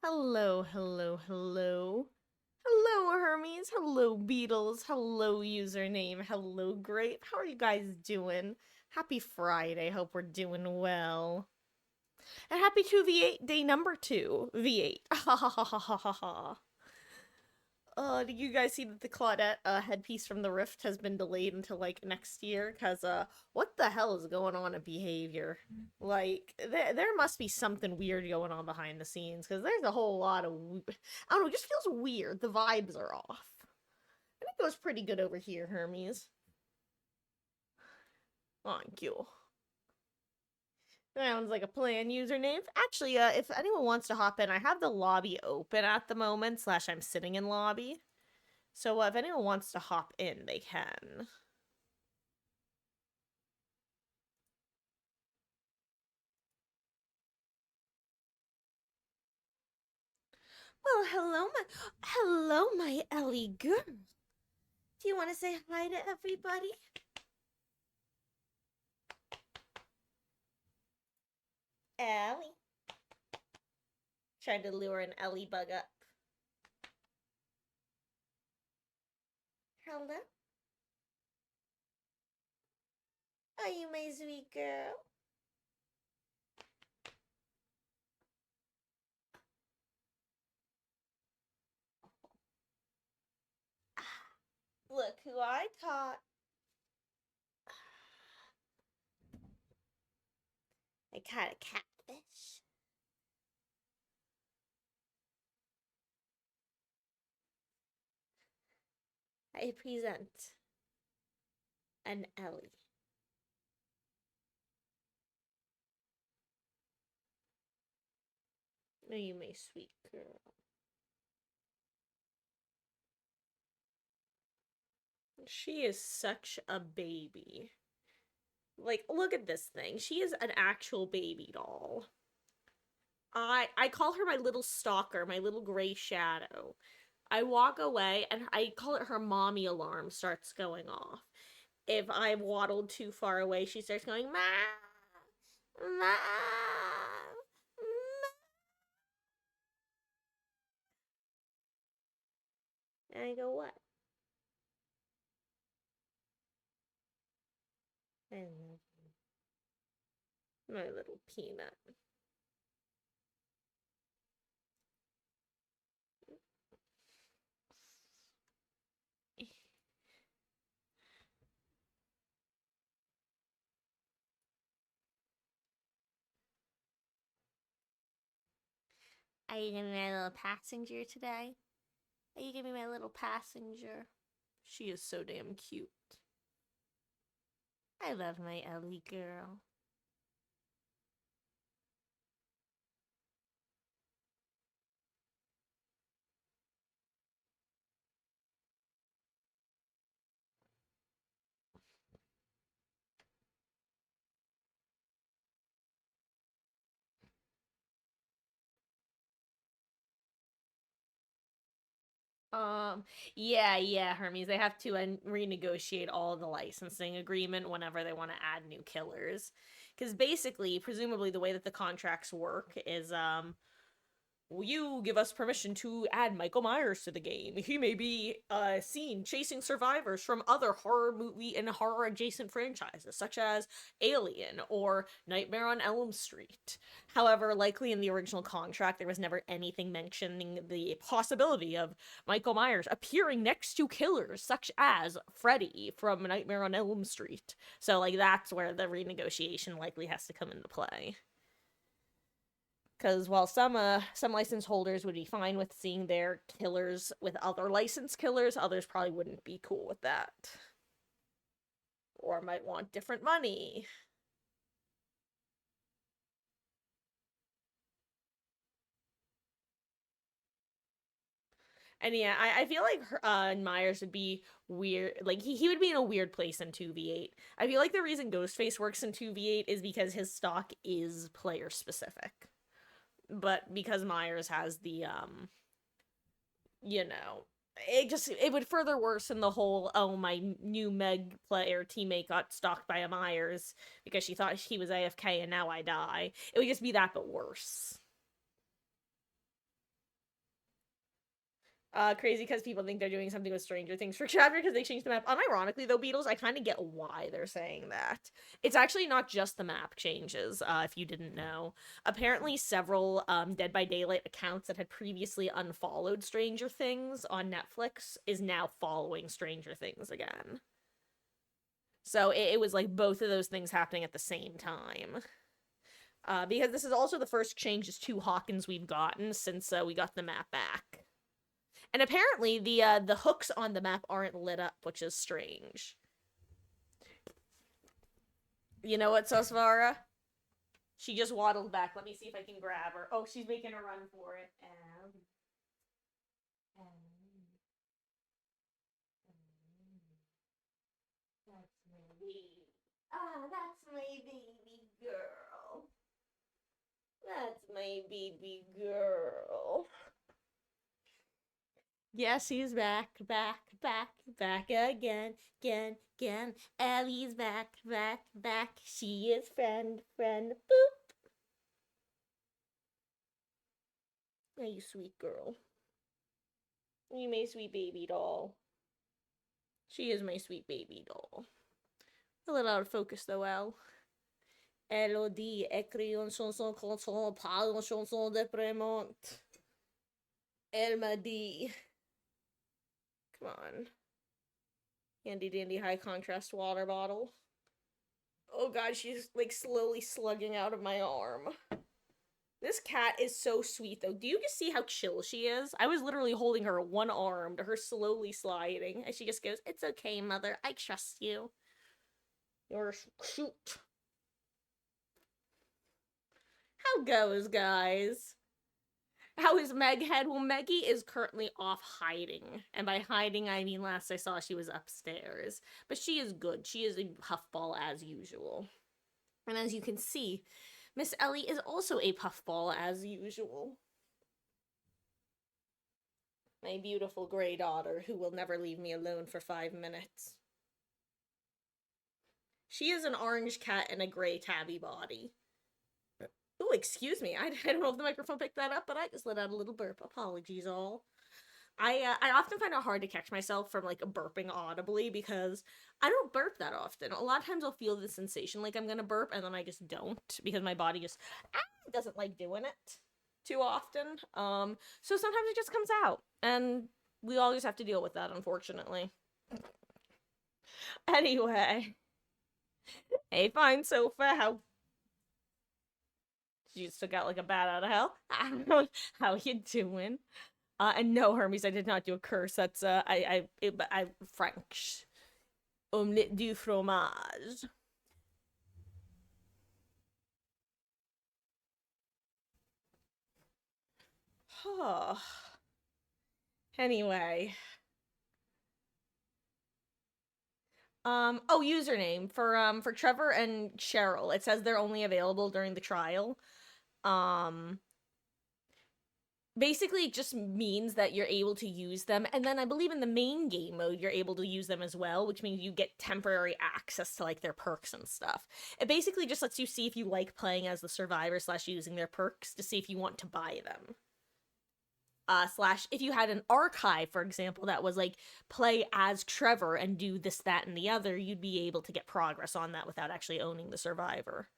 Hello, hello, hello. Hello, Hermes. Hello, Beatles. Hello, username. Hello, Grape. How are you guys doing? Happy Friday. Hope we're doing well. And happy 2v8 day number 2. V8. Ha ha ha ha ha ha ha. Did you guys see that the Claudette headpiece from the Rift has been delayed until like next year? Cause what the hell is going on in behavior? Like there must be something weird going on behind the scenes. Cause there's a whole lot of I don't know. It just feels weird. The vibes are off. I think it goes pretty good over here, Hermes. Thank you. Sounds like a plan. Username. Actually, if anyone wants to hop in, I have the lobby open at the moment. Slash, I'm sitting in lobby. So if anyone wants to hop in, they can. Well, hello, my Ellie girl. Do you want to say hi to everybody? Ellie. Trying to lure an Ellie bug up. Hello? Are you my sweet girl? Look who I caught. I caught a catfish. I present an Ellie. Are you my sweet girl? She is such a baby. Like, look at this thing. She is an actual baby doll. I call her my little stalker, my little gray shadow. I walk away and I call it her mommy alarm starts going off. If I waddled too far away, she starts going, "Ma, ma, ma." And I go, "What?" I love you, my little peanut. Are you gonna be my little passenger today? Are you gonna be my little passenger? She is so damn cute. I love my Ellie girl. Um, yeah, Hermes. They have to renegotiate all the licensing agreement whenever they want to add new killers. Because basically, presumably, the way that the contracts work is will you give us permission to add Michael Myers to the game? He may be seen chasing survivors from other horror movie and horror adjacent franchises, such as Alien or Nightmare on Elm Street. However, likely in the original contract, there was never anything mentioning the possibility of Michael Myers appearing next to killers such as Freddy from Nightmare on Elm Street. So, like, that's where the renegotiation likely has to come into play. Because while some license holders would be fine with seeing their killers with other licensed killers, others probably wouldn't be cool with that, or might want different money. And yeah, I feel like Myers would be weird. Like he would be in a weird place in 2v8. I feel like the reason Ghostface works in 2v8 is because his stock is player specific. But because Myers has the you know, it would further worsen the whole oh my new Meg player teammate got stalked by a Myers because she thought he was AFK and now I die. It would just be that but worse. Crazy because people think they're doing something with Stranger Things for chapter because they changed the map. Unironically, though, Beatles, I kind of get why they're saying that. It's actually not just the map changes, if you didn't know. Apparently, several Dead by Daylight accounts that had previously unfollowed Stranger Things on Netflix is now following Stranger Things again. So it was like both of those things happening at the same time. Because this is also the first changes to Hawkins we've gotten since we got the map back. And apparently the hooks on the map aren't lit up, which is strange. You know what, Sosvara? She just waddled back. Let me see if I can grab her. Oh, she's making a run for it. That's my baby. That's my baby girl. That's my baby girl. Yes, he's back again, again. Ellie's back. She is friend. Boop. Oh, you sweet girl. You my sweet baby doll. She is my sweet baby doll. A little out of focus though, Elle. Elodie écrit une chanson quand parle une chanson déprimante. Elle m'a dit. Come on. Handy dandy high contrast water bottle. Oh god, she's like slowly slugging out of my arm. This cat is so sweet though. Do you just see how chill she is? I was literally holding her one arm to her slowly sliding, and she just goes, "It's okay, mother. I trust you." You're cute. How goes, guys? How is Meghead? Well, Meggie is currently off hiding. And by hiding, I mean last I saw she was upstairs. But she is good. She is a puffball as usual. And as you can see, Miss Ellie is also a puffball as usual. My beautiful gray daughter, who will never leave me alone for 5 minutes. She is an orange cat in a gray tabby body. Oh, excuse me. I don't know if the microphone picked that up, but I just let out a little burp. Apologies, all. I often find it hard to catch myself from like burping audibly because I don't burp that often. A lot of times I'll feel the sensation like I'm gonna burp and then I just don't because my body just doesn't like doing it too often. So sometimes it just comes out and we all just have to deal with that, unfortunately. Anyway, hey, fine sofa, how you still got like a bat out of hell? How you doing? And no, Hermes, I did not do a curse. That's I French. Omelette du fromage. Oh. Anyway. Oh, username for Trevor and Cheryl. It says they're only available during the trial. Basically it just means that you're able to use them, and then I believe in the main game mode you're able to use them as well, which means you get temporary access to like their perks and stuff. It basically just lets you see if you like playing as the survivor / using their perks to see if you want to buy them. / if you had an archive, for example, that was like play as Trevor and do this, that, and the other, you'd be able to get progress on that without actually owning the survivor.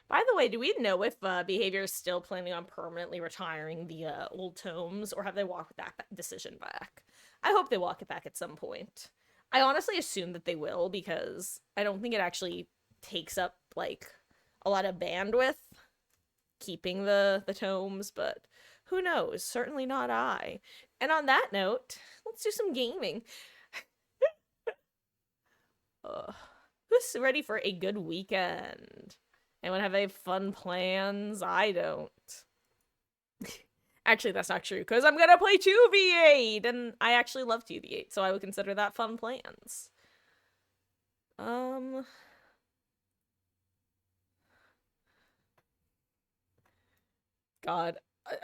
By the way, do we know if Behavior is still planning on permanently retiring the old tomes, or have they walked that decision back? I hope they walk it back at some point. I honestly assume that they will, because I don't think it actually takes up, like, a lot of bandwidth keeping the tomes, but who knows? Certainly not I. And on that note, let's do some gaming. Who's ready for a good weekend? Anyone have any fun plans? I don't. Actually, that's not true, because I'm gonna play 2v8, and I actually love 2v8, so I would consider that fun plans. God.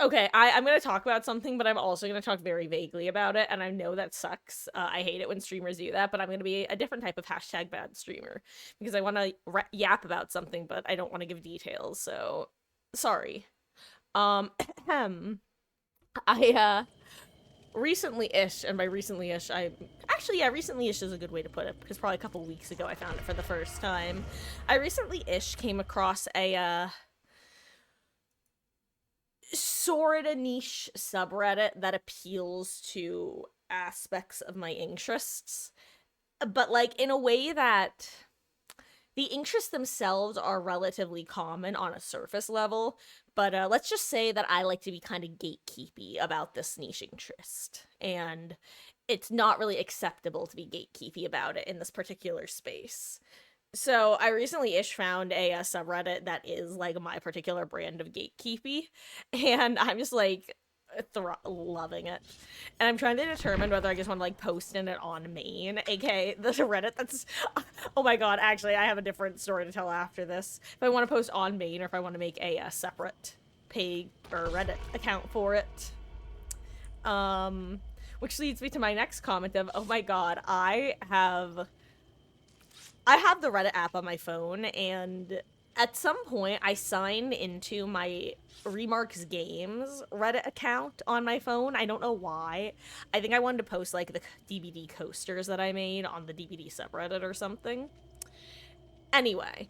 Okay, I'm gonna talk about something, but I'm also gonna talk very vaguely about it, and I know that sucks. I hate it when streamers do that, but I'm gonna be a different type of hashtag bad streamer because I want to yap about something, but I don't want to give details. So sorry. I recently-ish, and by recently-ish, recently-ish is a good way to put it because probably a couple weeks ago I found it for the first time. I recently-ish came across a sort of niche subreddit that appeals to aspects of my interests, but like in a way that the interests themselves are relatively common on a surface level. But let's just say that I like to be kind of gatekeepy about this niche interest, and it's not really acceptable to be gatekeepy about it in this particular space. So I recently-ish found a subreddit that is like my particular brand of gatekeepy, and I'm just like loving it. And I'm trying to determine whether I just want to like post in it on main, aka the Reddit that's oh my god, actually I have a different story to tell after this. If I want to post on main or if I want to make a separate page or Reddit account for it. Which leads me to my next comment of, oh my god, I have the Reddit app on my phone, and at some point I signed into my Remarks Games Reddit account on my phone. I don't know why. I think I wanted to post like the DBD coasters that I made on the DBD subreddit or something. Anyway,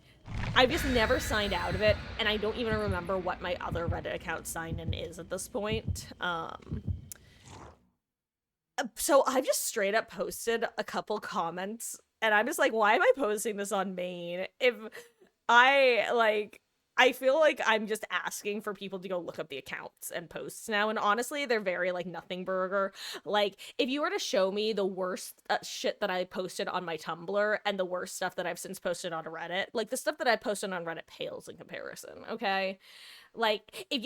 I've just never signed out of it, and I don't even remember what my other Reddit account sign in is at this point. So I've just straight up posted a couple comments, and I'm just like, why am I posting this on main? If I feel like I'm just asking for people to go look up the accounts and posts now, and honestly, they're very, like, nothing burger. Like, if you were to show me the worst shit that I posted on my Tumblr and the worst stuff that I've since posted on Reddit, like, the stuff that I posted on Reddit pales in comparison, okay? Like, if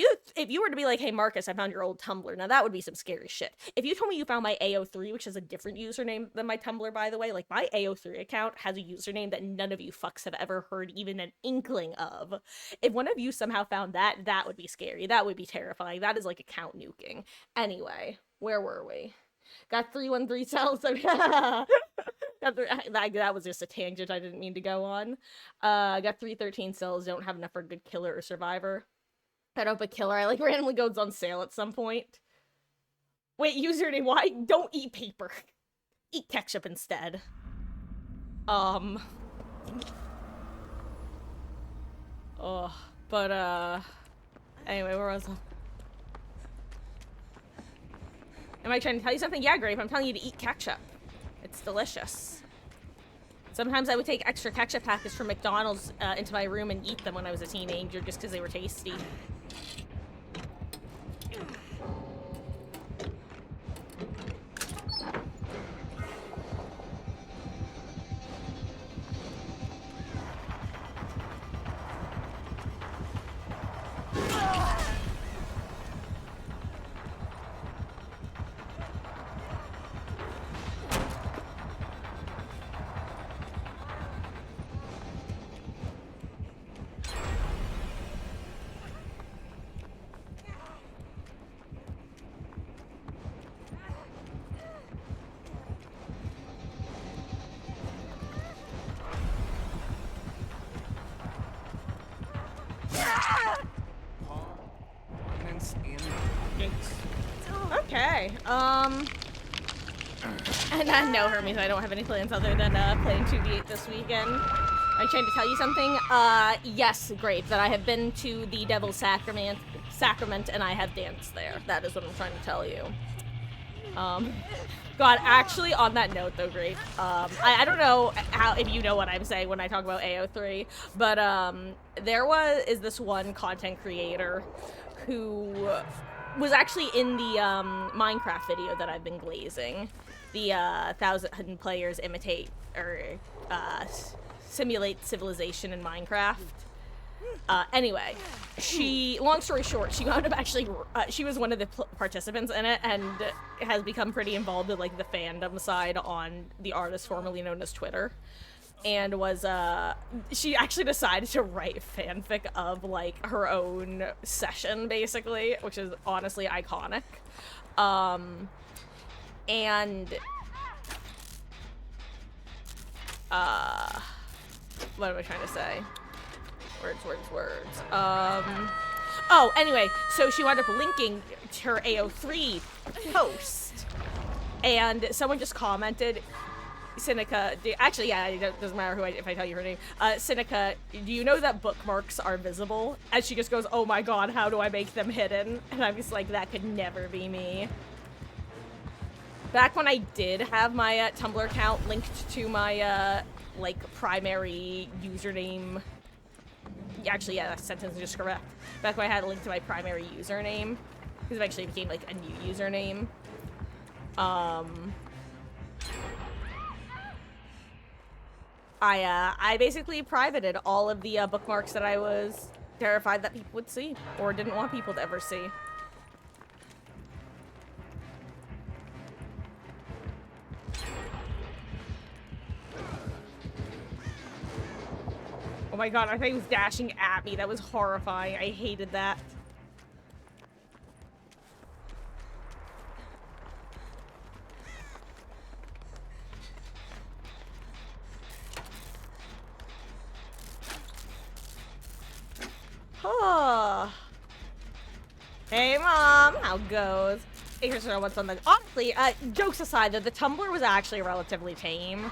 you were to be like, hey, Marcus, I found your old Tumblr, now that would be some scary shit. If you told me you found my AO3, which is a different username than my Tumblr, by the way, like, my AO3 account has a username that none of you fucks have ever heard even an inkling of. If one of you somehow found that, that would be scary. That would be terrifying. That is like account nuking. Anyway, where were we? Got 313 cells. That was just a tangent I didn't mean to go on. Got 313 cells, don't have enough for a good killer or survivor. I don't but killer. I like randomly goes on sale at some point. Wait, username, why? Don't eat paper. Eat ketchup instead. Oh, but anyway, where was I? Am I trying to tell you something? Yeah, Grape, I'm telling you to eat ketchup. It's delicious. Sometimes I would take extra ketchup packets from McDonald's into my room and eat them when I was a teenager just because they were tasty. Okay, and no, Hermes, I don't have any plans other than playing 2v8 this weekend. I'm trying to tell you something. Yes, great, that I have been to the Devil's Sacrament, and I have danced there. That is what I'm trying to tell you. God, actually, on that note, though, Grape, I don't know if you know what I'm saying when I talk about AO3, but, there is this one content creator who was actually in the, Minecraft video that I've been glazing. The, 1,000 players imitate, or, simulate civilization in Minecraft. Anyway, long story short, she wound up actually, she was one of the participants in it and has become pretty involved in, like, the fandom side on the artist formerly known as Twitter. and was she actually decided to write fanfic of like her own session basically, which is honestly iconic. And what am I trying to say? Words. Oh, anyway, so she wound up linking to her AO3 post, and someone just commented, Sinica, actually, yeah, it doesn't matter if I tell you her name. Sinica, do you know that bookmarks are visible? And she just goes, oh my god, how do I make them hidden? And I'm just like, that could never be me. Back when I did have my Tumblr account linked to my, like, primary username. Actually, yeah, that sentence is just correct. Back when I had a link to my primary username, because eventually it became, like, a new username. I basically privated all of the bookmarks that I was terrified that people would see, or didn't want people to ever see. Oh my god, I thought he was dashing at me. That was horrifying. I hated that. Oh. Hey, Mom. How goes? Hey, here's what's on the... Honestly, jokes aside, though, the Tumblr was actually relatively tame.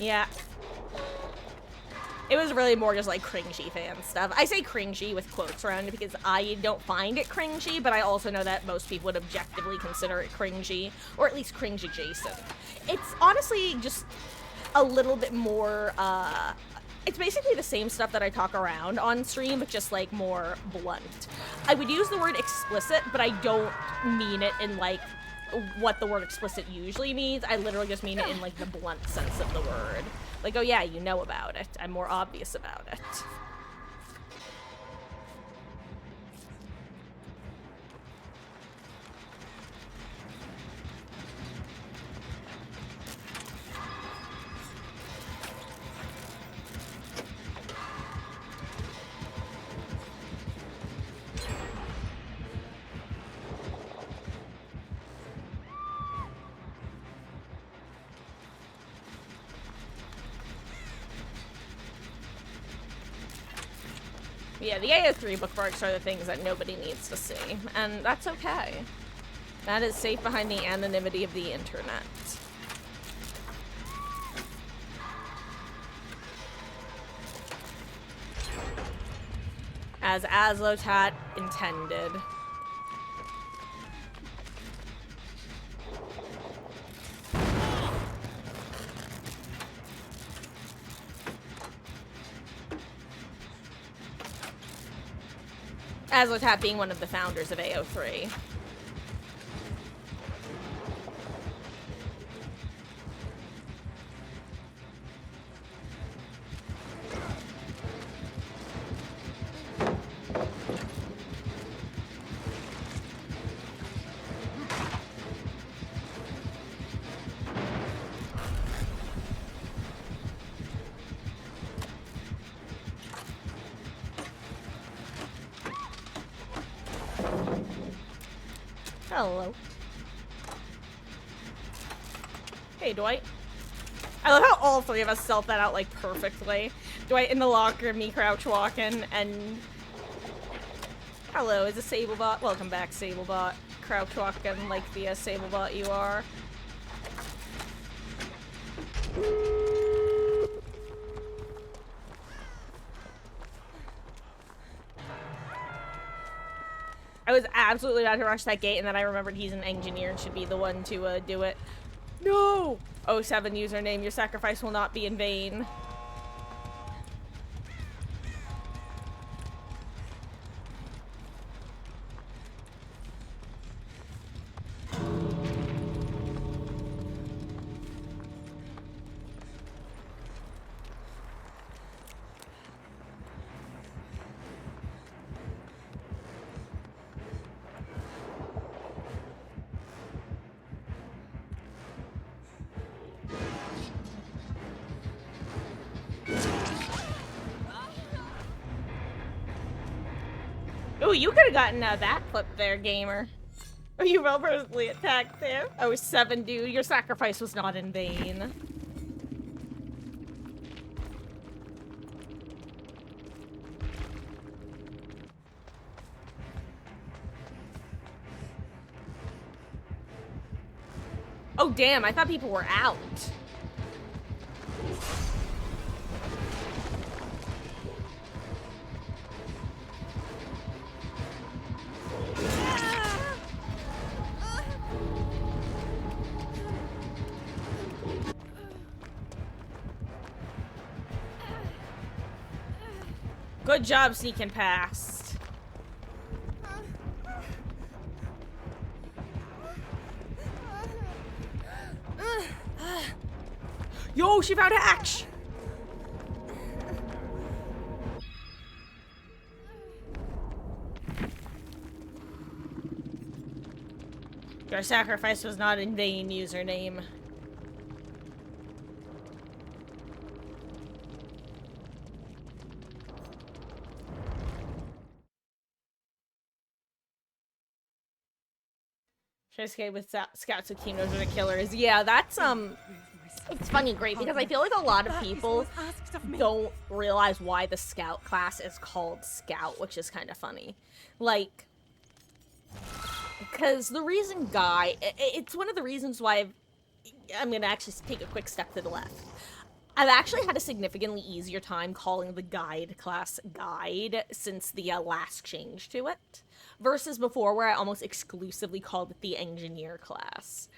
Yeah. It was really more just, like, cringy fan stuff. I say cringy with quotes around it because I don't find it cringy, but I also know that most people would objectively consider it cringy, or at least cringe adjacent. It's honestly just a little bit more, it's basically the same stuff that I talk around on stream, but just, like, more blunt. I would use the word explicit, but I don't mean it in, like, what the word explicit usually means. I literally just mean it in, like, the blunt sense of the word. Like, oh yeah, you know about it. I'm more obvious about it. Yeah, the AO3 bookmarks are the things that nobody needs to see, and that's okay. That is safe behind the anonymity of the internet. As Azlotat intended. Azlotat being one of the founders of AO3. Hello. Hey, Dwight. I love how all three of us spelled that out, like, perfectly. Dwight in the locker, me crouch walking, and... Hello, is it Sablebot? Welcome back, Sablebot. Crouch walking like the Sablebot you are. I was absolutely about to rush that gate, and then I remembered he's an engineer and should be the one to do it. No! 07 username, your sacrifice will not be in vain. you could have gotten out of that clip there, gamer. Or you well personally attacked there. Oh, 7, dude. Your sacrifice was not in vain. Oh, damn. I thought people were out. Good job sneaking past. Yo, she found Axe! Your sacrifice was not in vain, username. Should I escape with scouts with team knows where the killer is? Yeah, that's, it's funny, great, because I feel like a lot of people don't realize why the scout class is called scout, which is kind of funny. Like, because the reason Guy, it's one of the reasons why I'm gonna actually take a quick step to the left. I've actually had a significantly easier time calling the guide class guide since the last change to it, versus before where I almost exclusively called it the engineer class.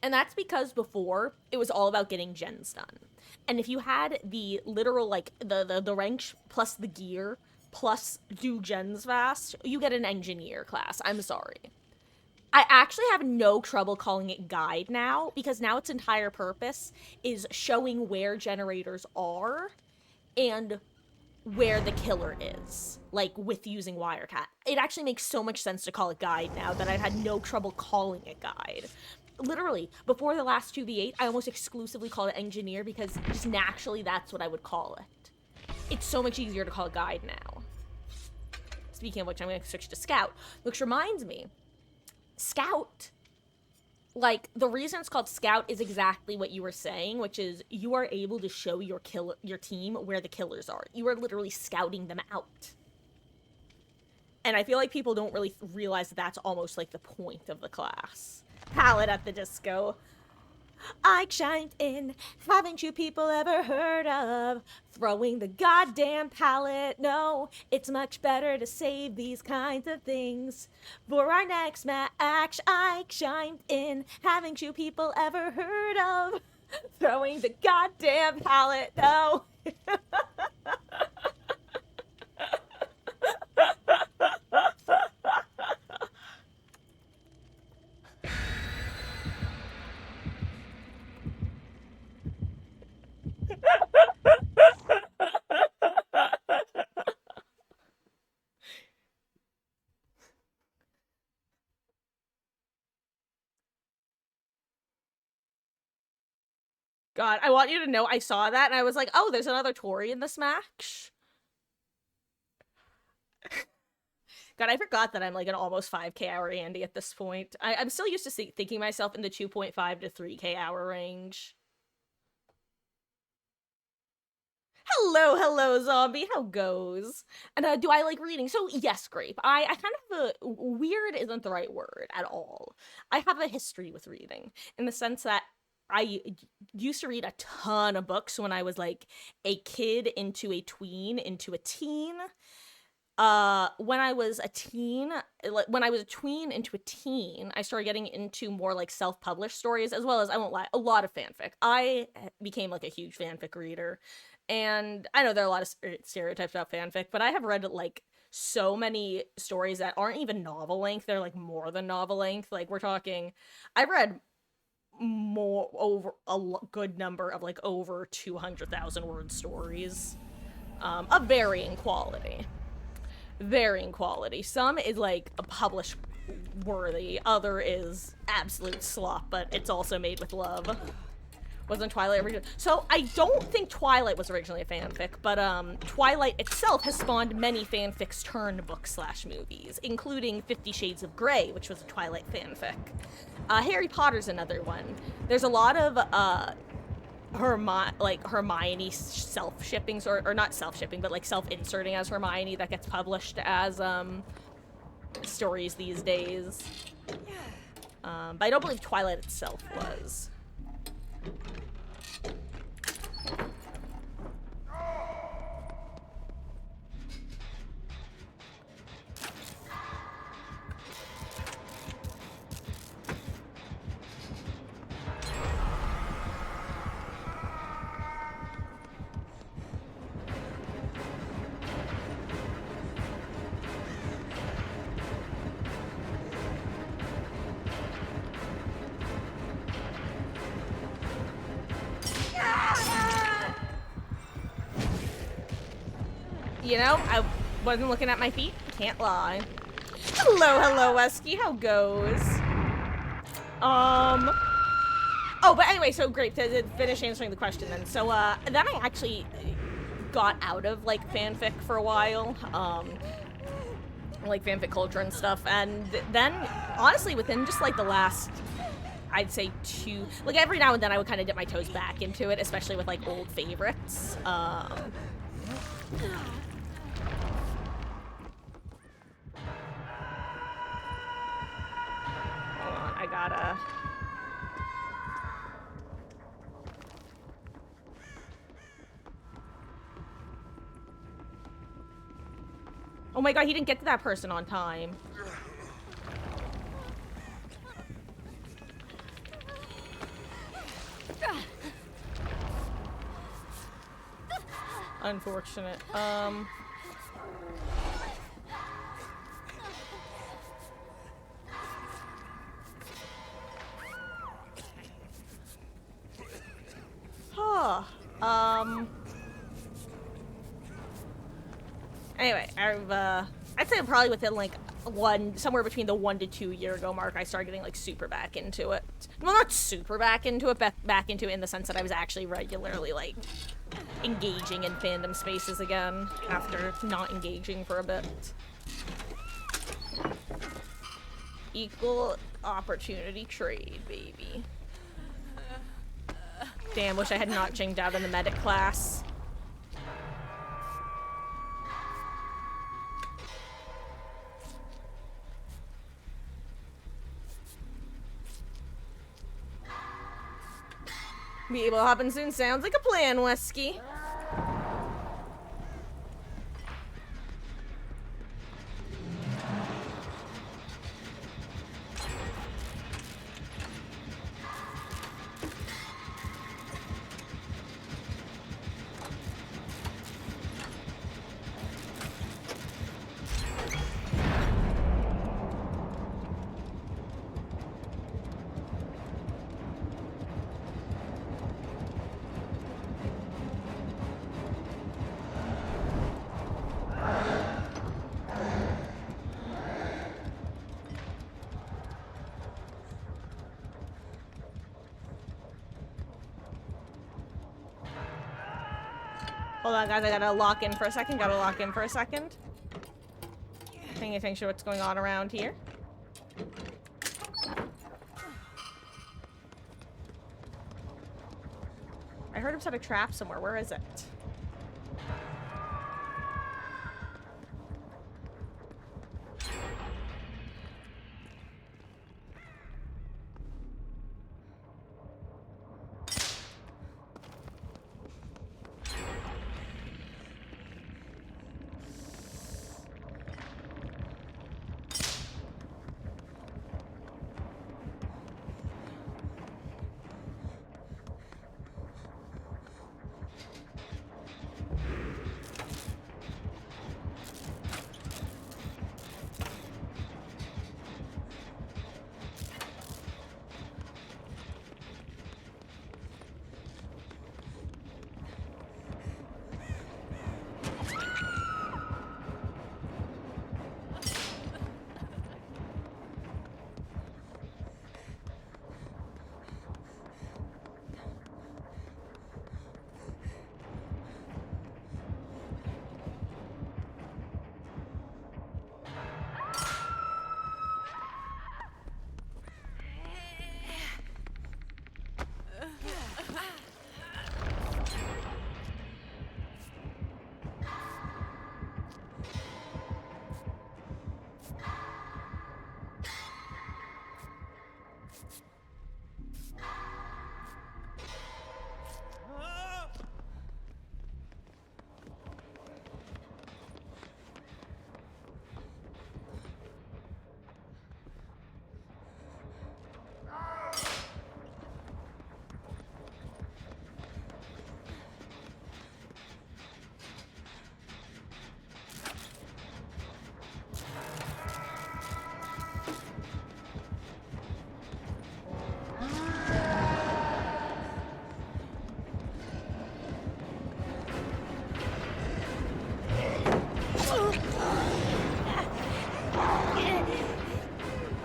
And that's because before, it was all about getting gens done. And if you had the literal, like, the rank plus the gear plus do gens fast, you get an engineer class. I'm sorry. I actually have no trouble calling it guide now, because now its entire purpose is showing where generators are and where the killer is, like, with using Wirecat. It actually makes so much sense to call it guide now that I've had no trouble calling it guide. Literally, before the last 2v8, I almost exclusively called it engineer because just naturally that's what I would call it. It's so much easier to call it guide now. Speaking of which, I'm going to switch to scout, which reminds me, scout, like, the reason it's called scout is exactly what you were saying, which is you are able to show your team where the killers are. You are literally scouting them out. And I feel like people don't really realize that that's almost like the point of the class. Palette at the disco. I chimed in, haven't you people ever heard of throwing the goddamn palette? No, it's much better to save these kinds of things for our next match. I chimed in, haven't you people ever heard of throwing the goddamn palette? No. God, I want you to know I saw that and I was like, oh, there's another Tori in this match. God, I forgot that I'm like an almost 5k hour Andy at this point. I'm still used to thinking myself in the 2.5 to 3k hour range. Hello, zombie. How goes? And do I like reading? So yes, Grape. I kind of have a weird isn't the right word at all. I have a history with reading in the sense that I used to read a ton of books when I was like a kid into a tween into a teen. When I was a tween into a teen, I started getting into more like self-published stories, as well as, I won't lie, a lot of fanfic. I became like a huge fanfic reader, and I know there are a lot of stereotypes about fanfic, but I have read like so many stories that aren't even novel length. They're like more than novel length. Like we're talking, I've read more over a good number of like over 200,000 word stories, of varying quality. Some is like a publish worthy, other is absolute slop, but it's also made with love. Wasn't Twilight originally? So I don't think Twilight was originally a fanfic, but Twilight itself has spawned many fanfics turned books / movies, including 50 Shades of Grey, which was a Twilight fanfic. Harry Potter's another one. There's a lot of Hermione self-shippings, or not self-shipping, but like self-inserting as Hermione that gets published as stories these days. But I don't believe Twilight itself was. You know, I wasn't looking at my feet. Can't lie. Hello, Wesky. How goes? Oh, but anyway, so great to finish answering the question then. So, then I actually got out of, like, fanfic for a while. Like, fanfic culture and stuff. And then, honestly, within just, like, the last, I'd say like, every now and then I would kind of dip my toes back into it, especially with, like, old favorites. Hold on, I gotta... Oh my god, he didn't get to that person on time. Unfortunate. Anyway, I'd say probably within like somewhere between the 1 to 2 year ago mark, I started getting like super back into it. Well, not super back into it, but back into it in the sense that I was actually regularly like engaging in fandom spaces again after not engaging for a bit. Equal opportunity trade, baby. Damn, wish I had not chinged out in the medic class. Be able to hop in soon. Sounds like a plan, Wesky. Hold on, guys. I gotta lock in for a second. Paying attention to what's going on around here. I heard him set a trap somewhere. Where is it?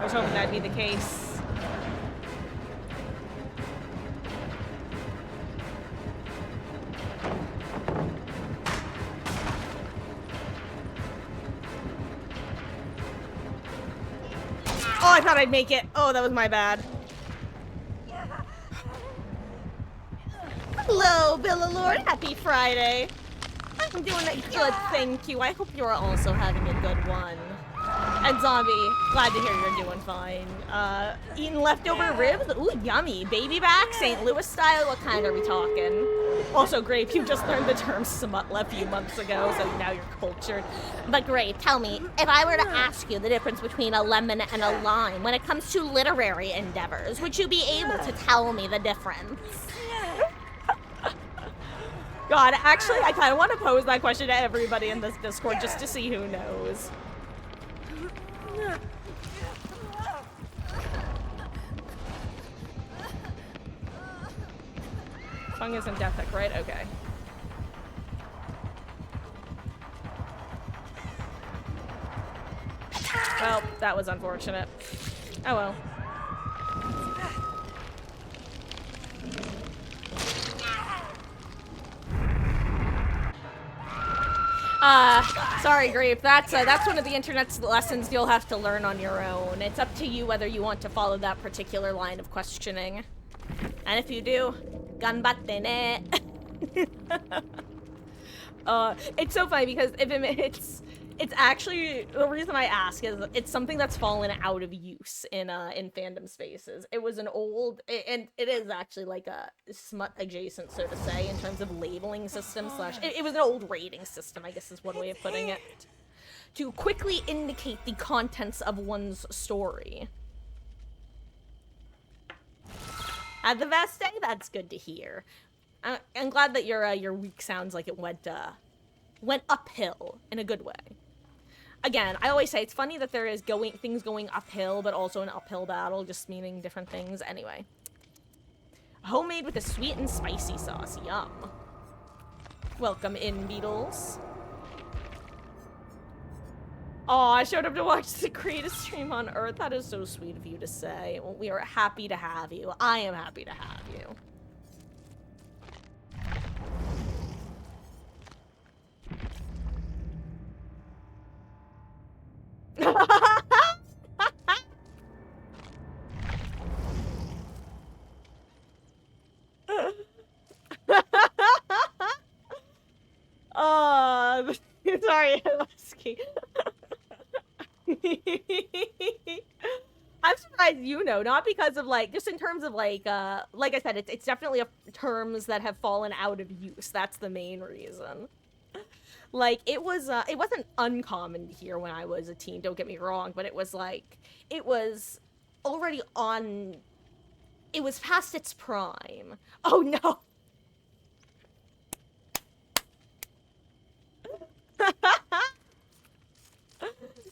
I was hoping that'd be the case. Oh, I thought I'd make it. Oh, that was my bad. Hello, Billalord. Happy Friday. I'm doing a good, thank you. I hope you're also having a good one. And Zombie, glad to hear you're doing fine. Eating leftover ribs? Ooh, yummy. Baby back? St. Louis style? What kind are we talking? Also, Grape, you just learned the term smutla a few months ago, so now you're cultured. But Grape, tell me, if I were to ask you the difference between a lemon and a lime when it comes to literary endeavors, would you be able to tell me the difference? God, actually, I kind of want to pose that question to everybody in this Discord just to see who knows. Fungus and Death Hook, right? Okay. Well, that was unfortunate. Oh well. Sorry, Grape. That's one of the internet's lessons you'll have to learn on your own. It's up to you whether you want to follow that particular line of questioning. And if you do, ganbatte ne. It's so funny because it's actually, the reason I ask is it's something that's fallen out of use in fandom spaces. It was an old, and it is actually like a smut adjacent, so to say, in terms of labeling system slash, it was an old rating system, I guess is one way of putting it, to quickly indicate the contents of one's story. Had the best day? That's good to hear. I'm glad that your week sounds like it went uphill in a good way. Again, I always say it's funny that there is things going uphill, but also an uphill battle, just meaning different things. Anyway. Homemade with a sweet and spicy sauce. Yum. Welcome in, Beetles. Aw, I showed up to watch the greatest stream on Earth. That is so sweet of you to say. Well, we are happy to have you. I am happy to have you. Sorry, Husky. I'm surprised you know, not because of like, just in terms of like I said, it's definitely terms that have fallen out of use. That's the main reason. Like, it wasn't uncommon to hear when I was a teen, don't get me wrong, but it was like, it was already on, it was past its prime. Oh no.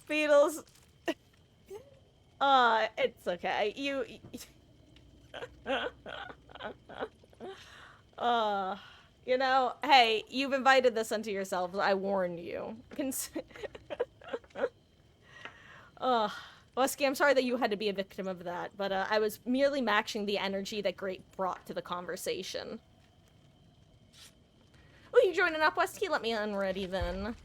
Beatles. It's okay. You know, hey, you've invited this unto yourselves. I warned you. Husky, I'm sorry that you had to be a victim of that, but I was merely matching the energy that Grape brought to the conversation. Oh, you joining up, Husky? Let me unready then.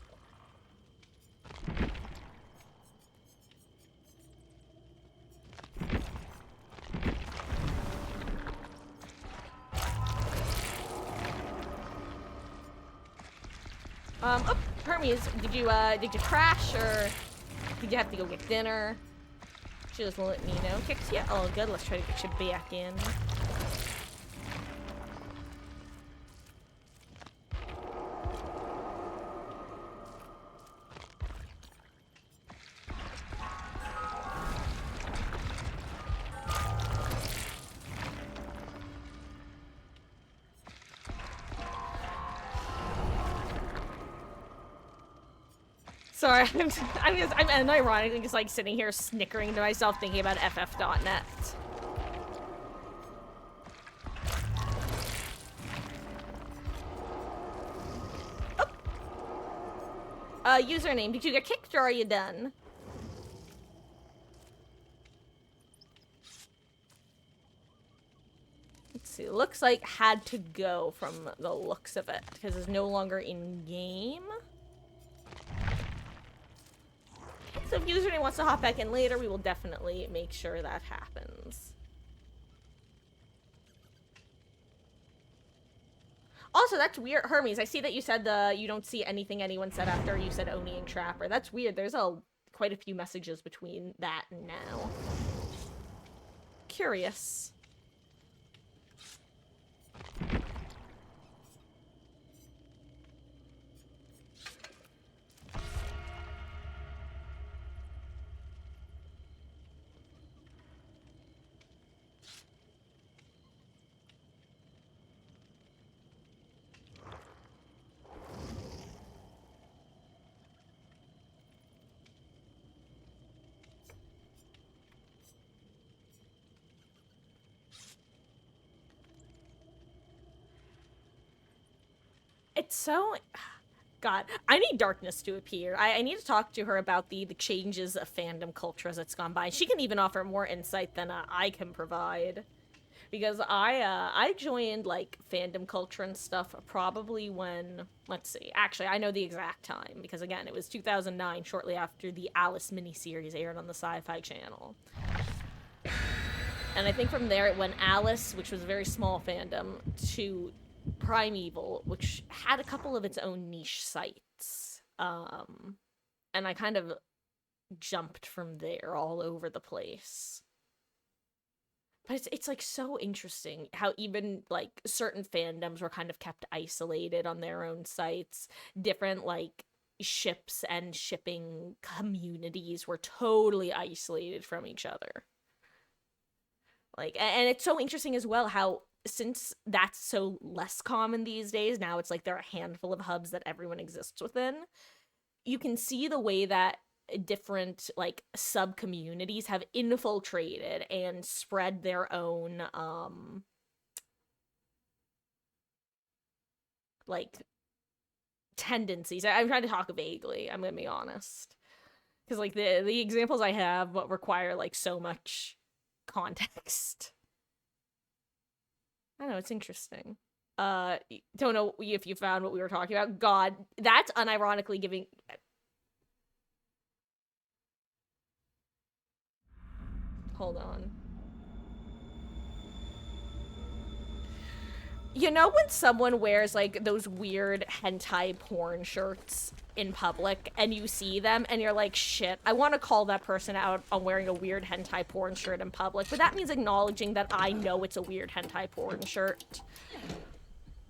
Oh, Hermes, did you crash, or did you have to go get dinner? She just let me know. Kicks you? Oh, good. Let's try to get you back in. Sorry, I'm ironically just like sitting here snickering to myself thinking about FF.net. Oh. Username, did you get kicked or are you done? see, looks like had to go from the looks of it, because it's no longer in-game. So if username wants to hop back in later, we will definitely make sure that happens. Also, that's weird. Hermes, I see that you said you don't see anything anyone said after you said Oni and Trapper. That's weird. There's quite a few messages between that and now. Curious. It's so... God, I need Darkness to appear. I need to talk to her about the changes of fandom culture as it's gone by. She can even offer more insight than I can provide. Because I joined, like, fandom culture and stuff probably when... Let's see. Actually, I know the exact time. Because, again, it was 2009, shortly after the Alice miniseries aired on the Sci-Fi Channel. And I think from there it went Alice, which was a very small fandom, to Primeval, which had a couple of its own niche sites. And I kind of jumped from there all over the place. But it's like so interesting how even like certain fandoms were kind of kept isolated on their own sites. Different like ships and shipping communities were totally isolated from each other. Like, and it's so interesting as well how since that's so less common these days, now it's like there are a handful of hubs that everyone exists within. You can see the way that different like sub-communities have infiltrated and spread their own like tendencies. I'm trying to talk vaguely, I'm gonna be honest, because like the examples I have but require like so much context. I don't know, it's interesting. Don't know if you found what we were talking about. God, that's unironically giving... Hold on. You know when someone wears, like, those weird hentai porn shirts in public, and you see them, and you're like, shit, I want to call that person out on wearing a weird hentai porn shirt in public, but that means acknowledging that I know it's a weird hentai porn shirt.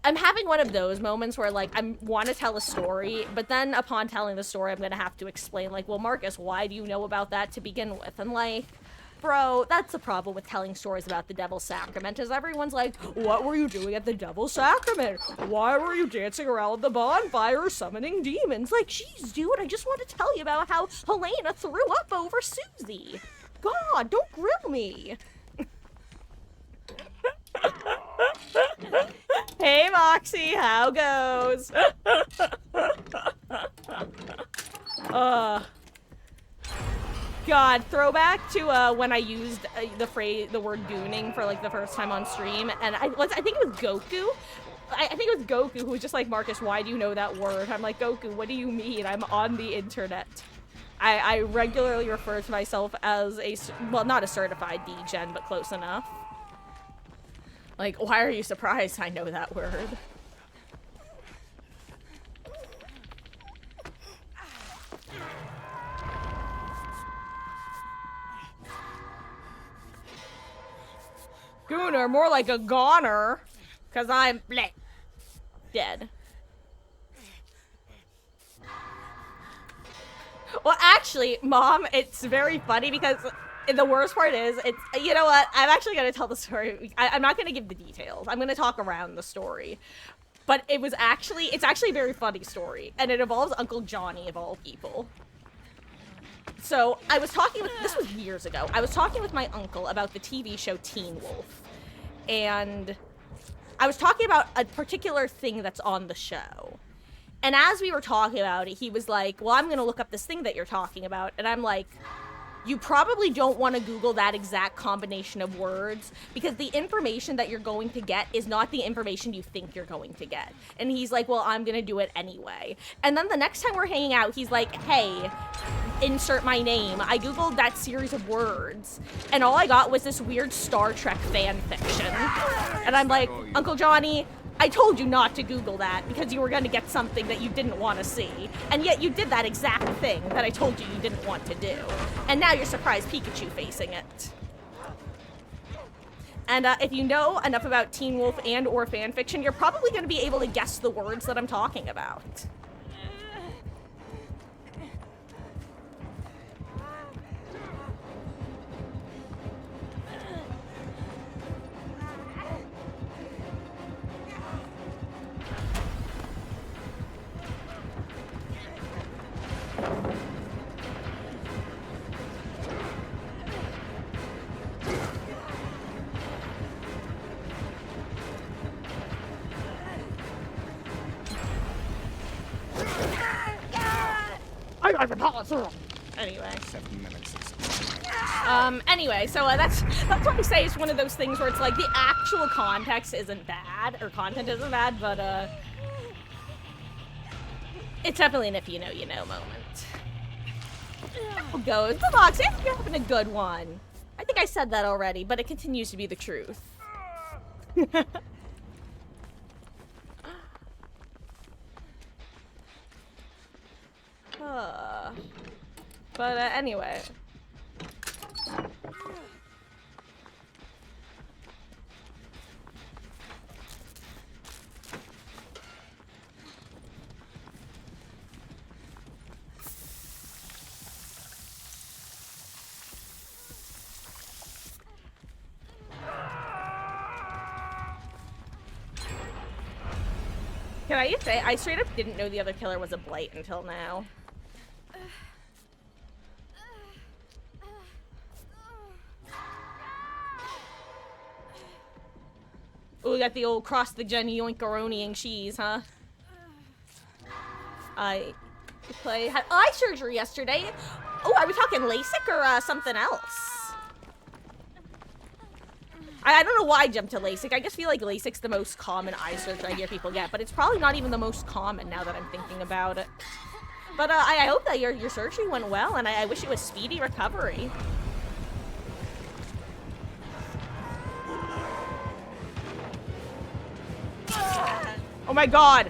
I'm having one of those moments where, like, I want to tell a story, but then upon telling the story, I'm gonna have to explain, like, well, Marcus, why do you know about that to begin with? And, like... Bro, that's the problem with telling stories about the Devil's Sacrament, is everyone's like, what were you doing at the Devil's Sacrament? Why were you dancing around the bonfire summoning demons? Like, jeez, dude, I just want to tell you about how Helena threw up over Susie. God, don't grill me. Hey, Moxie, how goes? God, throwback to when I used the word gooning for like the first time on stream, and I think it was Goku. I think it was Goku who was just like, Marcus, why do you know that word? I'm like, Goku, what do you mean? I'm on the internet. I regularly refer to myself as well, not a certified degen, but close enough. Like, why are you surprised I know that word? Gooner, more like a goner, cause I'm bleh, dead. Well, actually, Mom, it's very funny because the worst part is, you know what, I'm actually gonna tell the story. I'm not gonna give the details. I'm gonna talk around the story. But it's actually a very funny story, and it involves Uncle Johnny of all people. So, I was talking with, this was years ago, I was talking with my uncle about the TV show Teen Wolf. And I was talking about a particular thing that's on the show. And as we were talking about it, he was like, well, I'm gonna look up this thing that you're talking about. And I'm like, you probably don't want to Google that exact combination of words because the information that you're going to get is not the information you think you're going to get. And he's like, well, I'm going to do it anyway. And then the next time we're hanging out, he's like, hey, insert my name. I Googled that series of words, and all I got was this weird Star Trek fan fiction. And I'm like, Uncle Johnny, I told you not to Google that because you were going to get something that you didn't want to see. And yet you did that exact thing that I told you you didn't want to do. And now you're surprised Pikachu facing it. And if you know enough about Teen Wolf and or fanfiction, you're probably going to be able to guess the words that I'm talking about. Anyway. 7 minutes. Anyway, so that's what I say is one of those things where it's like the actual context isn't bad, or content isn't bad, but, it's definitely an if you know, you know moment. Goes. Come on, say you're having a good one. I think I said that already, but it continues to be the truth. But anyway. Can I just say, I straight up didn't know the other killer was a blight until now. Oh, we got the old cross the gen yoinkaroni and cheese, huh? I had eye surgery yesterday. Oh, are we talking LASIK or something else? I don't know why I jumped to LASIK. I just feel like LASIK's the most common eye surgery I hear people get, but it's probably not even the most common now that I'm thinking about it. But I hope that your surgery went well, and I wish it was speedy recovery. Oh my god!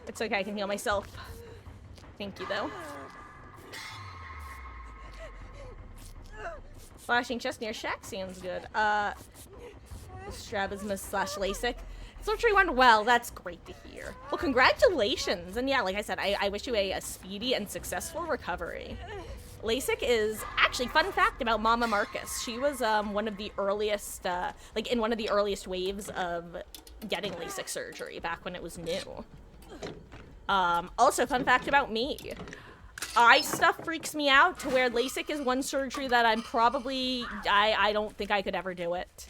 It's okay, I can heal myself. Thank you, though. Flashing chest near shack sounds good. Strabismus / LASIK. Surgery went well, that's great to hear. Well, congratulations! And yeah, like I said, I wish you a speedy and successful recovery. LASIK is, actually, fun fact about Mama Marcus. She was one of the earliest, like in one of the earliest waves of getting LASIK surgery back when it was new. Also, fun fact about me. Eye stuff freaks me out to where LASIK is one surgery that I'm probably, I don't think I could ever do it.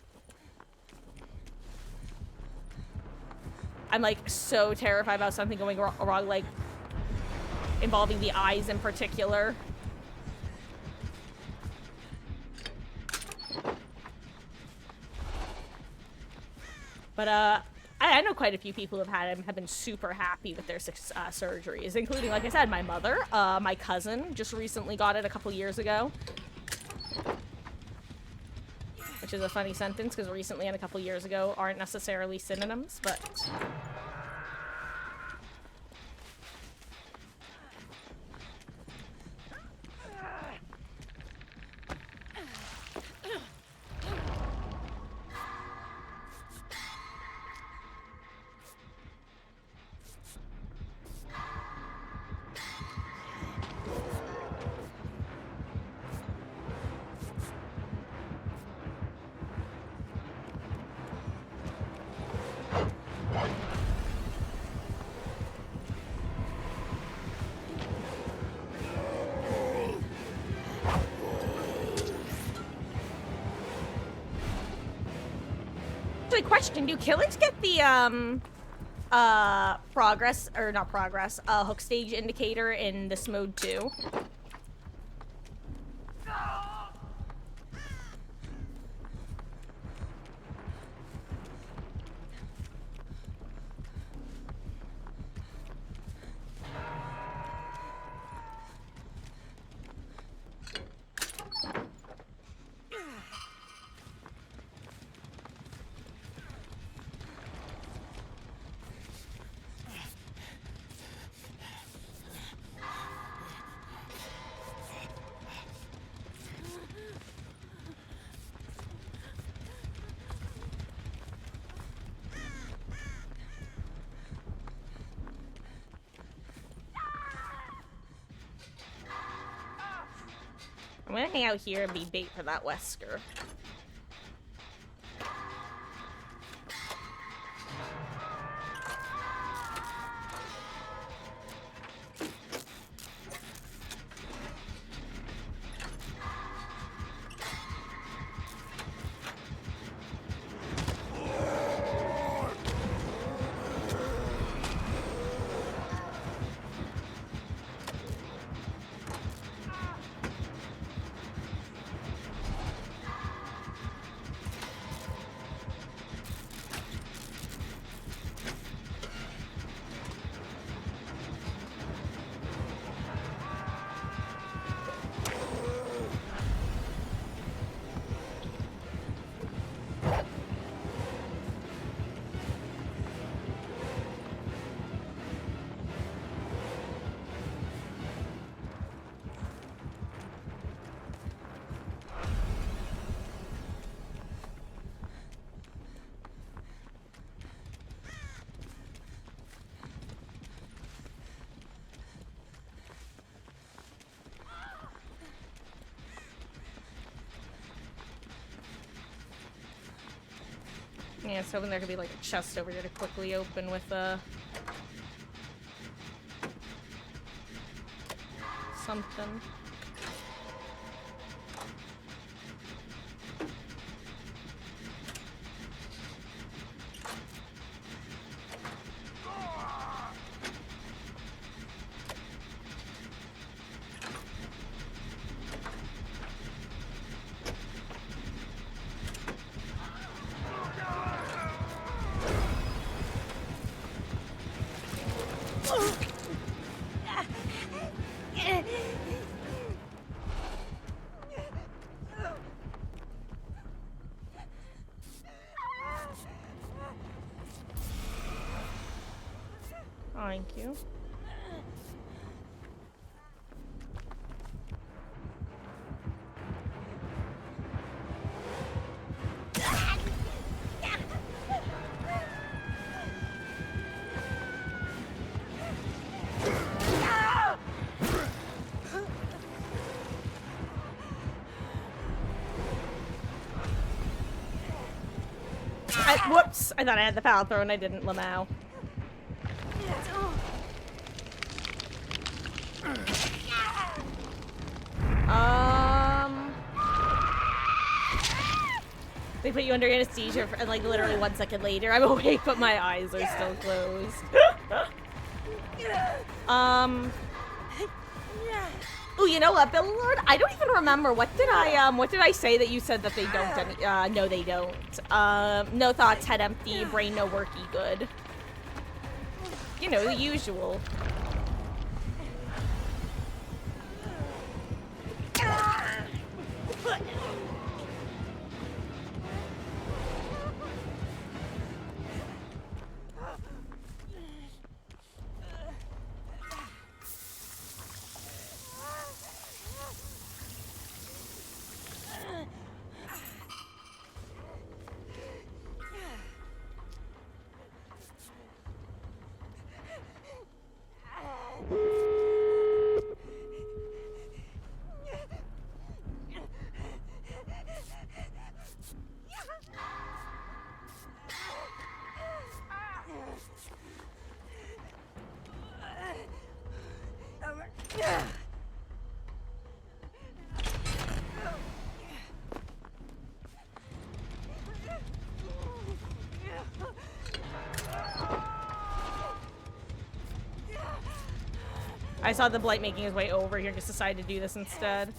I'm like so terrified about something going wrong, like involving the eyes in particular. But I know quite a few people have been super happy with their surgeries, including, like I said, my mother. My cousin just recently got it a couple years ago. Which is a funny sentence, because recently and a couple years ago aren't necessarily synonyms, but... Actually, question, do killers get the, progress, or not progress, hook stage indicator in this mode too? I'm gonna hang out here and be bait for that Wesker. Yeah, so hoping there could be like a chest over here to quickly open with something. Thank you. Whoops! I thought I had the power throw and I didn't, Lamau. They put you under anesthesia for, and like literally 1 second later I'm awake but my eyes are still closed. Oh, you know what, Billylord? I don't even remember. What did I say that you said that they don't? No, they don't. No thoughts, head empty, brain no worky good. You know, the usual. I saw the Blight making his way over here, just decided to do this instead.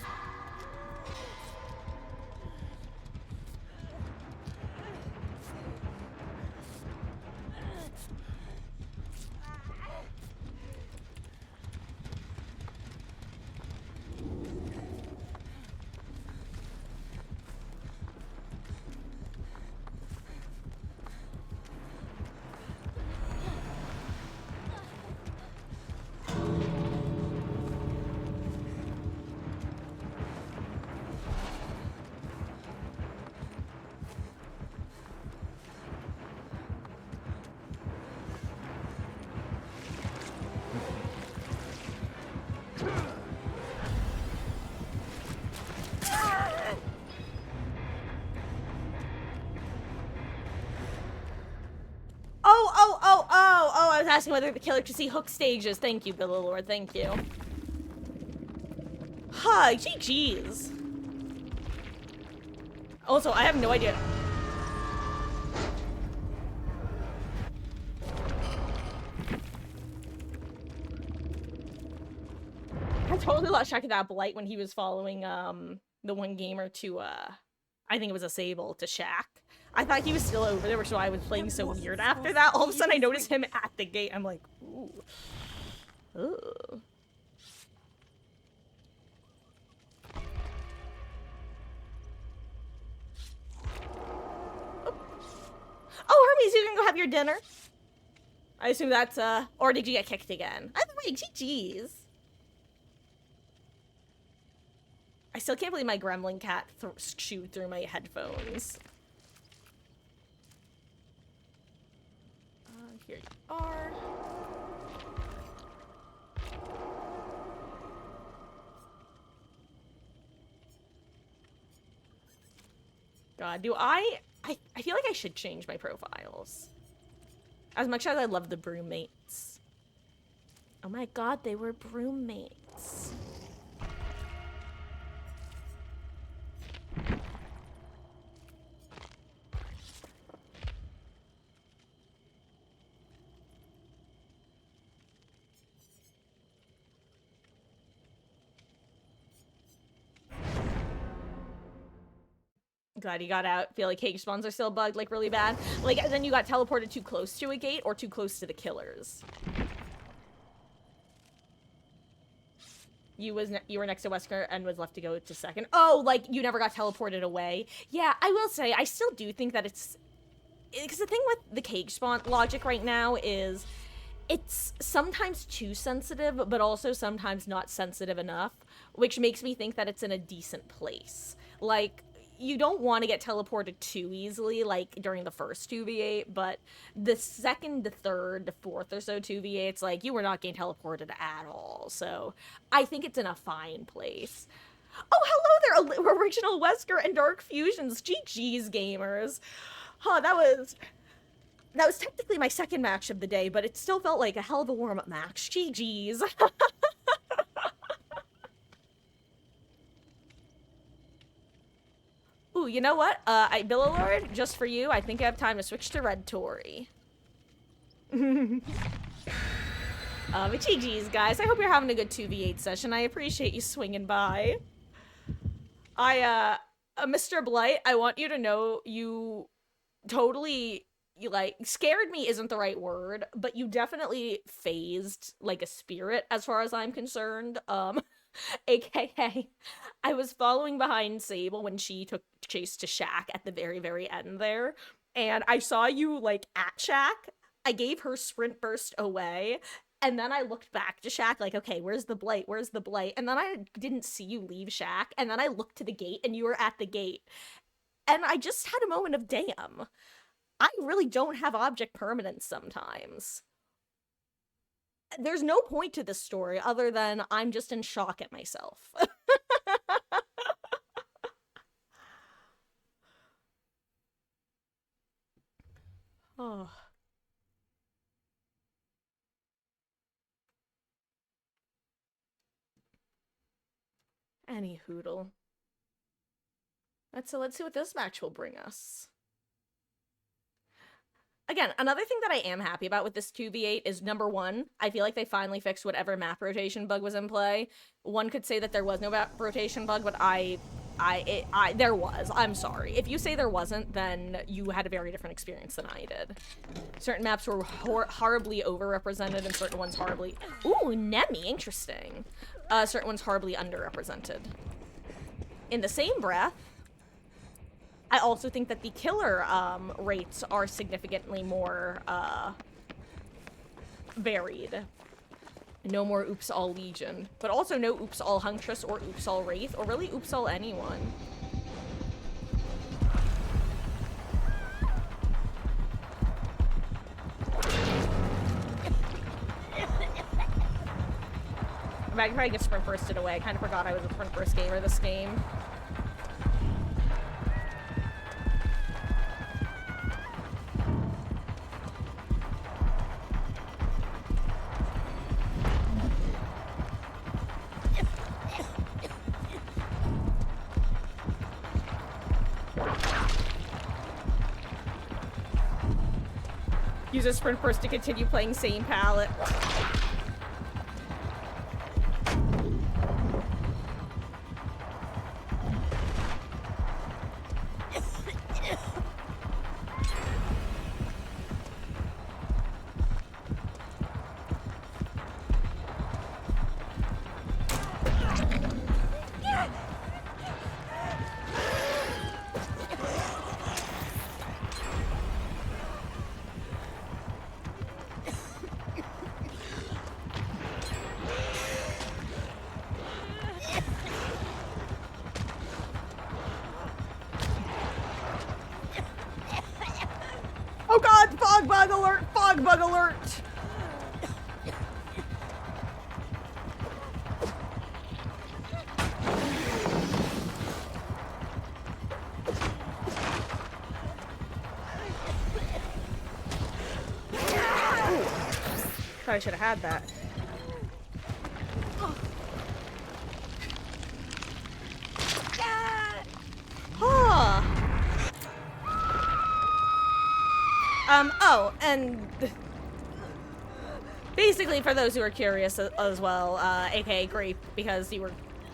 Oh, I was asking whether the killer could see hook stages. Thank you, Billalord, thank you. Huh, GG's. Also, I have no idea. I totally lost track of that Blight when he was following, the one gamer to, I think it was a Sable, to Shack. I thought he was still over there, which is why I was playing so weird after that. All of a sudden, I noticed him at the gate. I'm like, ooh. Ooh. Oh, Hermes, you can go have your dinner. I assume that's, or did you get kicked again? Either way, GG's. I still can't believe my gremlin cat chewed through my headphones. Here you are. God, do I feel like I should change my profiles. As much as I love the broommates. Oh my god, they were broommates. Glad you got out. Feel like cage spawns are still bugged, like, really bad. Like, and then you got teleported too close to a gate or too close to the killers. You were next to Wesker and was left to go to second. Oh, like, you never got teleported away. Yeah, I will say, I still do think that it's... Because the thing with the cage spawn logic right now is... It's sometimes too sensitive, but also sometimes not sensitive enough, which makes me think that it's in a decent place. Like, you don't want to get teleported too easily, like, during the first 2v8, but the second, the third, the fourth or so 2v8s, like, you were not getting teleported at all, so I think it's in a fine place. Oh, hello there, Original Wesker and Dark Fusions. GG's, gamers. Huh, that was technically my second match of the day, but it still felt like a hell of a warm-up match. GG's. Ooh, you know what? Billalord, just for you, I think I have time to switch to Red Tory. But GG's, guys. I hope you're having a good 2v8 session. I appreciate you swinging by. Mr. Blight, I want you to know you totally... You, like, scared me isn't the right word, but you definitely phased, like, a spirit, as far as I'm concerned. AKA, I was following behind Sable when she took chase to Shack at the very, very end there, and I saw you, like, at Shack. I gave her sprint burst away, and then I looked back to Shack, like, okay, where's the Blight? Where's the Blight? And then I didn't see you leave Shack, and then I looked to the gate, and you were at the gate. And I just had a moment of, damn. I really don't have object permanence sometimes. There's no point to this story other than I'm just in shock at myself. Oh. Any hoodle. Let's see what this match will bring us. Again, another thing that I am happy about with this 2v8 is number one, I feel like they finally fixed whatever map rotation bug was in play. One could say that there was no map rotation bug, but there was. I'm sorry. If you say there wasn't, then you had a very different experience than I did. Certain maps were horribly overrepresented and certain ones horribly... Ooh, Nemi, interesting. Certain ones horribly underrepresented. In the same breath, I also think that the killer rates are significantly more varied. No more Oops All Legion, but also no Oops All Huntress or Oops All Wraith, or really Oops All anyone. I could probably get sprint bursted away. I kind of forgot I was a sprint burst gamer this game. Use a sprint burst to continue playing same palette. Oh god, fog bug alert! Fog bug alert! Thought I should have had that. Huh. Oh, and basically for those who are curious as well, aka Grape, because you were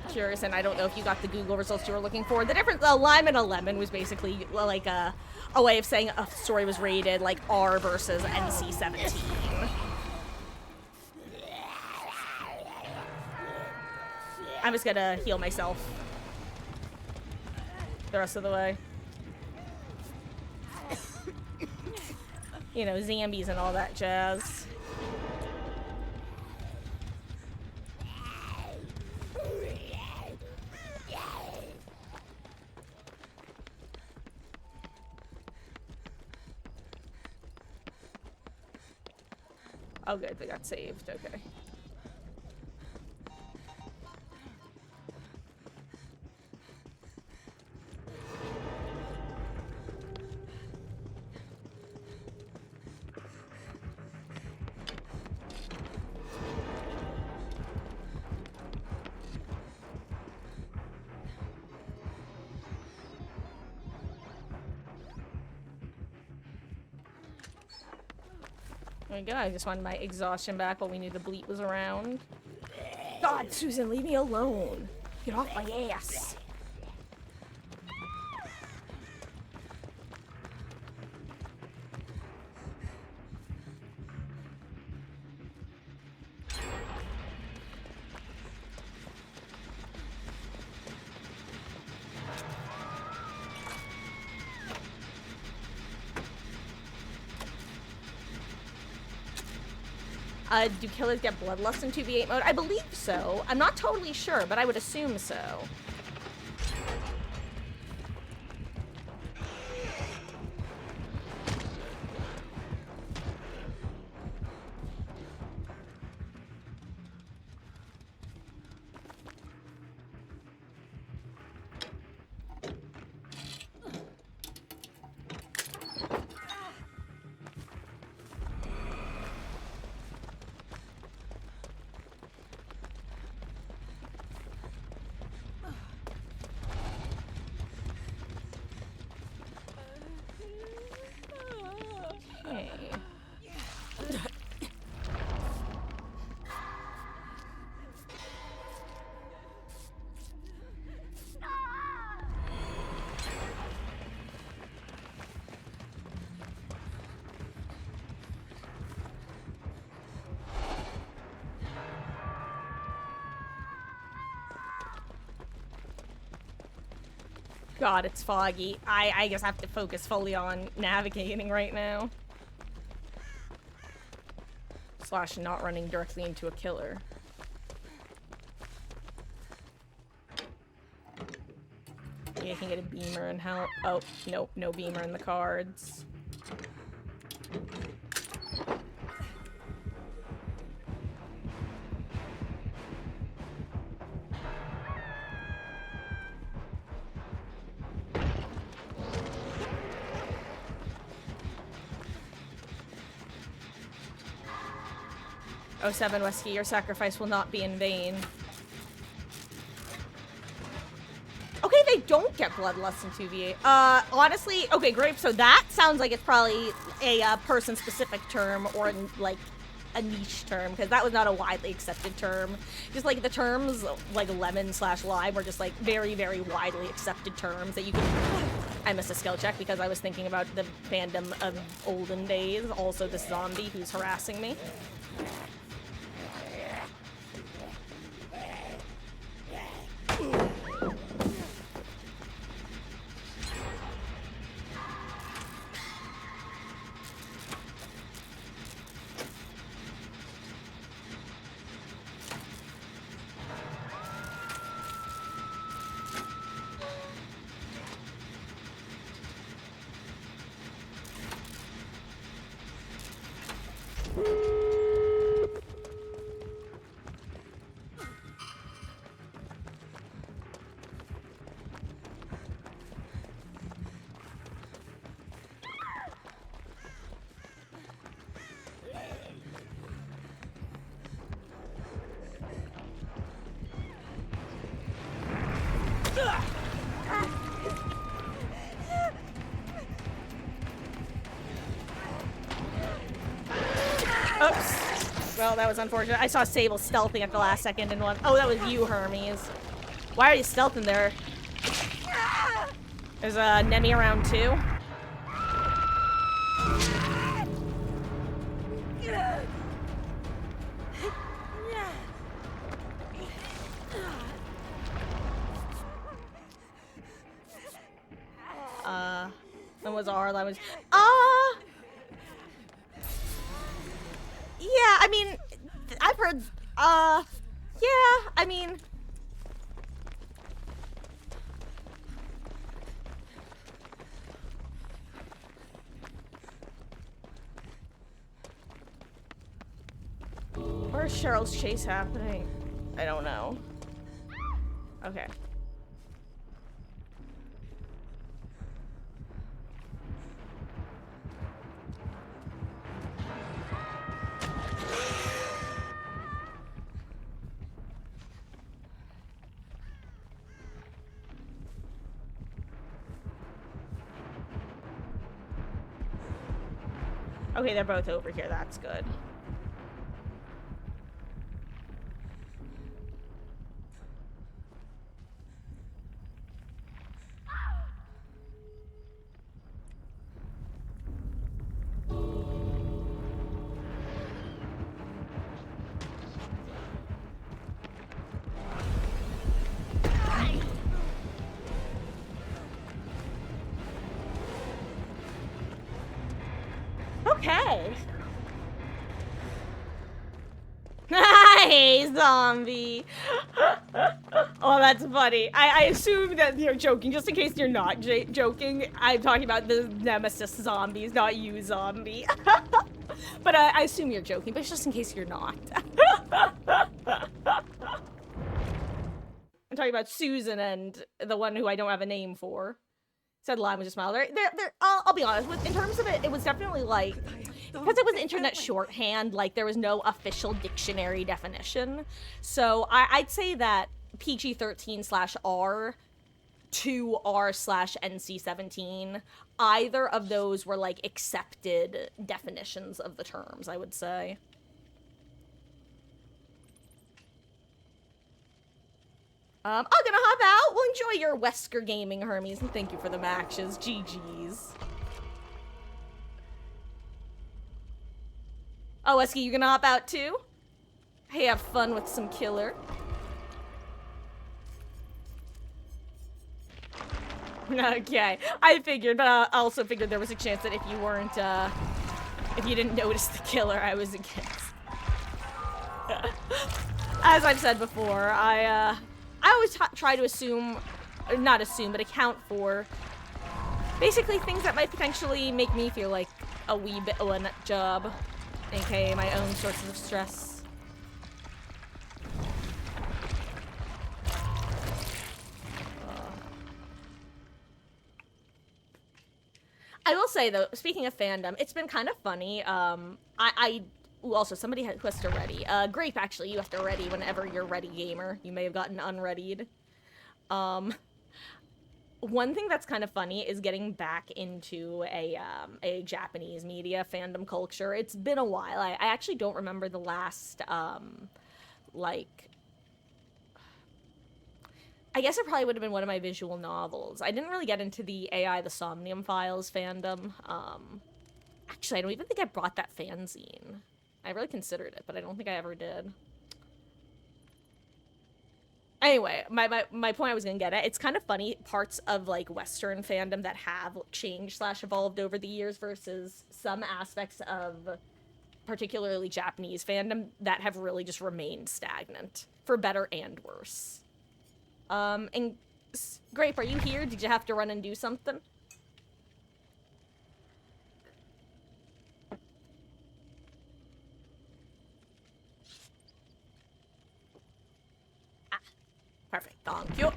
curious and I don't know if you got the Google results you were looking for, the difference, a lime and a lemon was basically like a way of saying a story was rated like R versus NC-17. I'm just gonna heal myself the rest of the way. You know, zombies and all that jazz. Oh good, they got saved, okay. There we go, I just wanted my exhaustion back while we knew the bleat was around. God, Susan, leave me alone. Get off my ass. Do killers get bloodlust in 2v8 mode? I believe so. I'm not totally sure, but I would assume so. Okay. God, it's foggy. I just have to focus fully on navigating right now. Slash not running directly into a killer. Maybe I can get a beamer and help. Oh, nope, no beamer in the cards. Oh, 07 Whiskey, your sacrifice will not be in vain. Okay, they don't get bloodlust in 2v8. Honestly, okay, great. So that sounds like it's probably a person-specific term or like a niche term, because that was not a widely accepted term. Just like the terms like lemon/lime were just like very, very widely accepted terms that you can. I missed a skill check because I was thinking about the fandom of olden days. Also, this zombie who's harassing me. Oops. Well, that was unfortunate. I saw Sable stealthing at the last second and one. Oh, that was you, Hermes. Why are you stealthing there? There's a Nemi around too. That was R. That was. Yeah, I mean, I've heard. Yeah, I mean. Where's Cheryl's chase happening? I don't know. Okay. Okay, they're both over here. That's good. Okay. Hey, zombie. Oh, that's funny. I assume that you're joking. Just in case you're not joking, I'm talking about the Nemesis zombies, not you, zombie. But I assume you're joking, but it's just in case you're not. I'm talking about Susan and the one who I don't have a name for. Said Lime was just smile. I'll be honest, in terms of it, it was definitely like, because it was internet shorthand, like there was no official dictionary definition. So I'd say that PG-13/R 2R/NC-17. Either of those were like accepted definitions of the terms, I would say. I'm gonna hop out. Well, enjoy your Wesker gaming, Hermes, and thank you for the matches. GG's. Oh, Wesker, you gonna hop out too? Hey, have fun with some killer. Okay, I figured, but I also figured there was a chance that if you weren't, if you didn't notice the killer, I was against. As I've said before, I always try to assume, not assume, but account for basically things that might potentially make me feel like a wee bit of a nut job, aka my own sources of stress. I will say though, speaking of fandom, it's been kind of funny. Ooh, also somebody who has to ready. Grape, actually, you have to ready whenever you're ready, gamer. You may have gotten unreadied. One thing that's kind of funny is getting back into a Japanese media fandom culture. It's been a while. I actually don't remember the last, like, I guess it probably would have been one of my visual novels. I didn't really get into the AI The Somnium Files fandom. Actually, I don't even think I brought that fanzine. I really considered it, but I don't think I ever did. Anyway, my point I was gonna get at, it's kind of funny, parts of, like, Western fandom that have changed/evolved over the years versus some aspects of particularly Japanese fandom that have really just remained stagnant, for better and worse. And Grape, are you here? Did you have to run and do something? Ah, perfect. Thank you.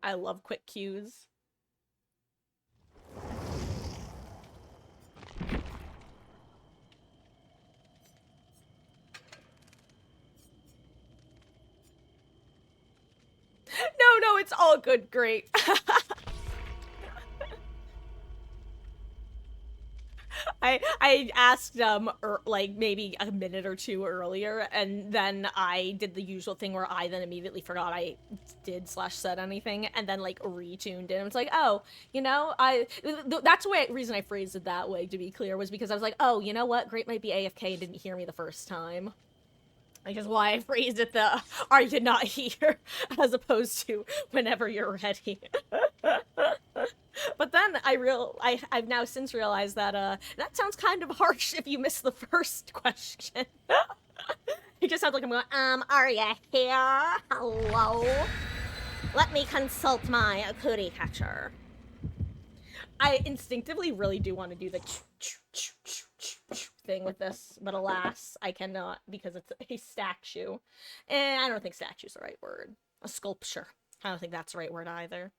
I love quick cues. No, it's all good, great. I asked like maybe a minute or two earlier, and then I did the usual thing where I then immediately forgot I did/said anything, and then like retuned in. It's like, oh, you know, that's the reason I phrased it that way, to be clear, was because I was like, oh, you know what, Great might be AFK and didn't hear me the first time. Which is why I phrased it the "are you not here" as opposed to "whenever you're ready." But then I've now since realized that that sounds kind of harsh if you miss the first question. It just sounds like I'm going, are you here? Hello? Let me consult my cootie catcher. I instinctively really do want to do the thing with this, but alas, I cannot because it's a statue. And I don't think statue's the right word. A sculpture. I don't think that's the right word either.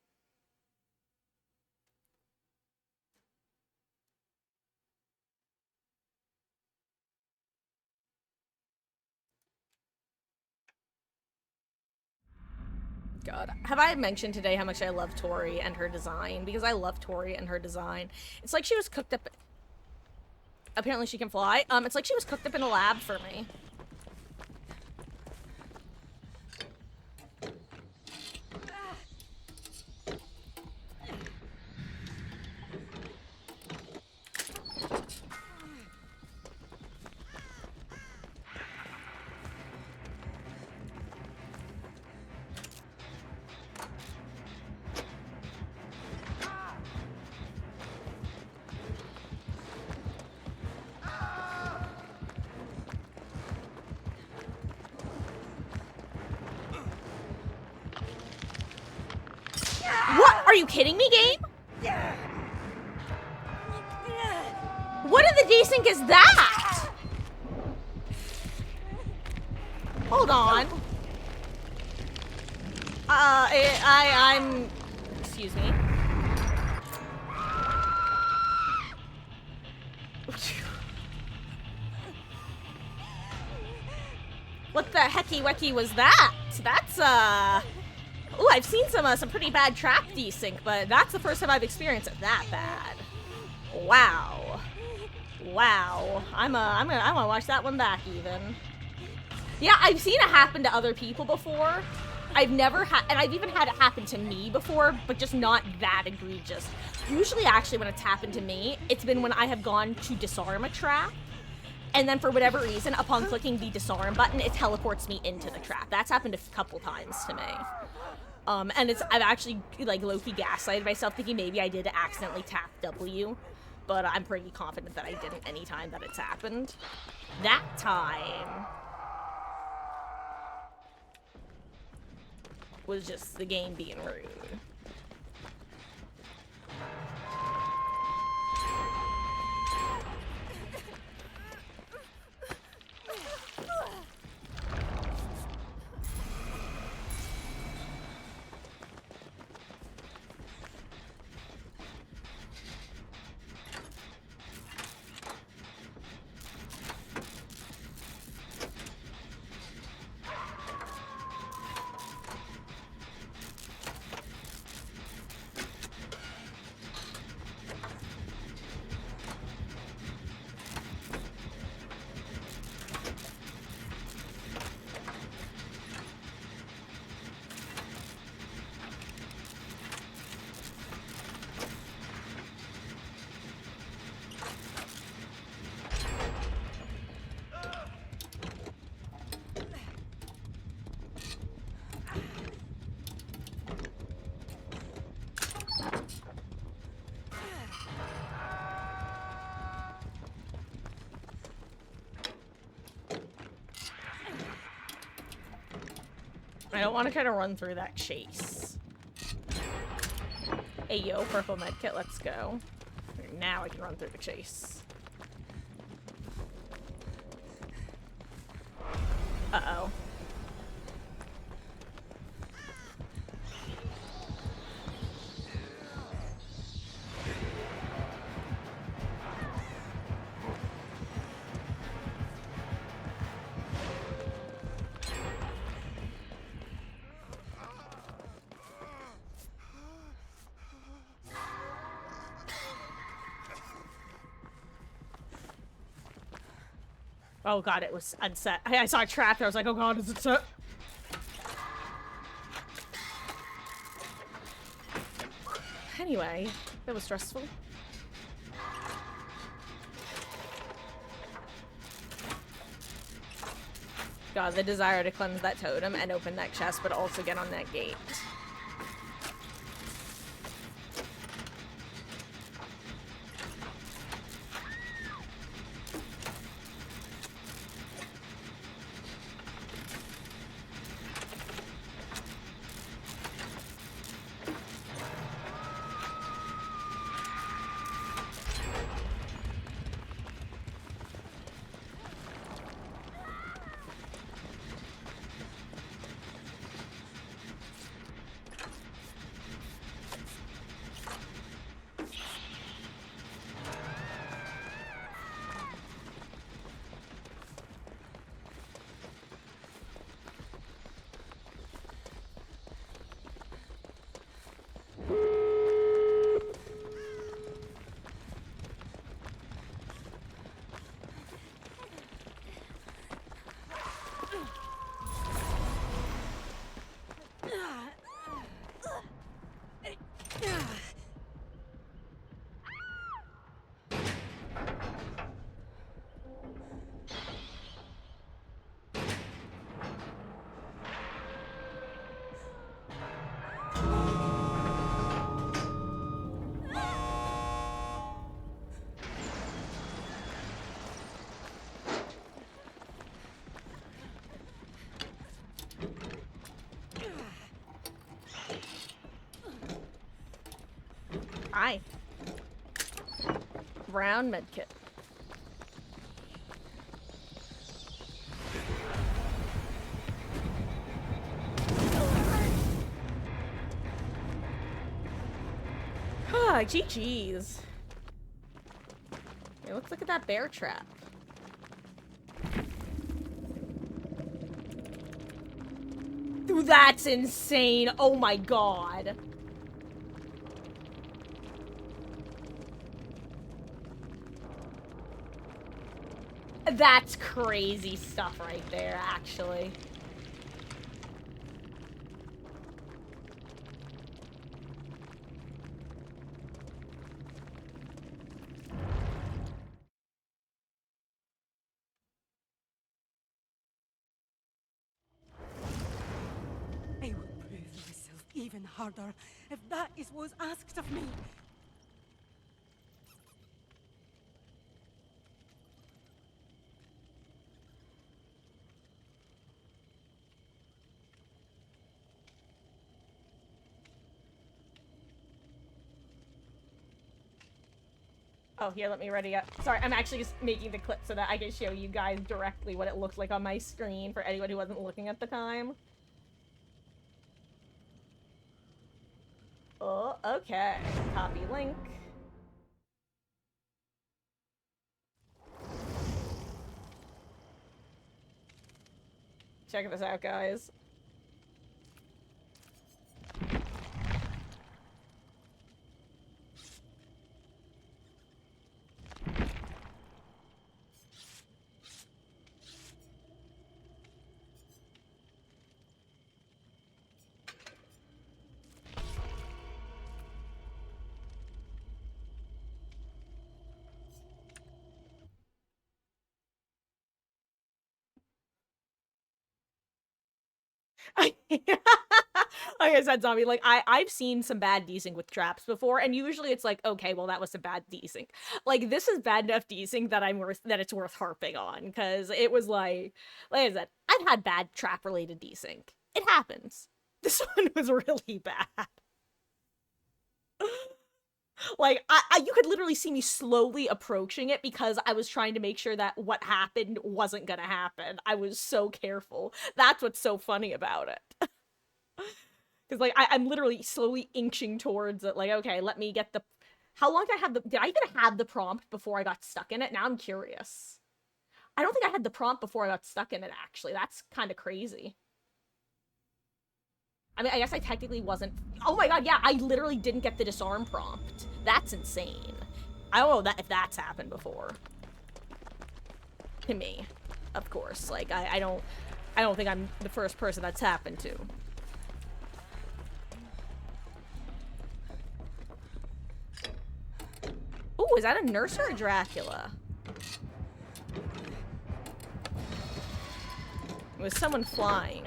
God, have I mentioned today how much I love Tori and her design? Because I love Tori and her design. It's like she was cooked up. Apparently she can fly. It's like she was cooked up in a lab for me. Are you kidding me, game? What in the desync is that? Hold on. I'm... Excuse me. What the hecky wecky was that? That's, Ooh, I've seen some pretty bad trap desync, but that's the first time I've experienced it that bad. Wow. Wow. I wanna watch that one back, even. Yeah, I've seen it happen to other people before. I've never had, and I've even had it happen to me before, but just not that egregious. Usually, actually, when it's happened to me, it's been when I have gone to disarm a trap, and then for whatever reason, upon clicking the disarm button, it teleports me into the trap. That's happened a couple times to me. And I've actually, like, low-key gaslighted myself, thinking maybe I did accidentally tap W, but I'm pretty confident that I didn't any time that it's happened. That time was just the game being rude. I don't want to kind of run through that chase. Hey, yo, purple medkit, let's go. Now I can run through the chase. Uh-oh. Oh god, it was unset. I saw a trap there. I was like, oh god, is it set? Anyway, that was stressful. God, the desire to cleanse that totem and open that chest, but also get on that gate. Hi. Brown medkit. Ah, GG's. Hey, let's look at that bear trap. That's insane. Oh my god. That's crazy stuff right there, actually. I will prove myself even harder if that is what's asked of me. Oh, here, let me ready up. Sorry, I'm actually just making the clip so that I can show you guys directly what it looks like on my screen for anyone who wasn't looking at the time. Oh, okay. Copy link. Check this out, guys. Like I said, zombie, like I've seen some bad desync with traps before, and usually it's like, okay, well that was a bad desync. Like this is bad enough desync that it's worth harping on, because it was like I said, I've had bad trap related desync. It happens. This one was really bad. Like you could literally see me slowly approaching it because I was trying to make sure that what happened wasn't gonna happen. I was so careful. That's what's so funny about it. Because, like, I'm literally slowly inching towards it. Like, okay, let me get the... How long did I have the... Did I even have the prompt before I got stuck in it? Now I'm curious. I don't think I had the prompt before I got stuck in it, actually. That's kind of crazy. I mean, I guess I technically wasn't... Oh my god, yeah, I literally didn't get the disarm prompt. That's insane. I don't know if that's happened before. To me. Of course. Like, I don't think I'm the first person that's happened to. Ooh, is that a nurse or a Dracula? It was someone flying.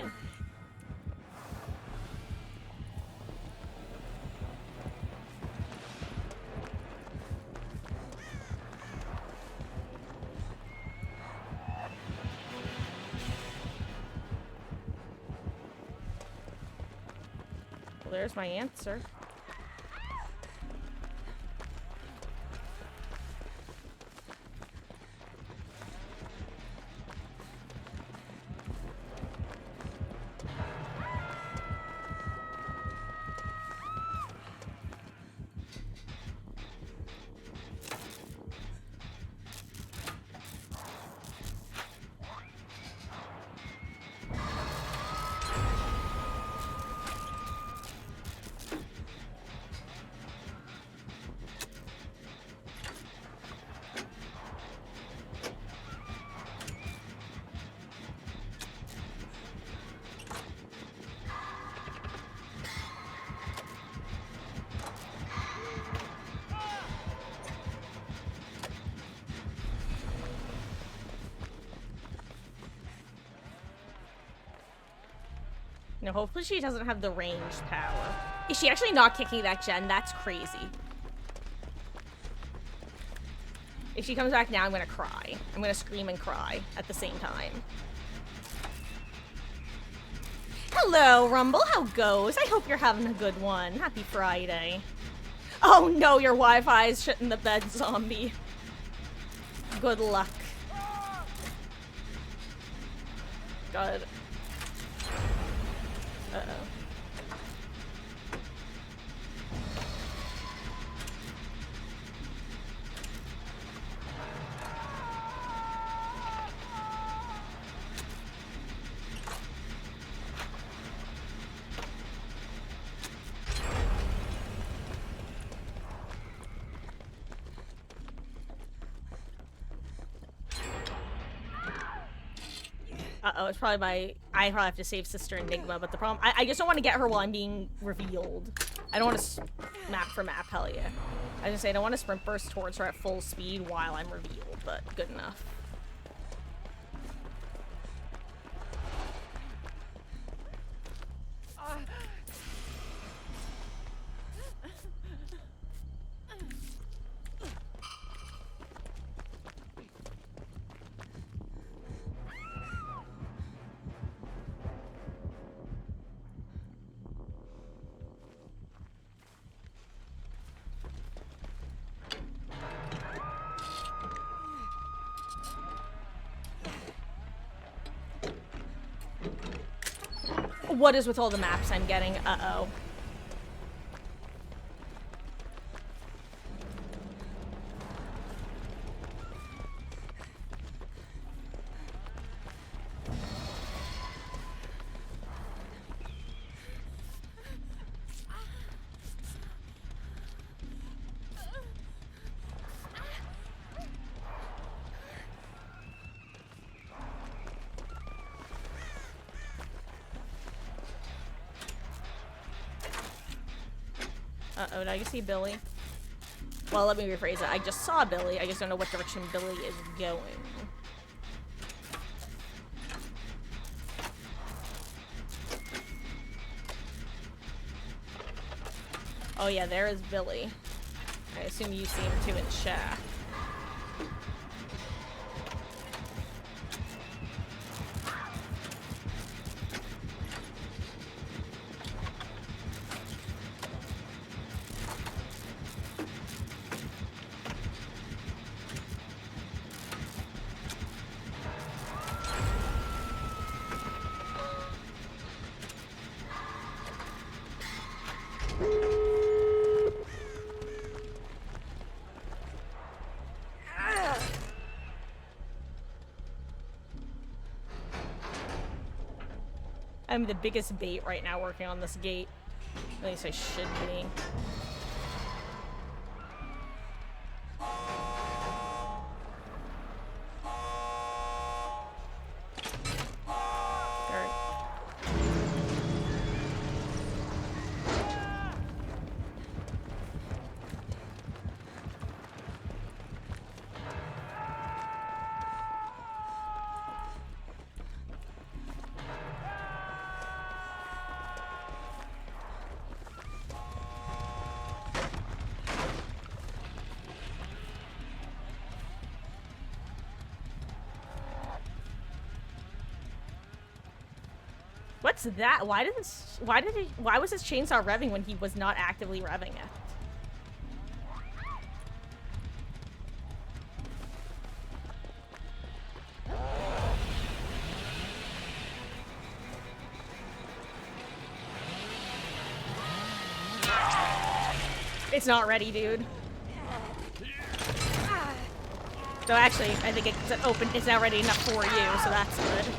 Well, there's my answer. No, hopefully she doesn't have the ranged power. Is she actually not kicking that gen? That's crazy. If she comes back now, I'm gonna cry. I'm gonna scream and cry at the same time. Hello, Rumble. How goes? I hope you're having a good one. Happy Friday. Oh no, your Wi-Fi is shit in the bed, zombie. Good luck. God. Uh-oh. Uh-oh, it's probably I probably have to save Sister Enigma, but the problem... I just don't want to get her while I'm being revealed. I don't want to map for map, hell yeah. I just say I don't want to sprint burst towards her at full speed while I'm revealed, but good enough. What is with all the maps I'm getting? Uh-oh. Uh-oh, did I just see Billy? Well, let me rephrase it. I just saw Billy. I just don't know what direction Billy is going. Oh yeah, there is Billy. I assume you see him too in shack. I'm the biggest bait right now working on this gate. At least I should be. What's that? Why was his chainsaw revving when he was not actively revving it? It's not ready, dude. So actually, I think it's open. It's now ready enough for you, so that's good.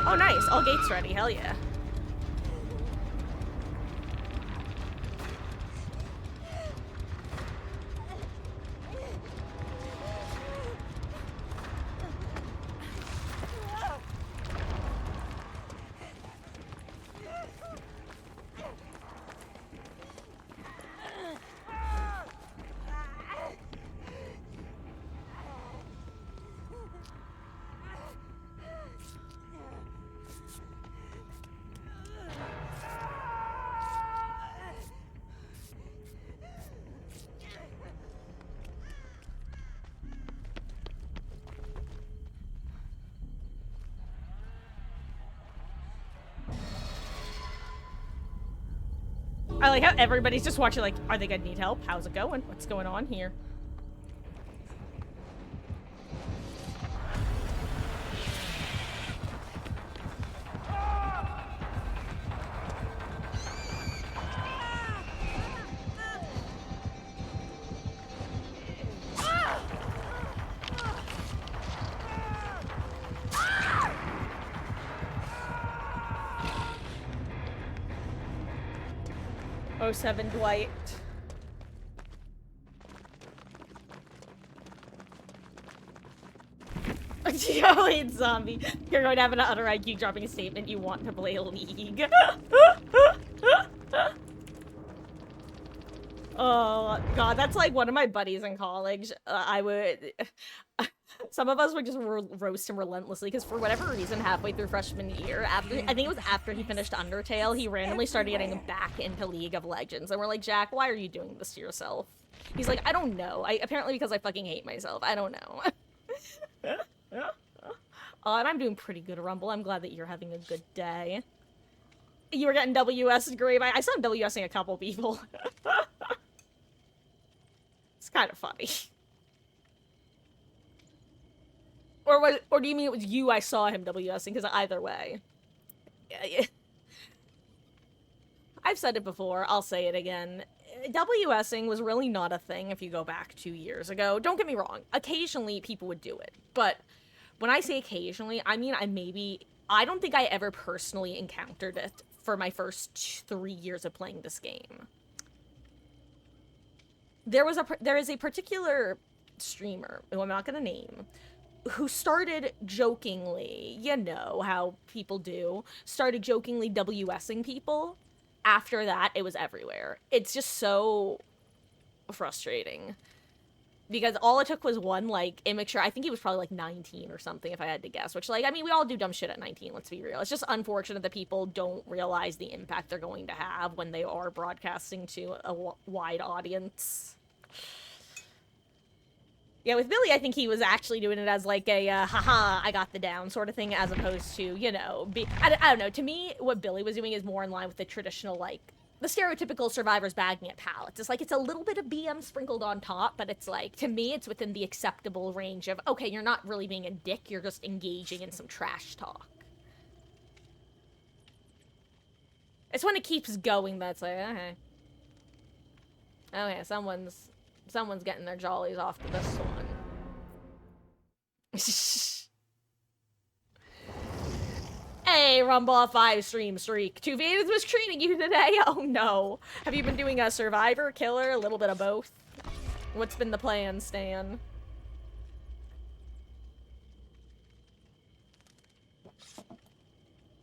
Oh, nice. All gates ready. Hell yeah. I like how everybody's just watching like, are they gonna need help? How's it going? What's going on here? Oh, 07 Dwight. Yo, it's zombie. You're going to have an utter IQ dropping a statement you want to play League. Oh, God, that's like one of my buddies in college. I would... Some of us would just roast him relentlessly because for whatever reason, halfway through freshman year, I think it was after he finished Undertale, he randomly started getting back into League of Legends. And we're like, Jack, why are you doing this to yourself? He's like, I don't know. Apparently because I fucking hate myself. I don't know. And I'm doing pretty good, Rumble. I'm glad that you're having a good day. You were getting WS grave. I saw him WSing a couple people. It's kind of funny. Or do you mean it was you I saw him WSing? Because either way. Yeah. I've said it before, I'll say it again. WSing was really not a thing if you go back 2 years ago. Don't get me wrong, occasionally people would do it. But when I say occasionally, I mean I don't think I ever personally encountered it for my first 3 years of playing this game. There is a particular streamer, who I'm not gonna name, who started jokingly, you know how people do, started jokingly WSing people. After that, it was everywhere. It's just so frustrating. Because all it took was one, like, immature, I think he was probably, like, 19 or something, if I had to guess. Which, like, I mean, we all do dumb shit at 19, let's be real. It's just unfortunate that people don't realize the impact they're going to have when they are broadcasting to a wide audience. Yeah, with Billy, I think he was actually doing it as, like, a, haha, I got the down sort of thing, as opposed to, you know, I don't know. To me, what Billy was doing is more in line with the traditional, like, the stereotypical survivors bagging at pallets. It's like, it's a little bit of BM sprinkled on top, but it's like, to me, it's within the acceptable range of, okay, you're not really being a dick, you're just engaging in some trash talk. It's when it keeps going that's like, okay. Okay, someone's getting their jollies off to this one. Hey, Rumble 5 stream streak. 2 Venus was treating you today? Oh no. Have you been doing a survivor, killer, a little bit of both? What's been the plan, Stan?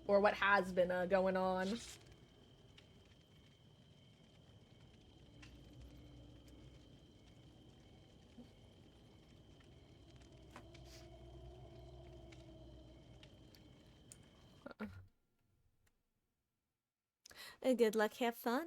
Or what has been going on? Good luck, have fun.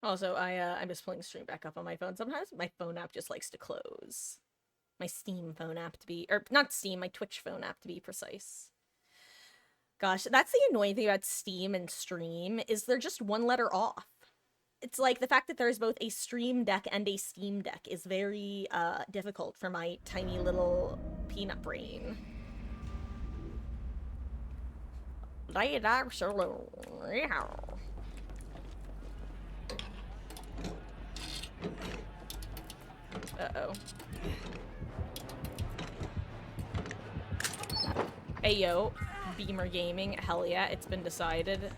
Also, I'm just pulling stream back up on my phone. Sometimes my phone app just likes to close. My Steam phone app to be, or not Steam, my Twitch phone app to be precise. Gosh, that's the annoying thing about Steam and Stream, is they're just one letter off. It's like the fact that there's both a Stream Deck and a Steam Deck is very difficult for my tiny little peanut brain. Uh-oh. Hey, yo. Beamer Gaming. Hell yeah, it's been decided.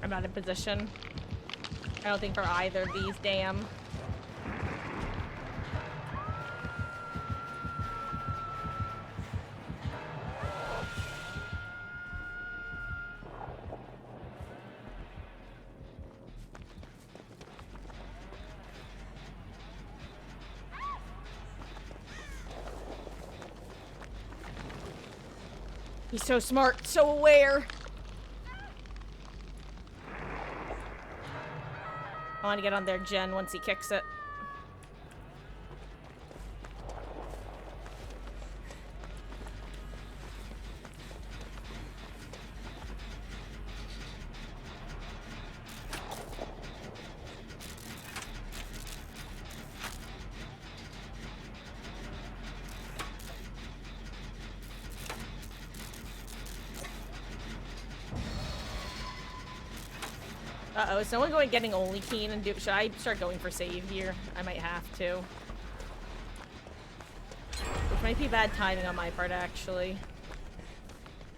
I'm not in position. I don't think for either of these, damn. He's so smart, so aware. I want to get on their gen once he kicks it. Uh-oh, is someone going getting only keen and do- should I start going for save here? I might have to. Which might be bad timing on my part, actually.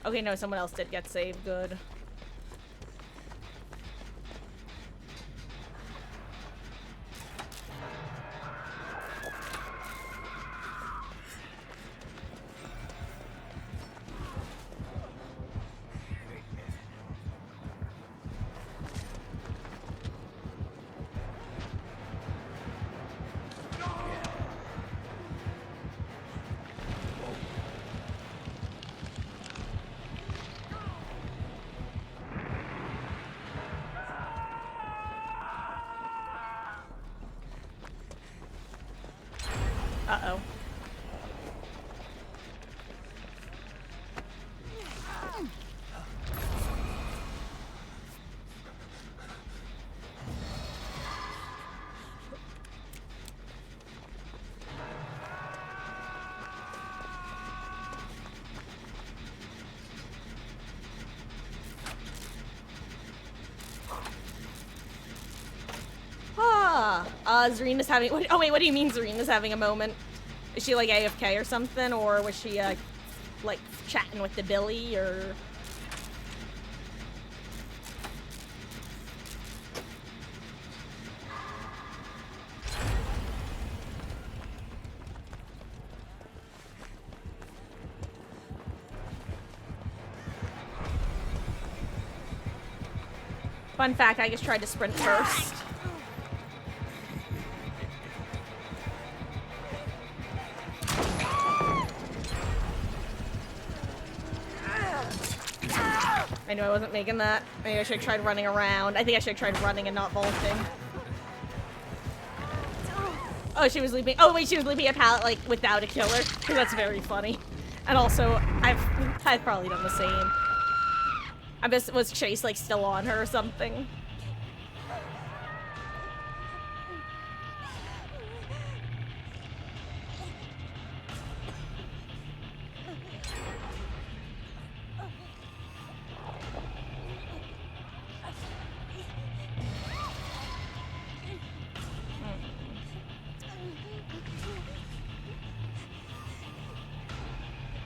Okay, no, someone else did get saved. Good. Uh-oh. Zarina's having- what, oh wait, what do you mean Zarina's having a moment? Is she like AFK or something, or was she like chatting with the Billy, or? Fun fact, I just tried to sprint first. I knew I wasn't making that. Maybe I should have tried running around. I think I should have tried running and not vaulting. Oh, she was leaping. Oh, wait, she was leaping a pallet, like, without a killer. Because that's very funny. And also, I've probably done the same. I just was Chase, like, still on her or something.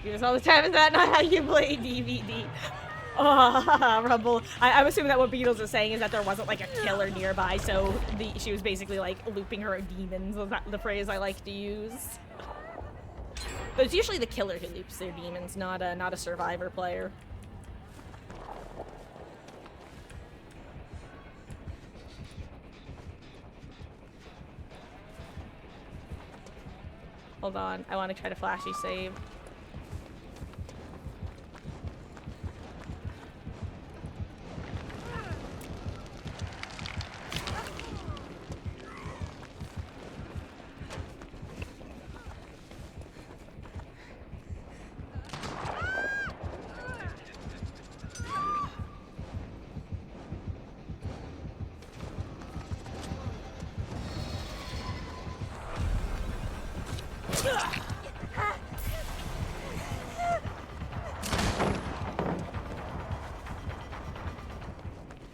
Do this all the time. Is that not how you play DVD? Oh, Rumble. I'm assuming that what Beatles is saying is that there wasn't like a killer nearby, so she was basically like looping her demons. Was that the phrase I like to use? But it's usually the killer who loops their demons, not a survivor player. Hold on, I want to try to flashy save.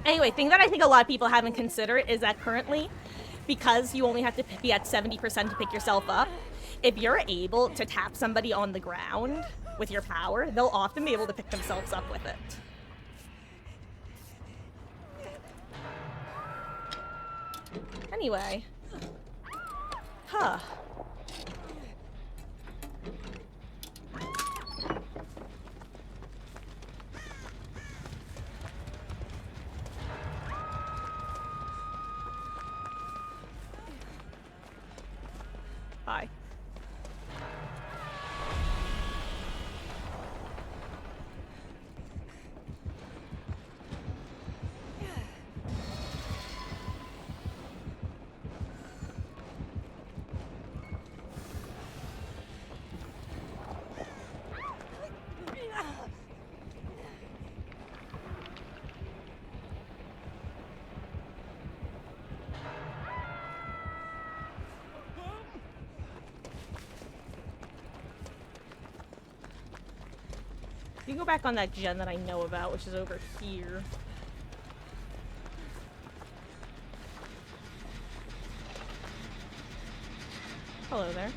Anyway, thing that I think a lot of people haven't considered is that currently, because you only have to be at 70% to pick yourself up, if you're able to tap somebody on the ground with your power, they'll often be able to pick themselves up with it. Anyway. Huh. Hi. You can go back on that gen that I know about, which is over here. Hello there.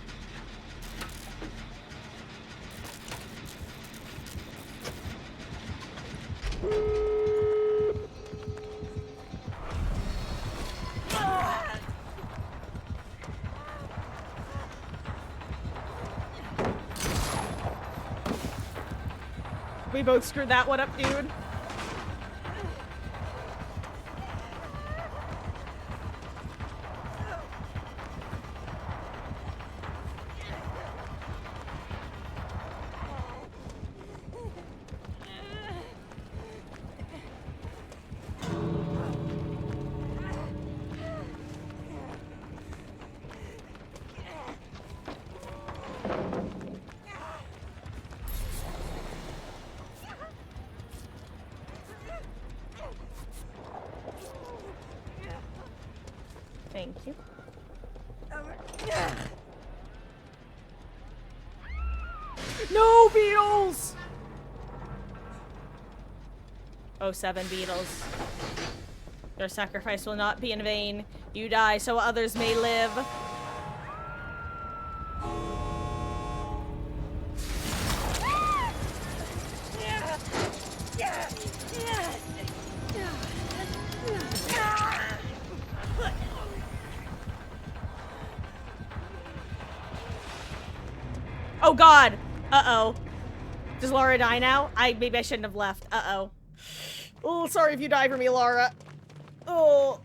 We both screwed that one up, dude. Thank you. No, beetles! Oh, 7 beetles. Your sacrifice will not be in vain. You die so others may live. Oh god! Uh-oh. Does Laura die now? Maybe I shouldn't have left. Uh-oh. Oh, sorry if you die for me, Laura. Oh.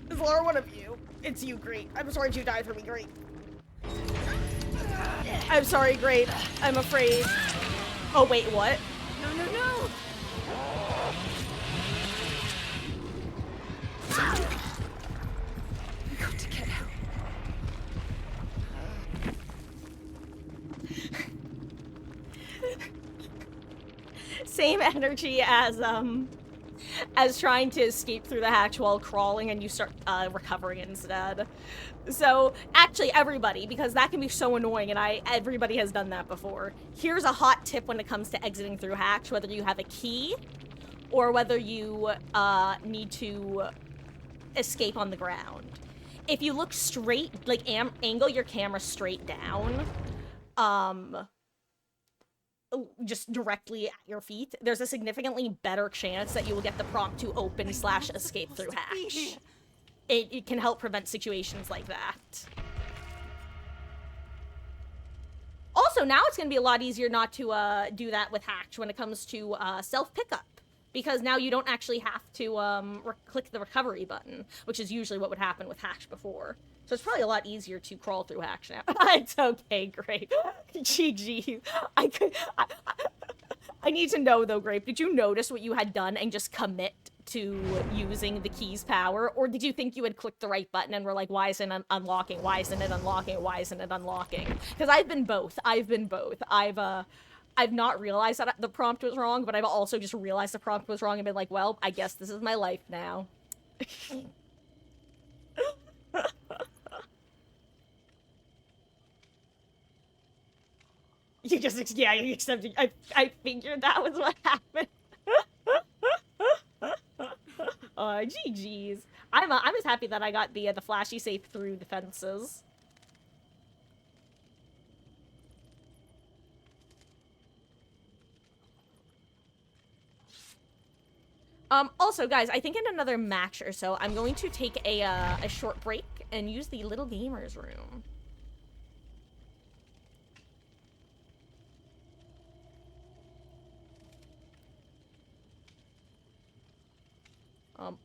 Is Laura one of you? It's you, great. I'm sorry if you died for me, great. I'm sorry, great. I'm afraid. Oh, wait, what? No, no, no! We got to get out. Same energy as trying to escape through the hatch while crawling, and you start recovering instead. So actually everybody, because that can be so annoying, and everybody has done that before. Here's a hot tip when it comes to exiting through hatch, whether you have a key or whether you need to escape on the ground. If you look straight, like angle your camera straight down, just directly at your feet, there's a significantly better chance that you will get the prompt to open / escape through hatch. It can help prevent situations like that. Also, now it's going to be a lot easier not to do that with hatch when it comes to self-pickup. Because now you don't actually have to click the recovery button, which is usually what would happen with hatch before. So it's probably a lot easier to crawl through hatch now. It's okay, Grape. GG. I need to know, though, Grape, did you notice what you had done and just commit to using the key's power? Or did you think you had clicked the right button and were like, why isn't it unlocking? Why isn't it unlocking? Why isn't it unlocking? Because I've been both. I've not realized that the prompt was wrong, but I've also just realized the prompt was wrong and been like, well, I guess this is my life now. You just, yeah, you accepted. I figured that was what happened. GG's. I'm just happy that I got the flashy safe through the fences. Also, guys, I think in another match or so, I'm going to take a short break and use the little gamers room.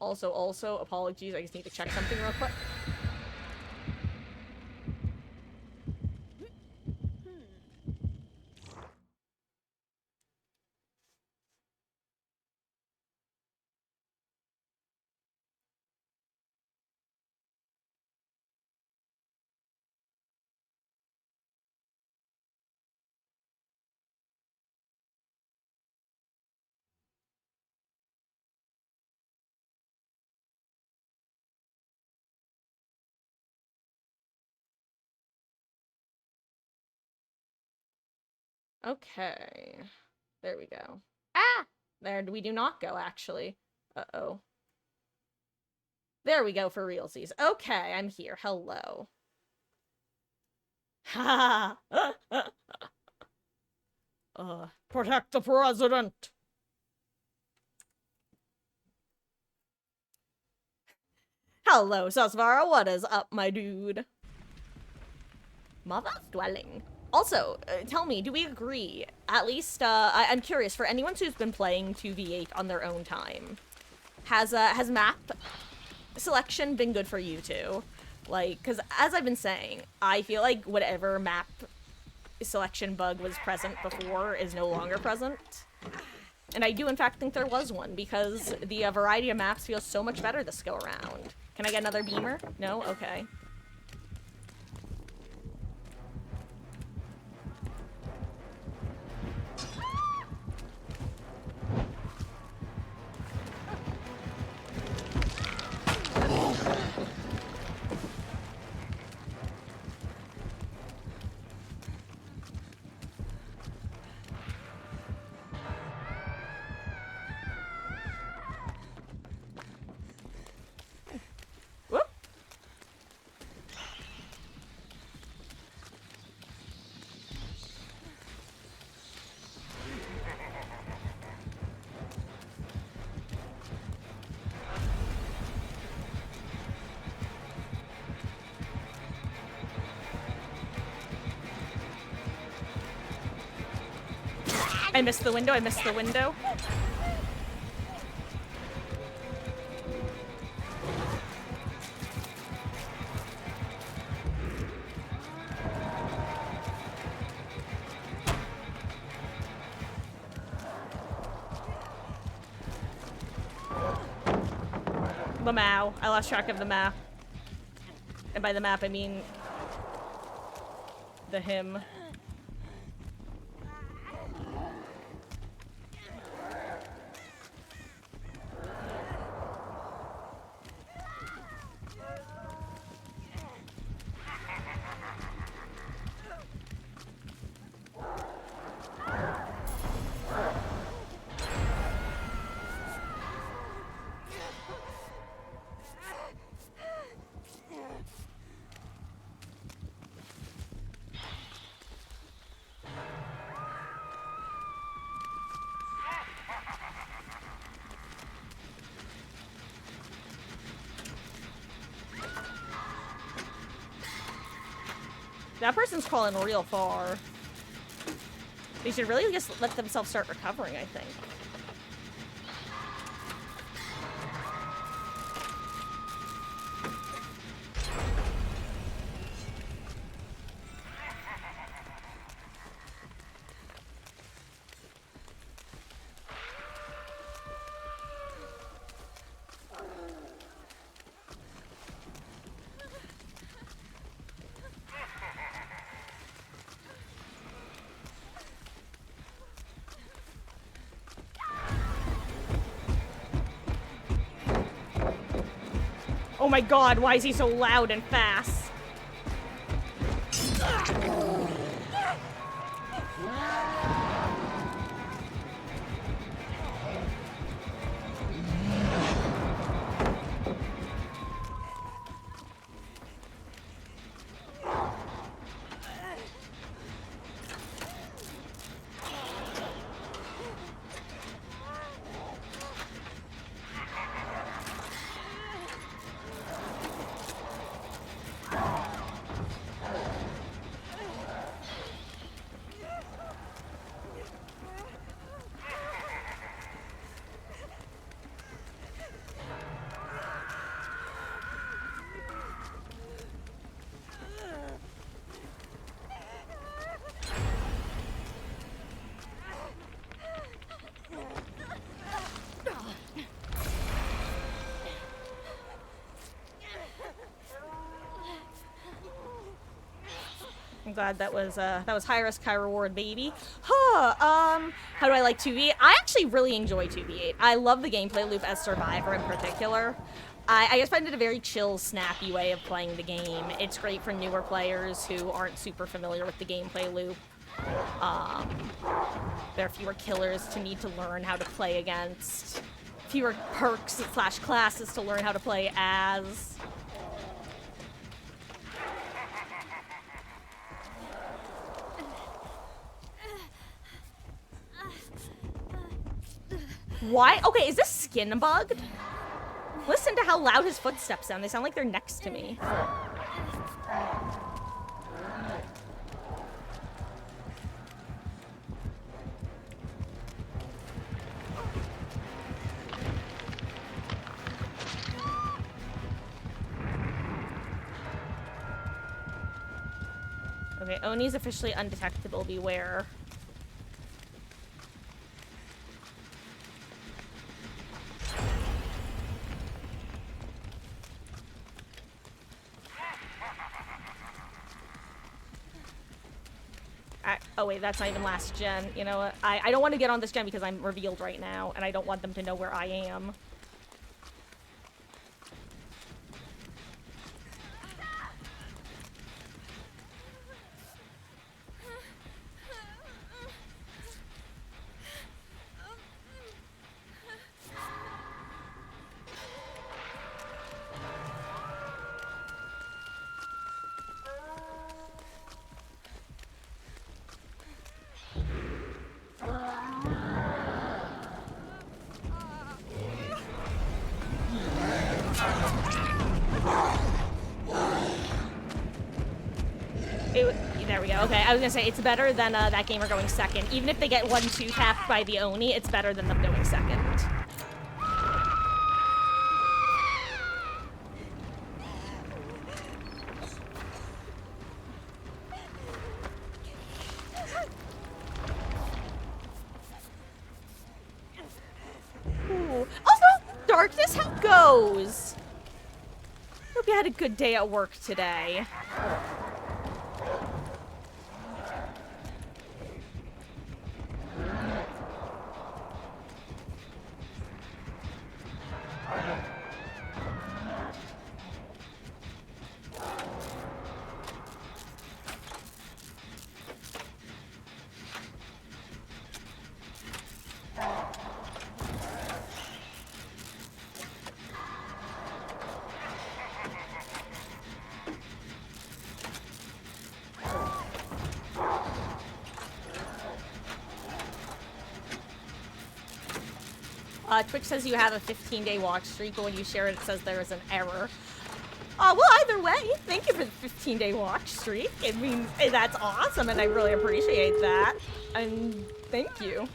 Also, apologies, I just need to check something real quick. Okay. There we go. Ah! There we do not go, actually. Uh-oh. There we go for realsies. Okay, I'm here. Hello. Ha! Protect the president. Hello, Sasvara. What is up, my dude? Mother dwelling. Also, tell me, do we agree? At least, I'm curious, for anyone who's been playing 2v8 on their own time, has map selection been good for you two? Like, because as I've been saying, I feel like whatever map selection bug was present before is no longer present. And I do, in fact, think there was one, because the variety of maps feels so much better this go around. Can I get another beamer? No? Okay. Whoop. I missed the window, I missed the window. The Mao. I lost track of the map. And by the map, I mean the him. That person's crawling real far. They should really just let themselves start recovering, I think. Oh my god, why is he so loud and fast? I'm glad that was high risk, high reward, baby. Huh, how do I like 2v8? I actually really enjoy 2v8. I love the gameplay loop as Survivor in particular. I just find it a very chill, snappy way of playing the game. It's great for newer players who aren't super familiar with the gameplay loop. There are fewer killers to need to learn how to play against. fewer perks slash classes to learn how to play as. Why? Okay, is this skin bugged? Listen to how loud his footsteps sound. They sound like they're next to me. Okay, Oni's officially undetectable. Beware. Oh wait, that's not even last gen. You know what? I don't want to get on this gen because I'm revealed right now, and I don't want them to know where I am. There we go. Okay, I was gonna say, it's better than that gamer going second. Even if they get 1-2 tapped by the Oni, it's better than them going second. Ooh. Also, Darkness, how goes? Hope you had a good day at work today. Twitch says you have a 15-day watch streak, but when you share it, it says there is an error. Well, either way, thank you for the 15-day watch streak. It means that's awesome, and I really appreciate that. And thank you.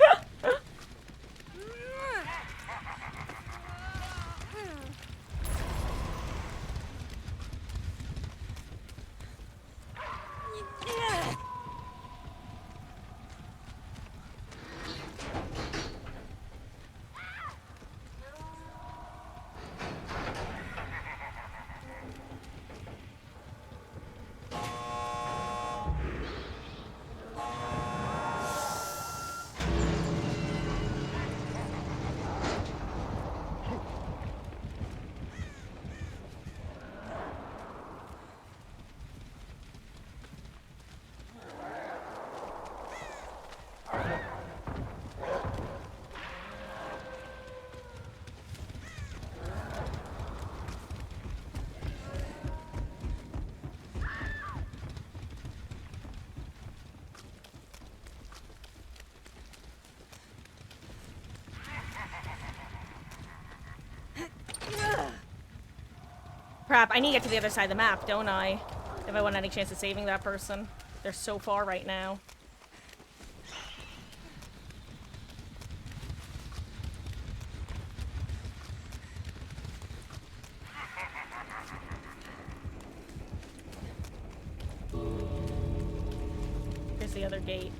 Crap, I need to get to the other side of the map, don't I? If I want any chance of saving that person. They're so far right now. Here's the other gate.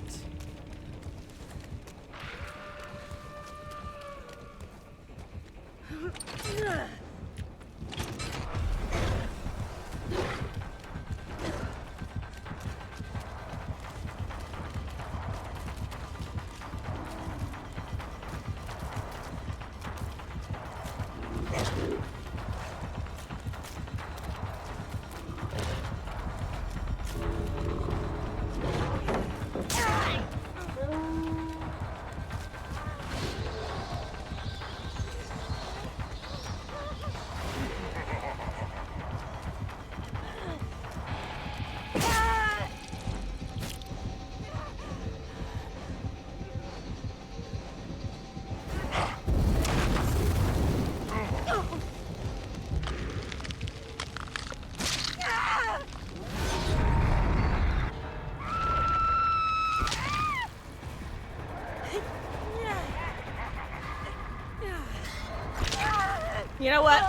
You know what?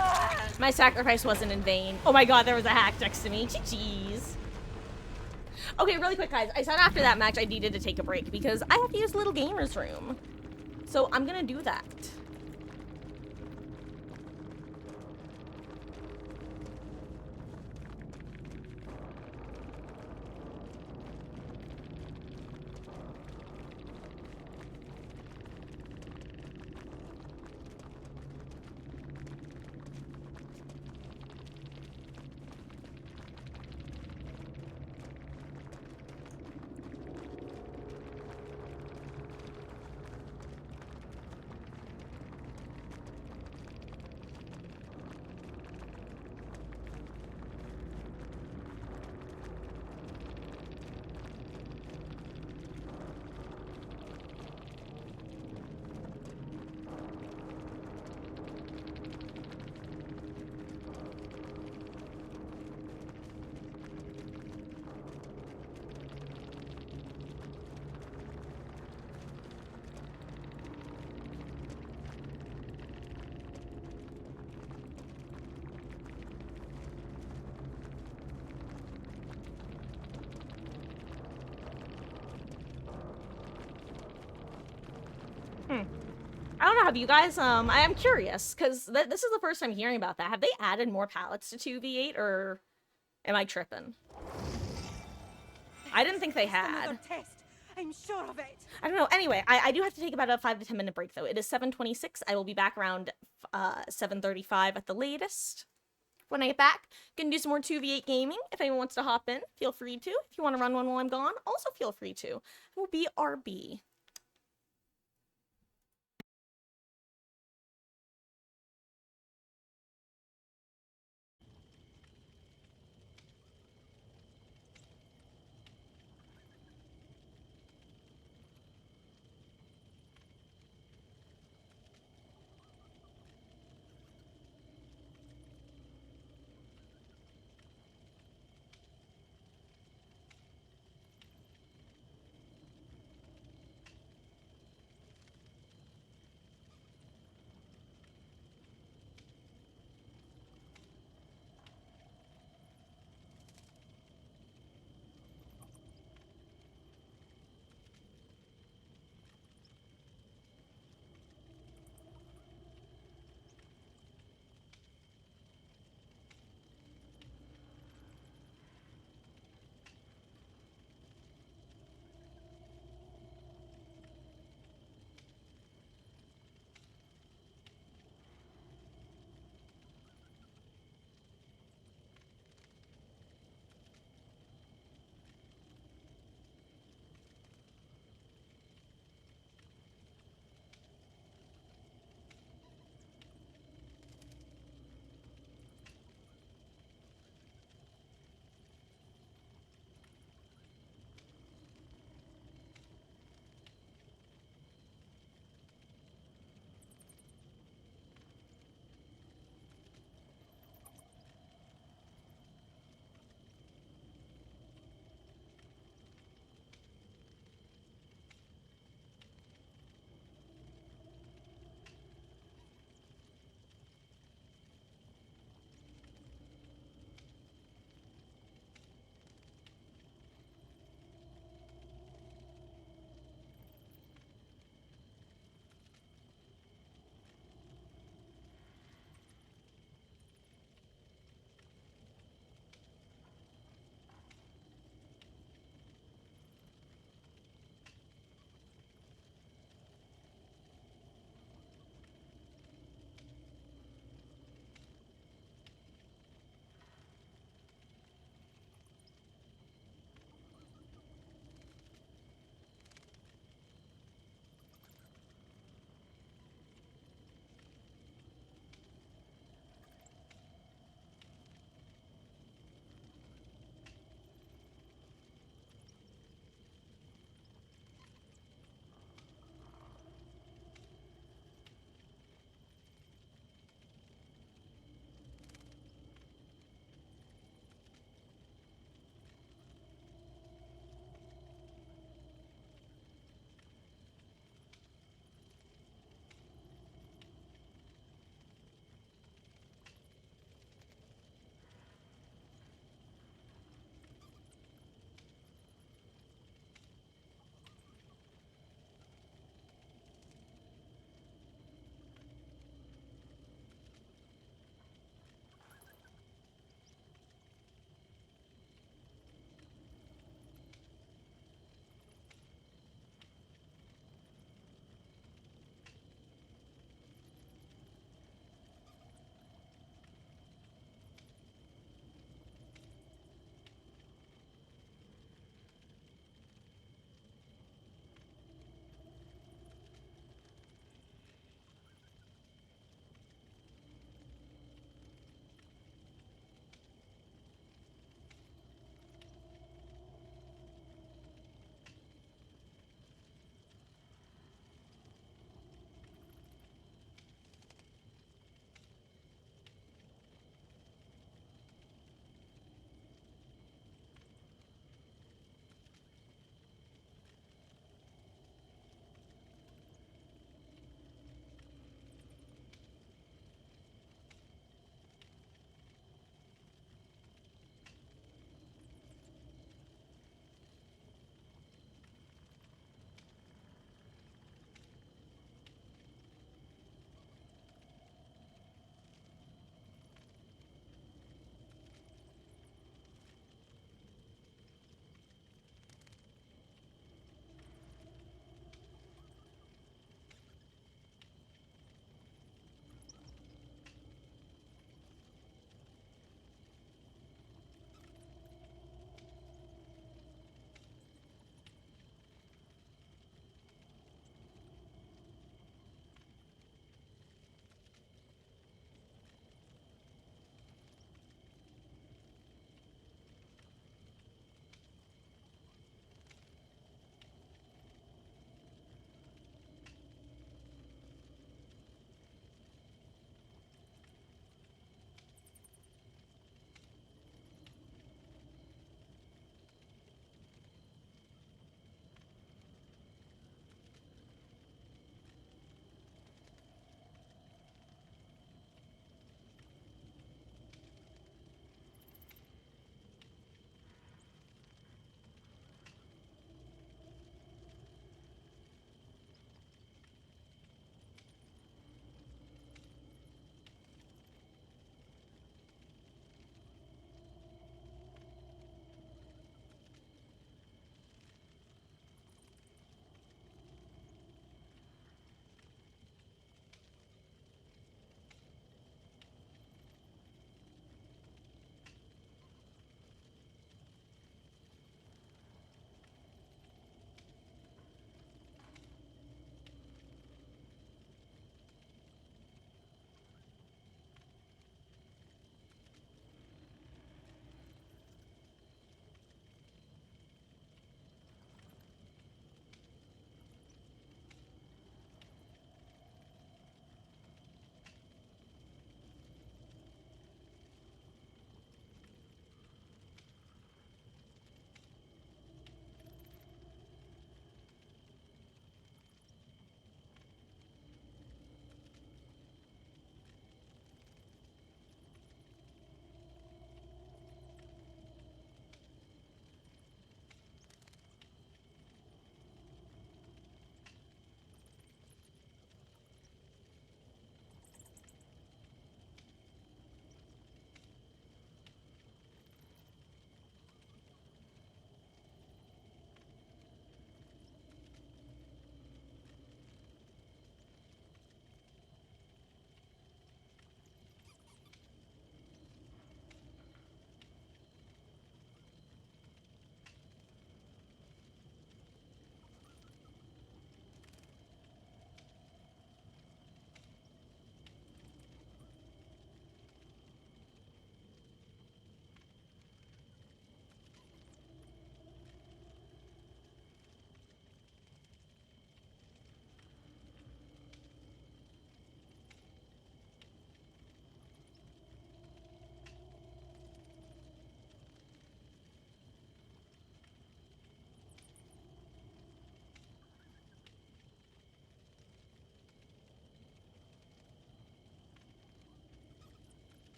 My sacrifice wasn't in vain. Oh my god, there was a hack next to me. Jeez. Okay, really quick, guys. I said after that match I needed to take a break because I have to use Little Gamer's room. So I'm gonna do that. I don't know, have you guys, I am curious, because this is the first time hearing about that. Have they added more pallets to 2v8, or am I tripping? I didn't think they had. Another test. I'm sure of it. I don't know. Anyway, I do have to take about a 5 to 10 minute break, though. It is 7:26. I will be back around 7:35 at the latest. When I get back, gonna do some more 2v8 gaming. If anyone wants to hop in, feel free to. If you want to run one while I'm gone, also feel free to. It will be RB.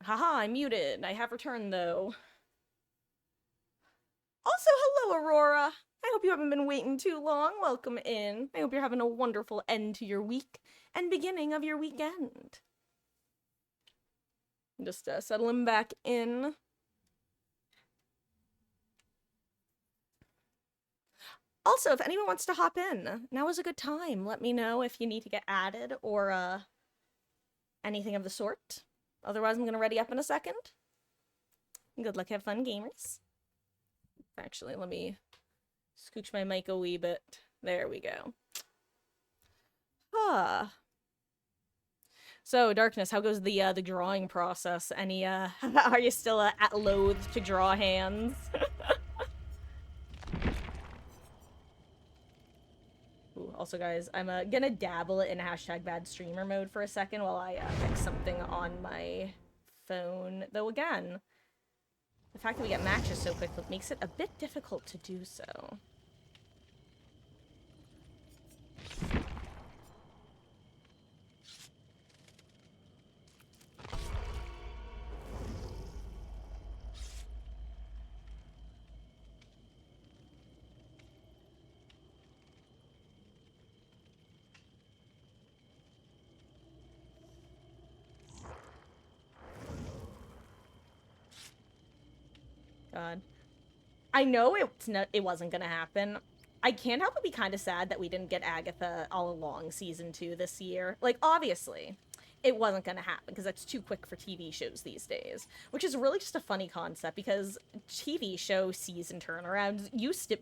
Haha, I'm muted. I have returned, though. Also, hello, Aurora. I hope you haven't been waiting too long. Welcome in. I hope you're having a wonderful end to your week and beginning of your weekend. Just settling back in. Also, if anyone wants to hop in, now is a good time. Let me know if you need to get added or anything of the sort. Otherwise, I'm gonna ready up in a second. Good luck, have fun, gamers. Actually, let me scooch my mic a wee bit. There we go. So, Darkness, how goes the drawing process? Any, are you still at loath to draw hands? Ooh, also, guys, I'm gonna dabble in hashtag bad streamer mode for a second while I fix something on my phone. Though, again, the fact that we get matches so quickly makes it a bit difficult to do so. God. I know it wasn't gonna happen. I can't help but be kind of sad that we didn't get Agatha all along season 2 this year. Like, obviously, it wasn't gonna happen because that's too quick for TV shows these days. Which is really just a funny concept because TV show season turnarounds used to...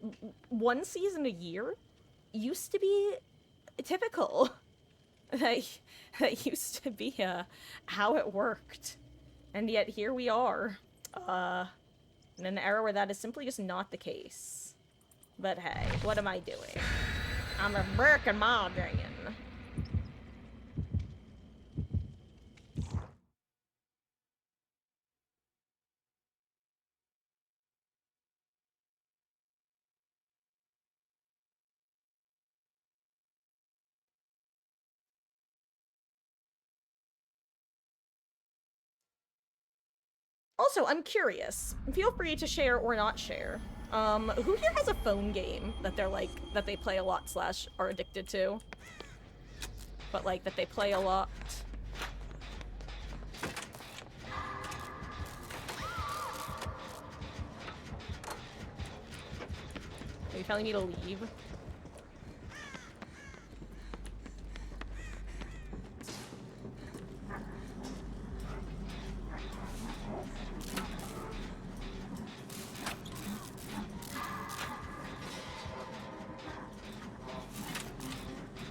one season a year used to be typical. That used to be how it worked. And yet here we are. In an era where that is simply just not the case. But hey, what am I doing? I'm a brick and modern. Also, I'm curious. Feel free to share or not share. Who here has a phone game that they're like, that they play a lot slash are addicted to? But like, that they play a lot? Are you telling me to leave?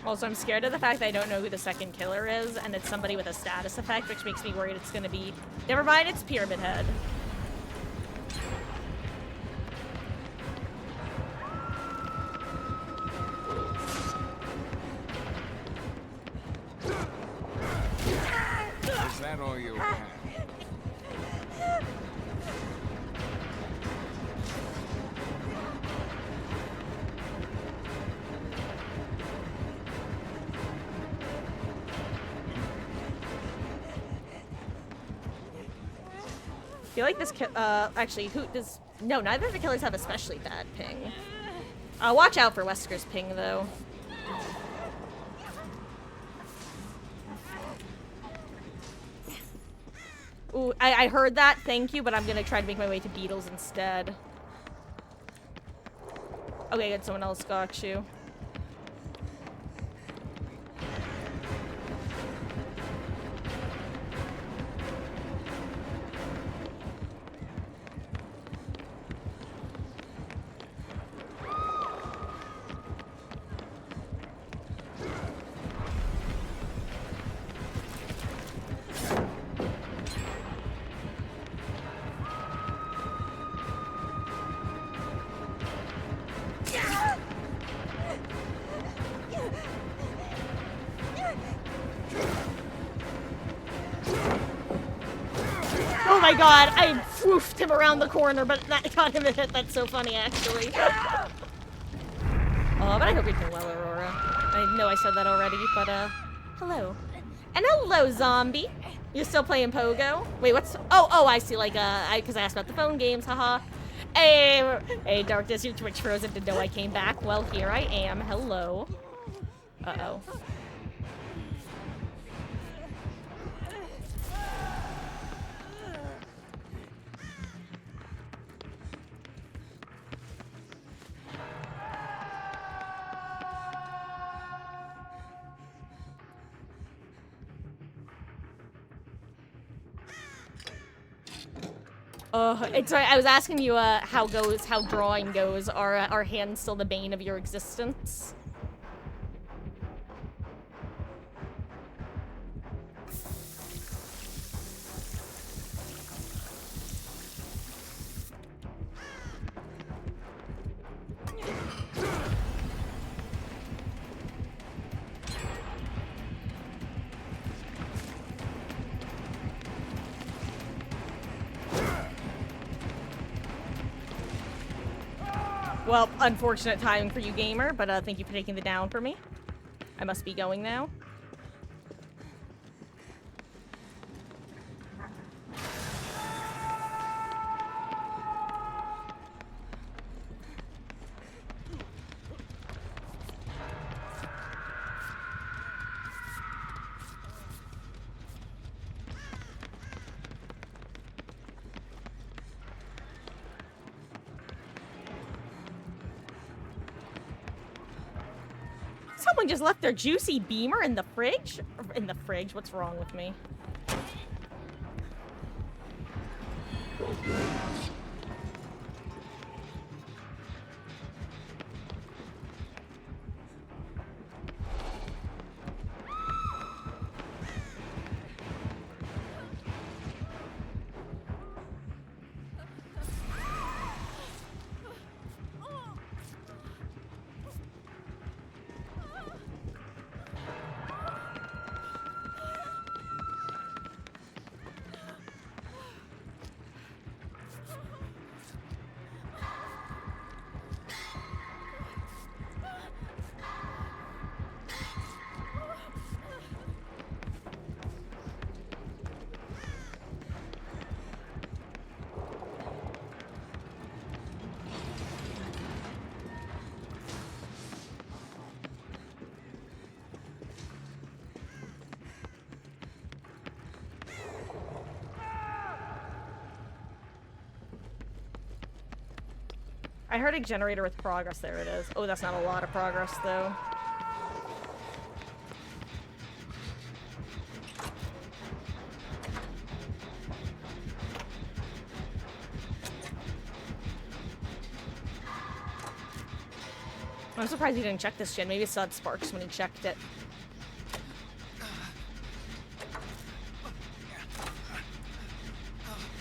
Also, I'm scared of the fact that I don't know who the second killer is, and it's somebody with a status effect, which makes me worried it's gonna be... Never mind, it's Pyramid Head. Is that all you have? I feel like this actually, who does... No, neither of the killers have especially bad ping. Watch out for Wesker's ping, though. Ooh, I heard that, thank you, but I'm gonna try to make my way to Beetles instead. Okay, good, someone else got you. Oh my god, I woofed him around the corner, but that got him a hit. That's so funny, actually. Oh, but I hope you're doing well, Aurora. I know I said that already, but, hello. And hello, zombie. You're still playing Pogo? Wait, what's... Oh, I see, like, because I asked about the phone games, haha. Hey, Darkness, your Twitch frozen to know I came back. Well, here I am. Hello. Uh-oh. It's right. I was asking you how drawing goes. Are hands still the bane of your existence? Well, unfortunate timing for you, gamer, but thank you for taking the down for me. I must be going now. Someone just left their juicy beamer in the fridge? In the fridge? What's wrong with me? I heard a generator with progress. There it is. Oh, that's not a lot of progress, though. I'm surprised he didn't check this gen. Maybe it saw sparks when he checked it.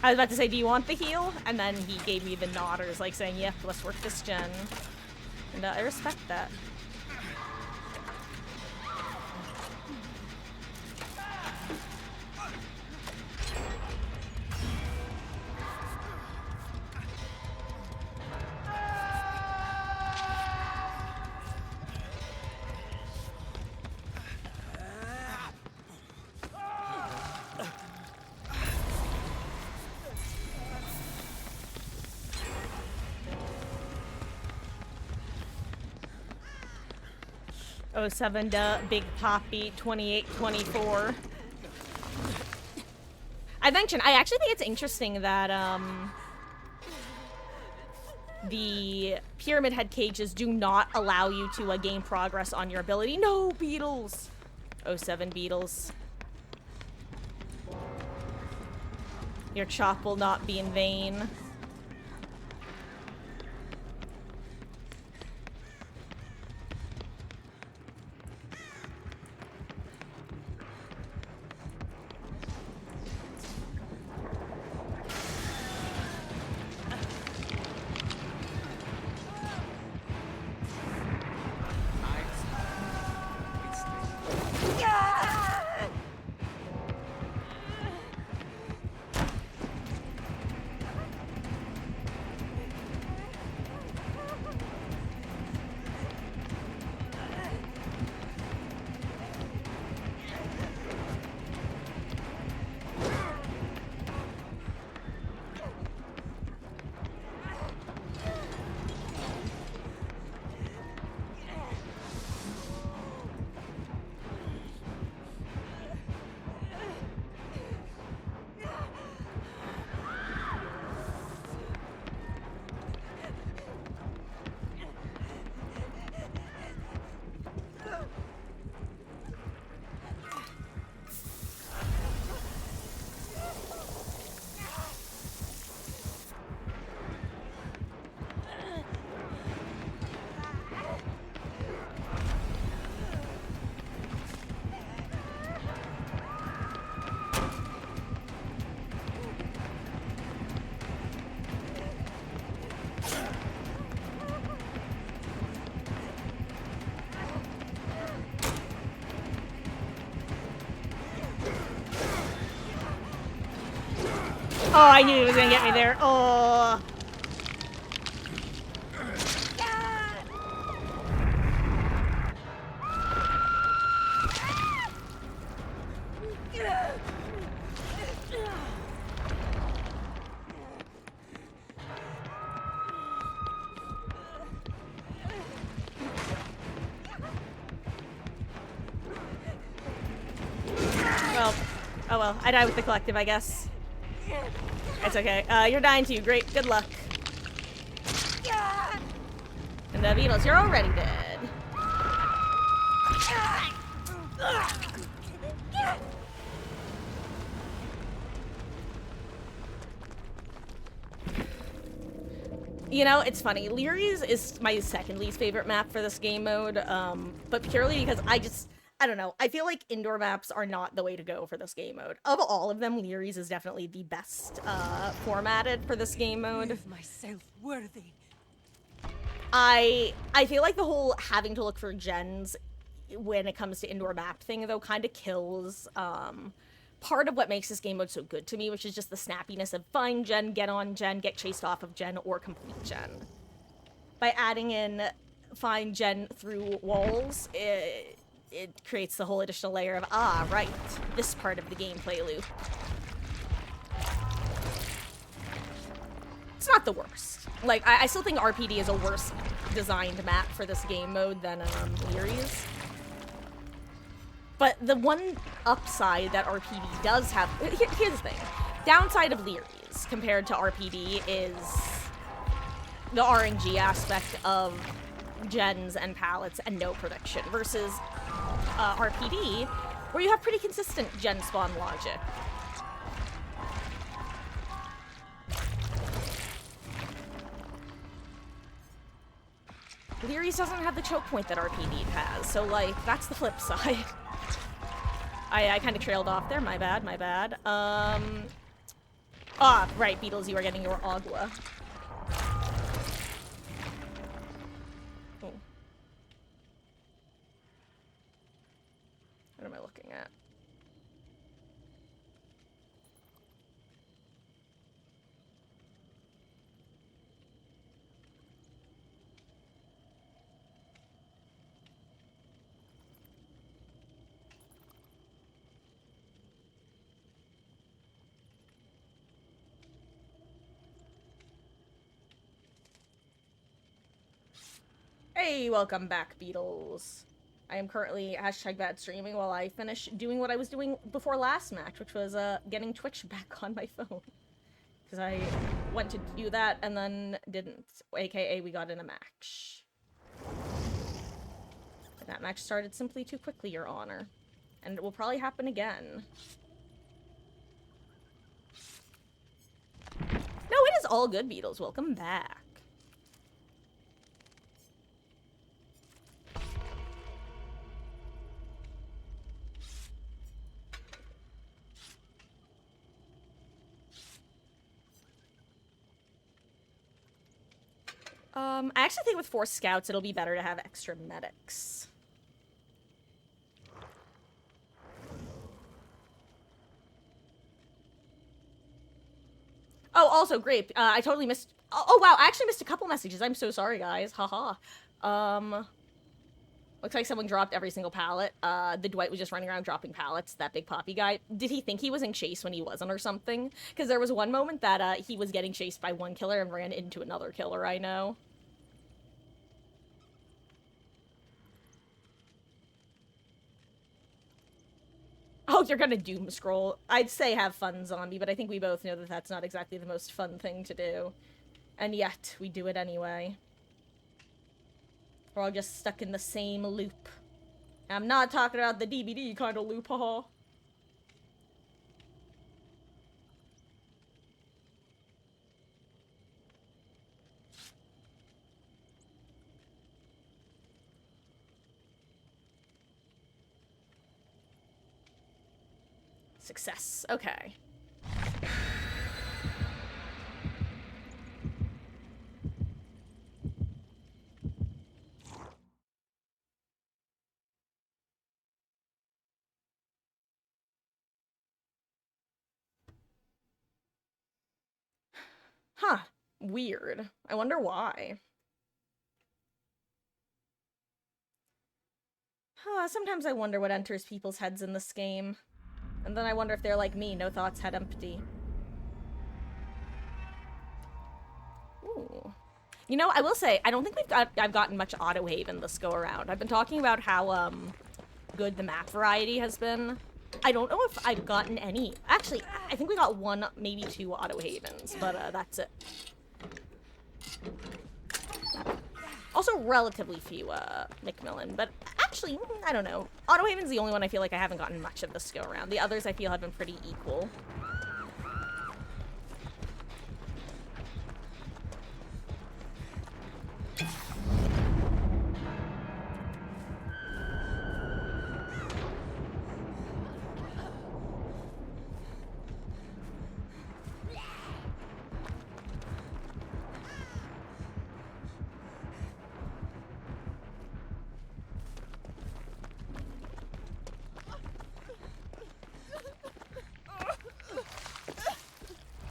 I was about to say, do you want the heal? And then he gave me the nodders, like saying, yeah, let's work this gen. And I respect that. Oh, 07 to Big Poppy 2824. I mentioned, I actually think it's interesting that the Pyramid Head cages do not allow you to gain progress on your ability. No, Beetles! 07 Beetles. Your chop will not be in vain. I knew he was gonna get me there. Oh. Well, oh well. I died with the collective, I guess. It's okay. You're dying too. Great. Good luck. And the Beatles, you're already dead. You know, it's funny. Leary's is my second least favorite map for this game mode, but purely because I don't know. I feel like indoor maps are not the way to go for this game mode. Of all of them, Leary's is definitely the best formatted for this game mode. Prove myself worthy. I feel like the whole having to look for gens when it comes to indoor map thing, though, kind of kills part of what makes this game mode so good to me, which is just the snappiness of find gen, get on gen, get chased off of gen, or complete gen. By adding in find gen through walls, it creates the whole additional layer of, right, this part of the gameplay loop. It's not the worst. Like, I still think RPD is a worse designed map for this game mode than Leary's. But the one upside that RPD does have... Here's the thing. Downside of Leary's compared to RPD is the RNG aspect of gens and pallets and no prediction versus RPD, where you have pretty consistent gen spawn logic. Leary's doesn't have the choke point that RPD has, so, like, that's the flip side. I kind of trailed off there, my bad. Right, Beatles, you are getting your agua. Oh. What am I looking at? Hey, welcome back, Beatles. I am currently #bad streaming while I finish doing what I was doing before last match, which was getting Twitch back on my phone. Because I went to do that and then didn't, aka we got in a match. And that match started simply too quickly, Your Honor. And it will probably happen again. No, it is all good, Beatles. Welcome back. I actually think with 4 scouts, it'll be better to have extra medics. Oh, also, great. I totally missed... Oh, wow, I actually missed a couple messages. I'm so sorry, guys. Haha. Looks like someone dropped every single pallet. The Dwight was just running around dropping pallets, that big poppy guy. Did he think he was in chase when he wasn't or something? Because there was one moment that he was getting chased by one killer and ran into another killer, I know. Oh, you're gonna doom scroll. I'd say have fun, zombie, but I think we both know that that's not exactly the most fun thing to do. And yet, we do it anyway. We're all just stuck in the same loop. I'm not talking about the DBD kind of loop, haha. Success. Okay. Huh. Weird. I wonder why. Sometimes I wonder what enters people's heads in this game. And then I wonder if they're like me, no thoughts, head empty. Ooh. You know, I will say, I don't think I've gotten much Autohaven this go around. I've been talking about how, good the map variety has been. I don't know if I've gotten any. Actually, I think we got one, maybe two Autohavens, but, that's it. Also, relatively few, Macmillan, but actually, I don't know. Autohaven's the only one I feel like I haven't gotten much of this go around. The others I feel have been pretty equal.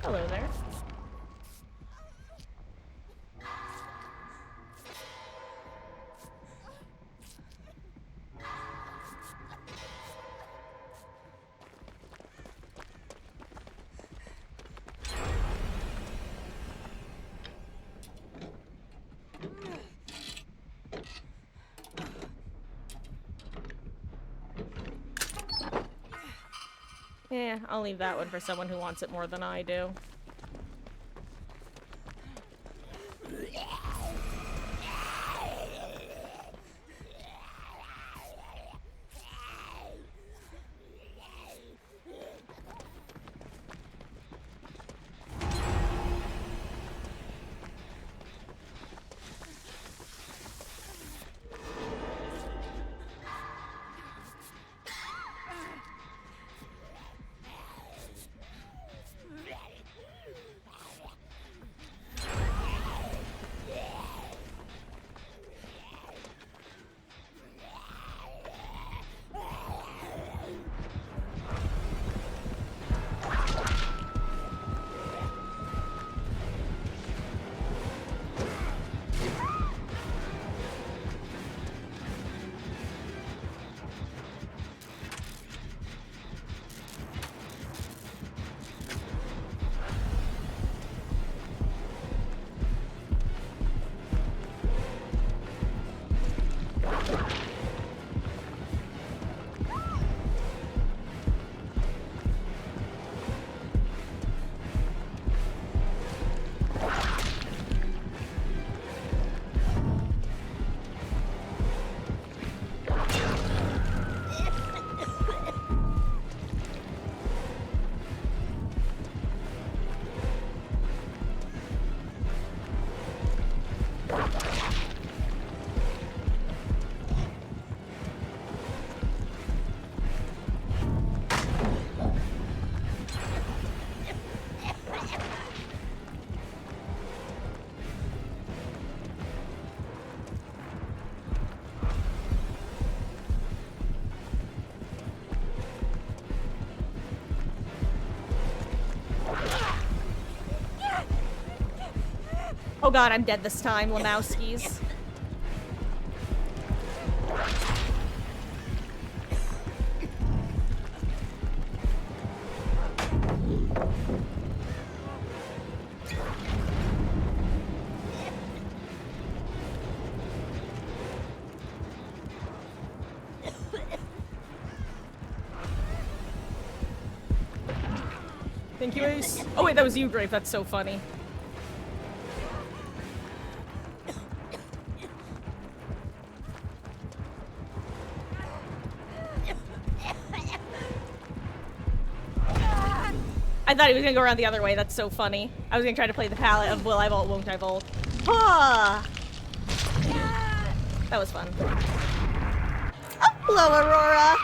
Hello there. Yeah, I'll leave that one for someone who wants it more than I do. Oh god, I'm dead this time, Lemowskis. Thank you, Ace. Oh wait, that was you, Grave. That's so funny. I thought he was gonna go around the other way. That's so funny. I was gonna try to play the palette of will I vault, won't I vault. Ah! That was fun. Oh, hello, Aurora!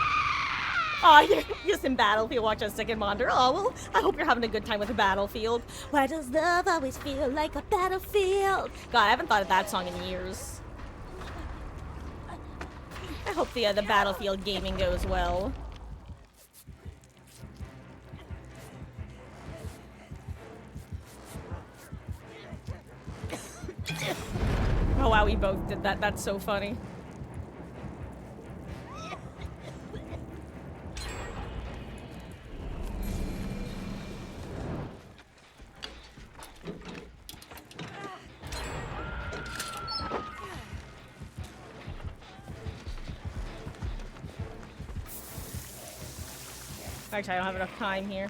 Aw, you're just in Battlefield watching Second Monder. Oh, well, I hope you're having a good time with the Battlefield. Why does love always feel like a battlefield? God, I haven't thought of that song in years. I hope the Battlefield gaming goes well. Oh wow, we both did that. That's so funny. Actually, I don't have enough time here.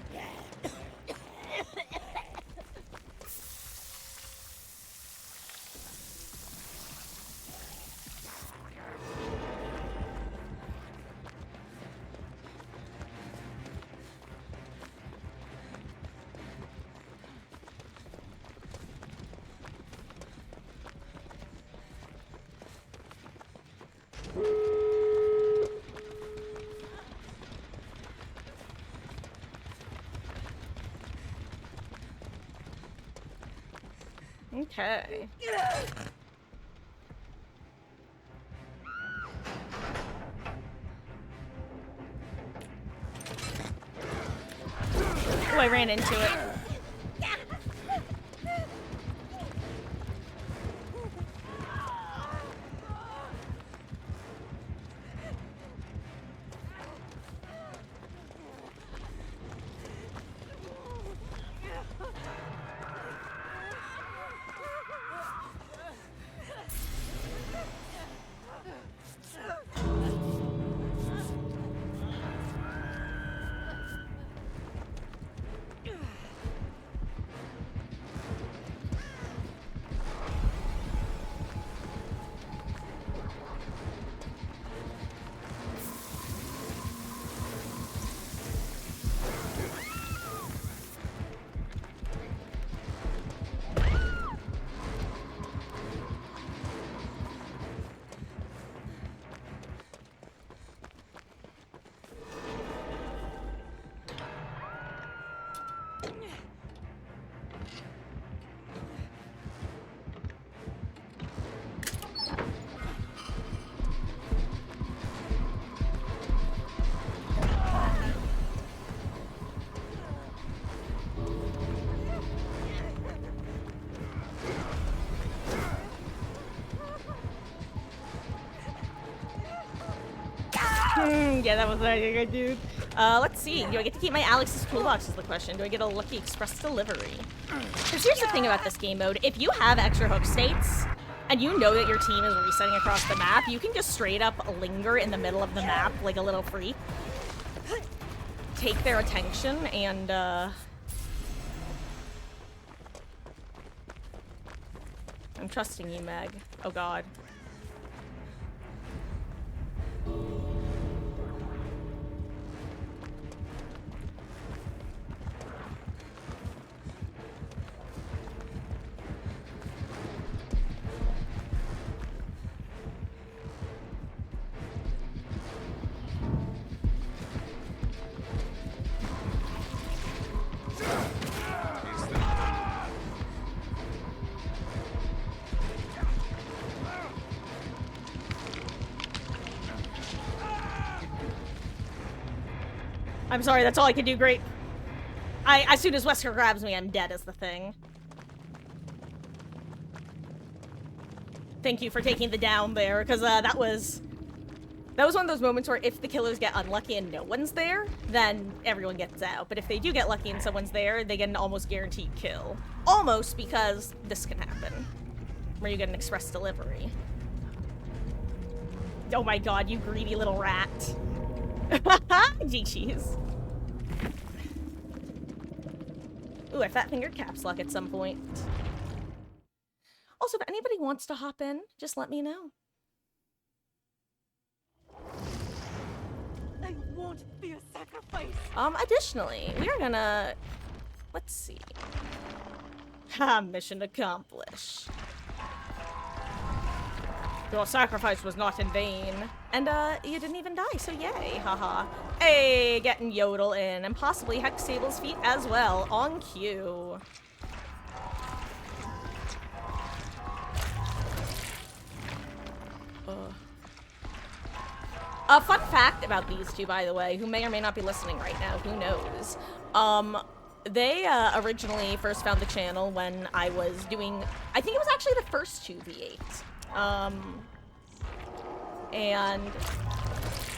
Okay. Oh, I ran into it. Yeah, that was not a good dude. Let's see. Do I get to keep my Alex's toolbox is the question. Do I get a lucky express delivery? Because here's the thing about this game mode. If you have extra hook states, and you know that your team is resetting across the map, you can just straight up linger in the middle of the map like a little freak. Take their attention and, I'm trusting you, Meg. Oh god. I'm sorry, that's all I can do, great. As soon as Wesker grabs me, I'm dead is the thing. Thank you for taking the down there, because that was one of those moments where if the killers get unlucky and no one's there, then everyone gets out. But if they do get lucky and someone's there, they get an almost guaranteed kill. Almost, because this can happen, where you get an express delivery. Oh my god, you greedy little rat. G-cheese. Ooh, I fat fingered caps lock at some point. Also, if anybody wants to hop in, just let me know. I won't be a sacrifice. Additionally, we are gonna... Let's see. Ha, mission accomplished. Your sacrifice was not in vain. And, you didn't even die, so yay, haha. Hey, getting Yodel in, and possibly Hexable's feet as well, on cue. A fun fact about these two, by the way, who may or may not be listening right now, who knows. They originally first found the channel when I was doing, I think it was actually the first 2v8. And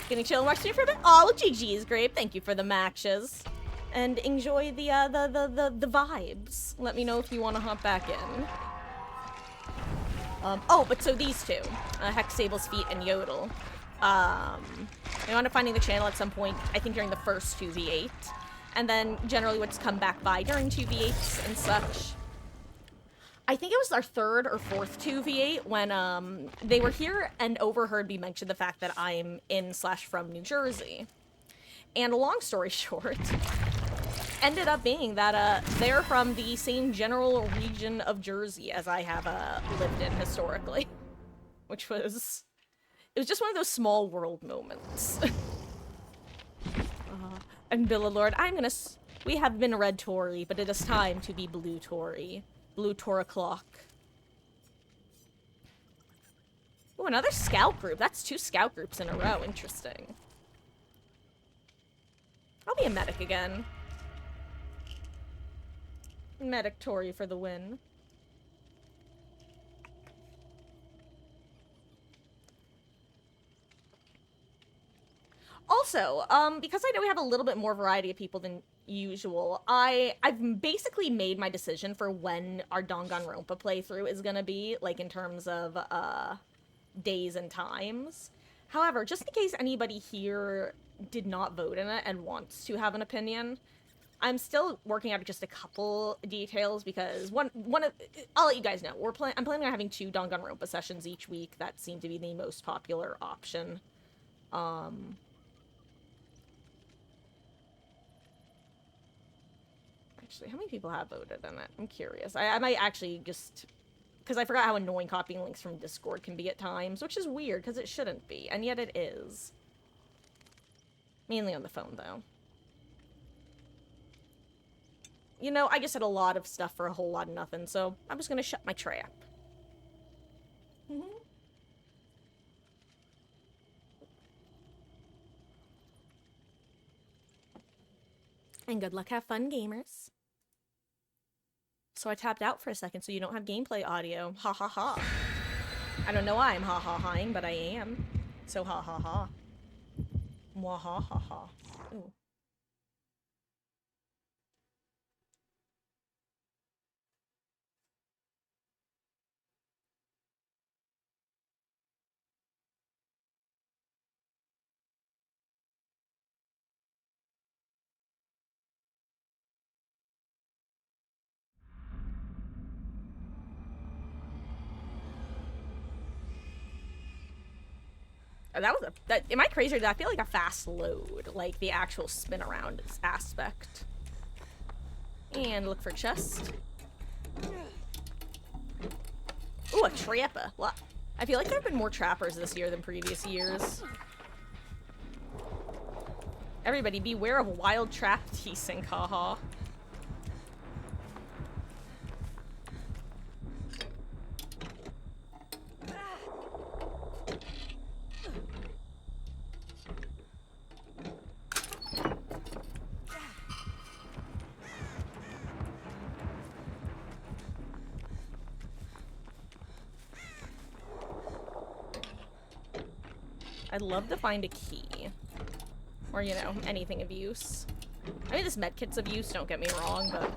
gonna chill and watch stream for a bit. Oh, well, GG's, Grape. Thank you for the matches. And enjoy the vibes. Let me know if you want to hop back in. Oh, but so these two, Hex, Sable's Feet, and Yodel. I wound up finding the channel at some point, I think during the first 2v8. And then generally would come back by during 2v8s and such. I think it was our third or fourth 2v8 when they were here and overheard me mention the fact that I'm in/from New Jersey. And long story short, ended up being that they're from the same general region of Jersey as I have lived in historically. Which was... It was just one of those small world moments. And Billalord, we have been Red Tory, but it is time to be Blue Tory. Blue Tor o'clock. Ooh, another scout group. That's 2 scout groups in a row. Interesting. I'll be a medic again. Medic Tory for the win. Also, because I know we have a little bit more variety of people than usual, I've basically made my decision for when our Danganronpa playthrough is gonna be, like, in terms of, days and times. However, just in case anybody here did not vote in it and wants to have an opinion, I'm still working out just a couple details because I'll let you guys know. I'm planning on having 2 Danganronpa sessions each week. That seemed to be the most popular option. Actually, how many people have voted in it? I'm curious. I might actually just... Because I forgot how annoying copying links from Discord can be at times, which is weird, because it shouldn't be, and yet it is. Mainly on the phone, though. You know, I just said a lot of stuff for a whole lot of nothing, so I'm just gonna shut my trap. And good luck, have fun, gamers. So I tapped out for a second so you don't have gameplay audio. Ha ha ha. I don't know why I'm ha ha haing, but I am. So ha ha ha. Mwah ha ha ha. Ooh. Am I crazy or did I feel like a fast load? Like the actual spin around aspect. And look for chest. Ooh, a trapper. I feel like there have been more trappers this year than previous years. Everybody beware of wild trap teasing, haha. I'd love to find a key. Or, you know, anything of use. I mean, this medkit's of use, don't get me wrong, but...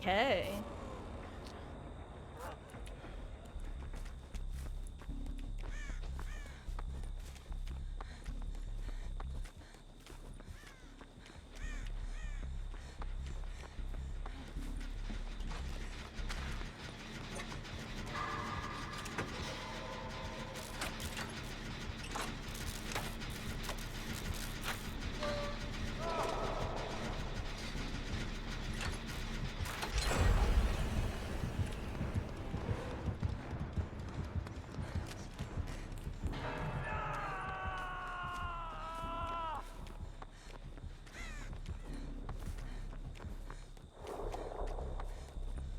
Okay.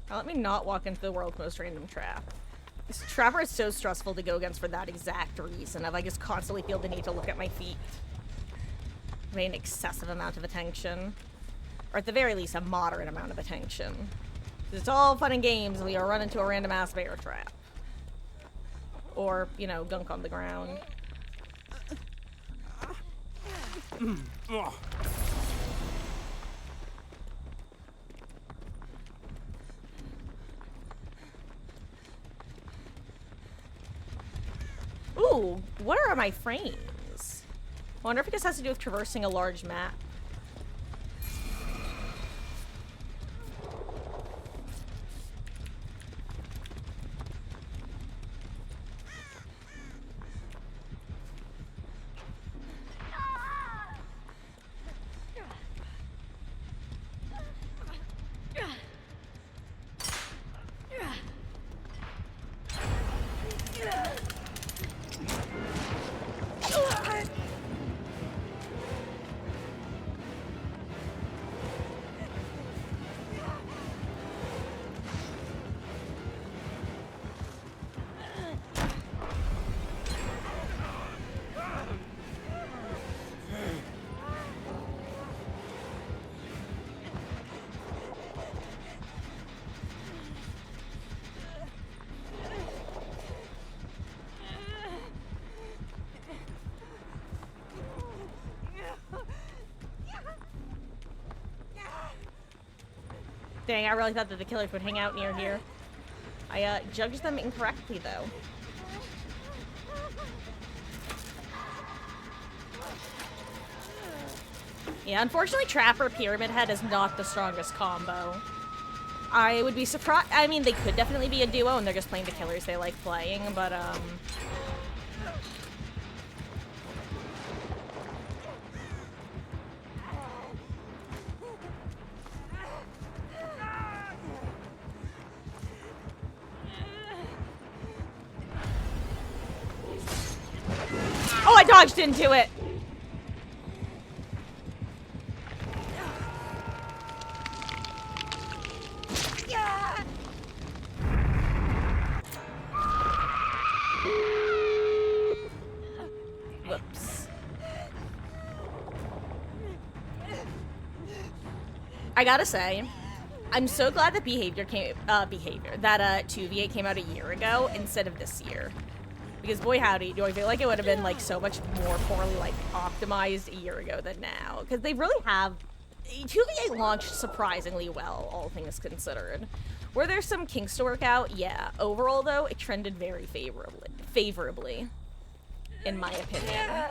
Now let me not walk into the world's most random trap. This trapper is so stressful to go against for that exact reason of I just constantly feel the need to look at my feet. Pay an excessive amount of attention. Or at the very least, a moderate amount of attention. It's all fun and games until you run into a random ass bear trap. Or, you know, gunk on the ground. Ooh, what are my frames? I wonder if this has to do with traversing a large map. Dang, I really thought that the killers would hang out near here. I judged them incorrectly, though. Yeah, unfortunately, Trapper Pyramid Head is not the strongest combo. I would be surprised. I mean, they could definitely be a duo, and they're just playing the killers they like playing, but, Oh, I dodged into it! Whoops. I gotta say, I'm so glad that Behavior came, that 2v8 came out a year ago instead of this year. Because boy howdy, do I feel like it would have been like so much more poorly like optimized a year ago than now. Because they really have, 2v8 launched surprisingly well, all things considered. Were there some kinks to work out? Yeah. Overall though, it trended very favorably, in my opinion.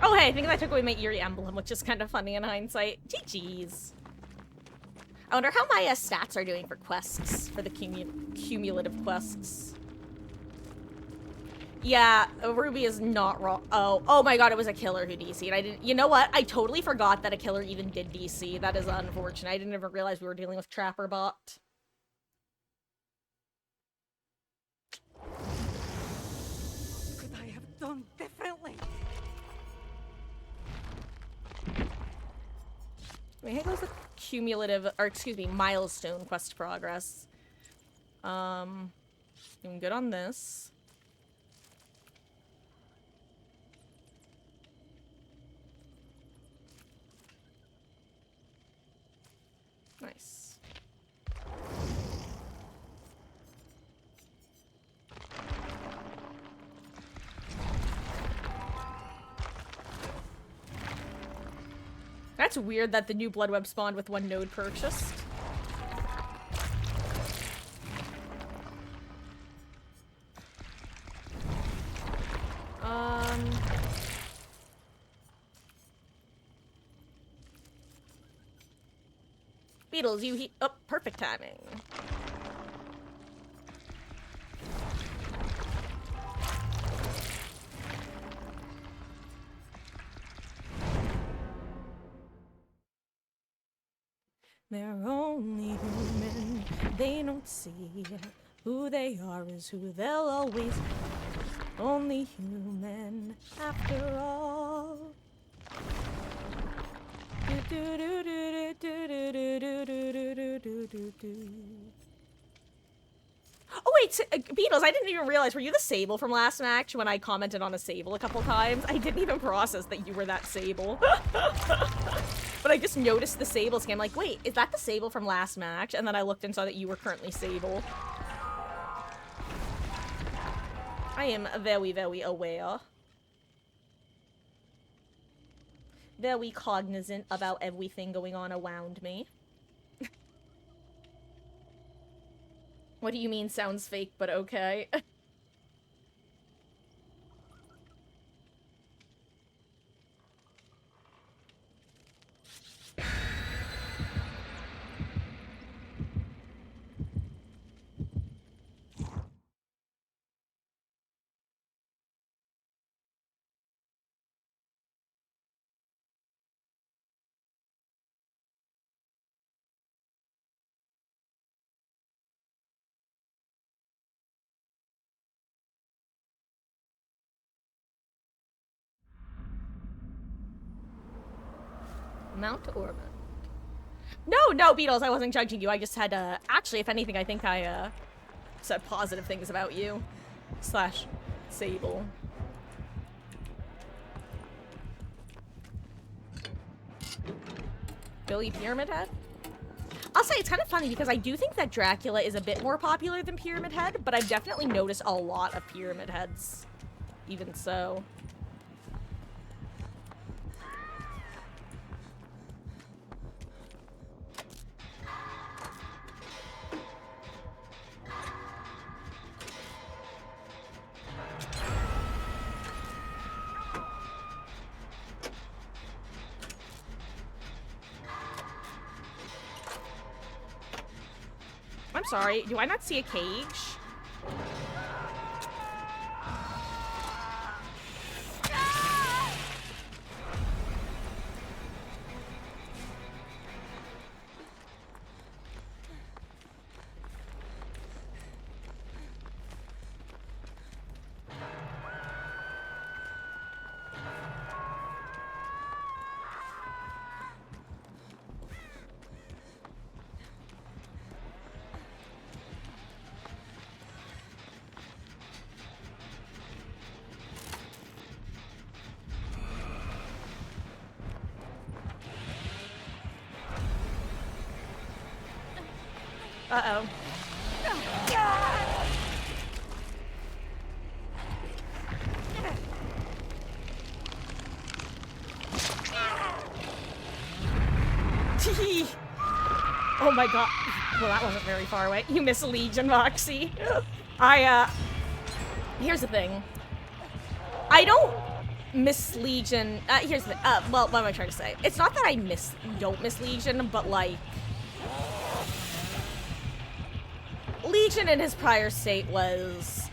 Oh hey, I think I took away my eerie emblem, which is kind of funny in hindsight. GG's. I wonder how my stats are doing for quests, for the cumulative quests. Yeah, Ruby is not wrong. Oh my god, it was a killer who DC'd. I didn't, you know what? I totally forgot that a killer even did DC. That is unfortunate. I didn't even realize we were dealing with Trapper Bot. done differently. Wait, here goes the cumulative, or excuse me, milestone quest progress. Doing good on this. Nice. That's weird that the new blood web spawned with one node purchased. Beetles, oh, perfect timing. They're only human, they don't see. Who they are is who they'll always be. Only human, after all. Oh wait, Beatles, I didn't even realize, were you the Sable from last match when I commented on a Sable a couple times? I didn't even process that you were that Sable. But I just noticed the Sable skin. I'm like, wait, is that the Sable from last match? And then I looked and saw that you were currently Sable. I am very, very aware. Very cognizant about everything going on around me. What do you mean sounds fake, but okay? Mount Ormond. No, Beatles, I wasn't judging you. I just had, actually, if anything, I think I, said positive things about you. / Sable. Billy Pyramid Head? I'll say it's kind of funny because I do think that Dracula is a bit more popular than Pyramid Head, but I've definitely noticed a lot of Pyramid Heads. Even so. I'm sorry, do I not see a cage? Uh-oh. Oh my god. Well, that wasn't very far away. You miss Legion, Moxie. Here's the thing. I don't miss Legion. Here's the well, what am I trying to say? It's not that I don't miss Legion, but like Legion in his prior state was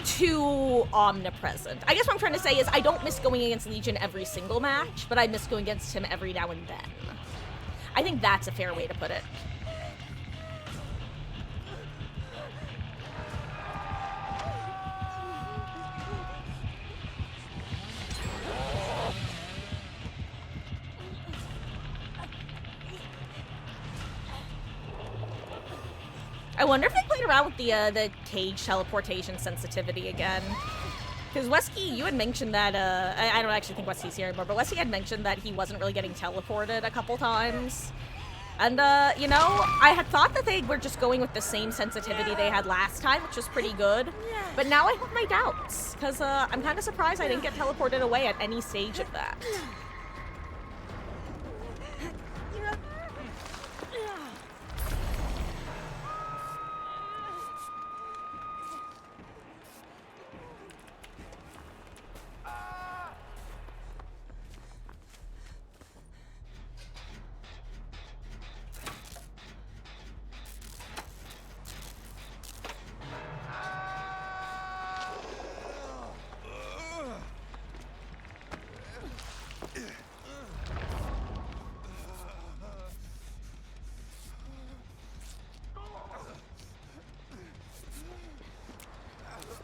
too omnipresent. I guess what I'm trying to say is I don't miss going against Legion every single match, but I miss going against him every now and then. I think that's a fair way to put it. I wonder if they played around with the cage teleportation sensitivity again. Because Wesky, you had mentioned that, I don't actually think Wesky's here anymore, but Wesky had mentioned that he wasn't really getting teleported a couple times. And, you know, I had thought that they were just going with the same sensitivity they had last time, which was pretty good. But now I have my doubts, because, I'm kind of surprised I didn't get teleported away at any stage of that.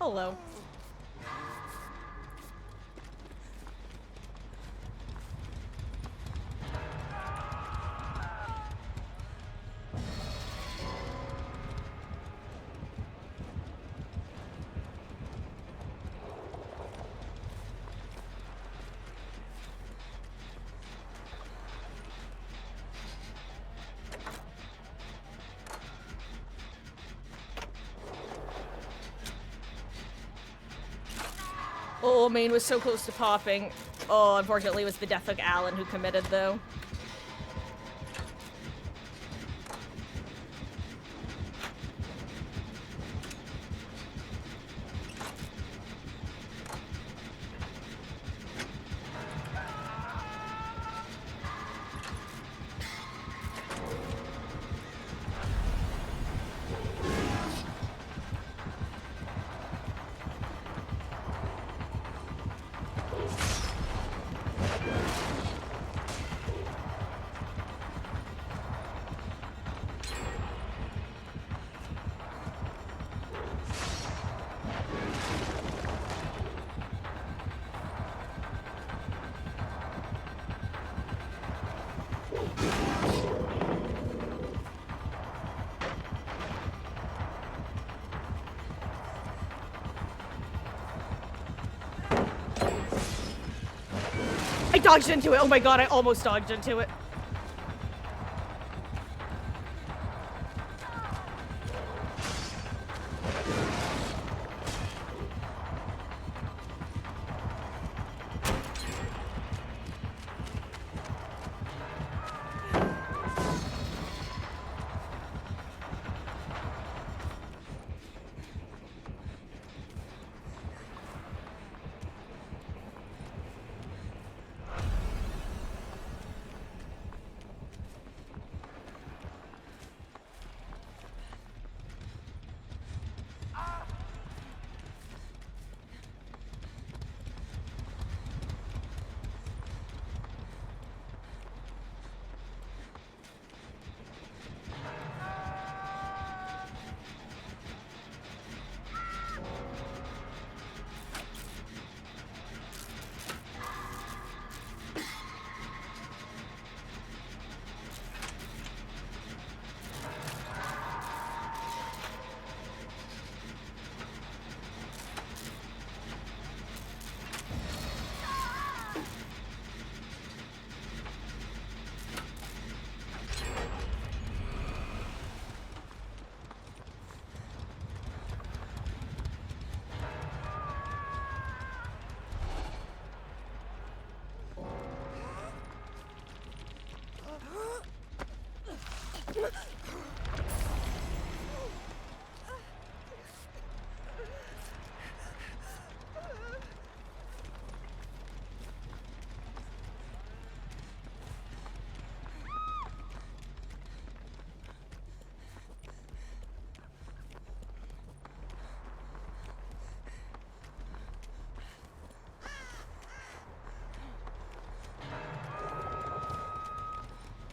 Hello. Oh, Maine was so close to popping. Oh, unfortunately, it was the death of Alan who committed, though. I dodged into it. Oh my god, I almost dodged into it.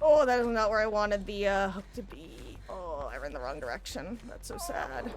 Oh, that is not where I wanted the hook to be. Oh, I ran the wrong direction. That's so sad.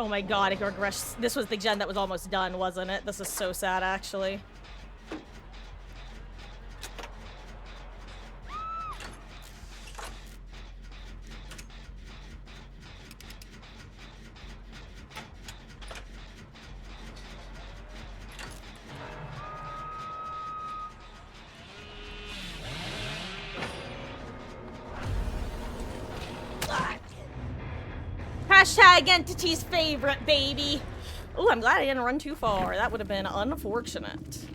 Oh my god, it regressed. This was the gen that was almost done, wasn't it? This is so sad, actually. Hashtag entity's favorite, baby. Ooh, I'm glad I didn't run too far. That would have been unfortunate.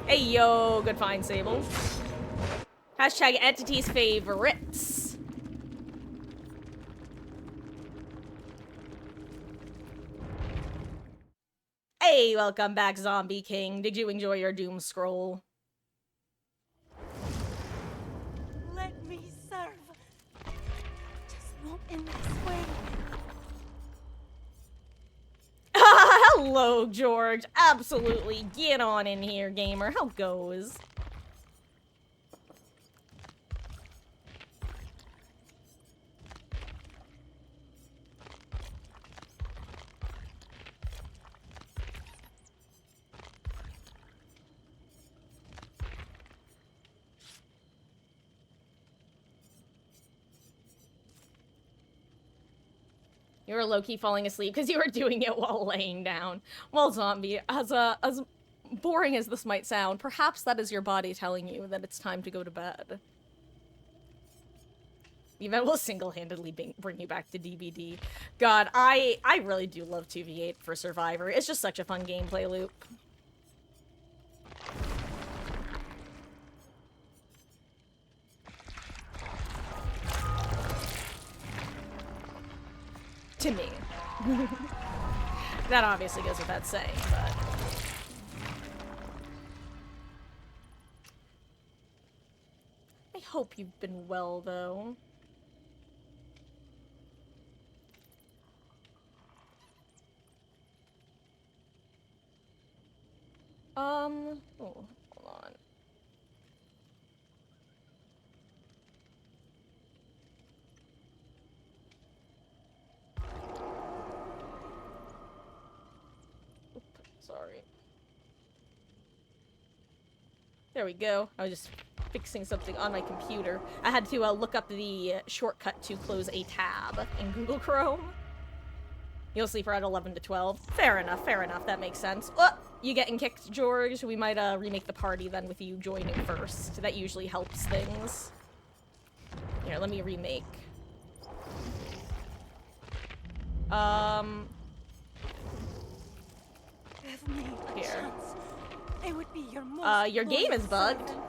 Hey, yo, good find, Sable. Hashtag entity's favorites. Hey, welcome back, Zombie King. Did you enjoy your doom scroll? Let me serve. Just not in this way. Hello, George. Absolutely. Get on in here, gamer. How goes? You were low-key falling asleep because you were doing it while laying down. Well, zombie, as boring as this might sound, perhaps that is your body telling you that it's time to go to bed. The event will single-handedly bring you back to DBD. God, I really do love 2v8 for Survivor. It's just such a fun gameplay loop. To me. That obviously goes without saying, but... I hope you've been well, though. Oh, hold on. Sorry. There we go. I was just fixing something on my computer. I had to look up the shortcut to close a tab in Google Chrome. You'll sleep around 11 to 12. Fair enough, fair enough. That makes sense. Oh, you getting kicked, George? We might remake the party then with you joining first. That usually helps things. Here, let me remake. Give me a Here. chance. I would be your most Your game loyal is bugged. servant.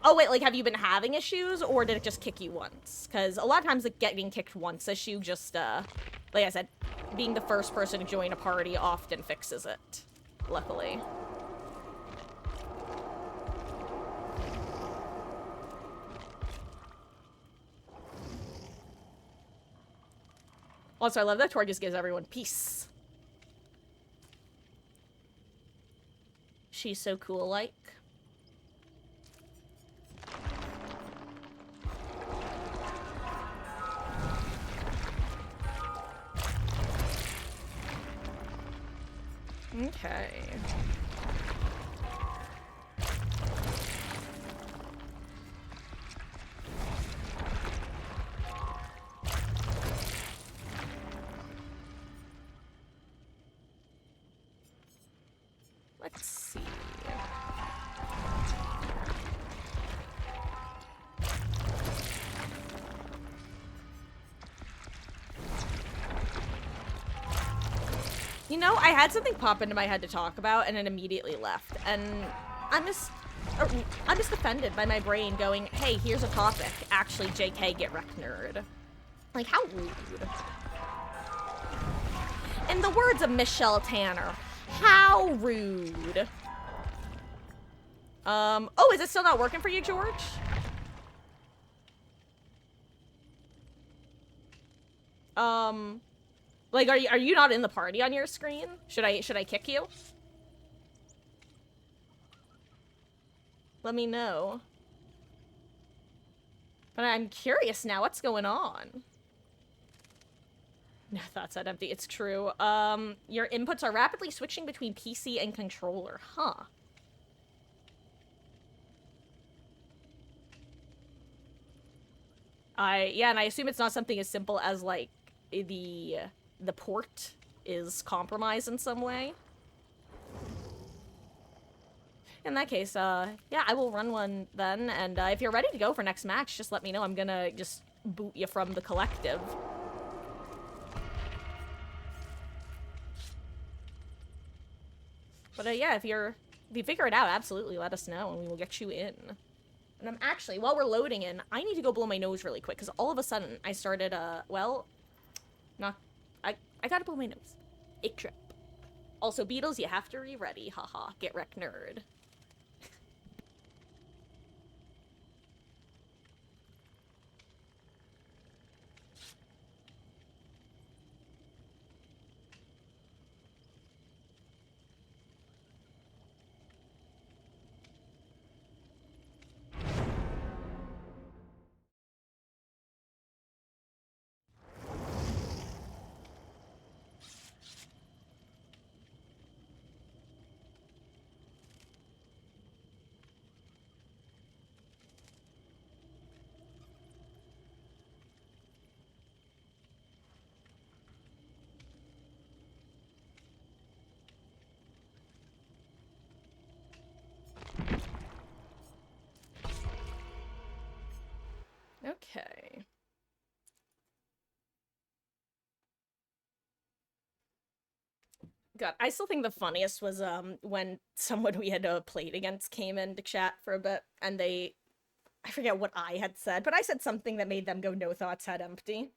Oh, wait, like, have you been having issues, or did it just kick you once? Because a lot of times the getting kicked once issue just, like I said, being the first person to join a party often fixes it. Luckily. Also, I love that Tor just gives everyone peace. She's so cool, like. Okay. Let's see. You know, I had something pop into my head to talk about, and it immediately left. And I'm just offended by my brain going, hey, here's a topic. Actually, JK, get wrecked, nerd. Like, how rude. In the words of Michelle Tanner, how rude. Oh, is it still not working for you, George? Like, are you not in the party on your screen? Should I kick you? Let me know. But I'm curious now, what's going on? No thoughts said empty. It's true. Your inputs are rapidly switching between PC and controller. Huh. Yeah, and I assume it's not something as simple as, like, the port is compromised in some way. In that case, yeah, I will run one then, and if you're ready to go for next match, just let me know. I'm gonna just boot you from the collective. But yeah, if you figure it out, absolutely let us know, and we will get you in. And I'm actually, while we're loading in, I need to go blow my nose really quick, because all of a sudden, I started, well, I gotta blow my nose. Ik trip. Also, Beatles, you have to re-ready, haha, get wrecked nerd. Okay. God, I still think the funniest was when someone we had played against came into chat for a bit, and I forget what I had said, but I said something that made them go, no thoughts had empty.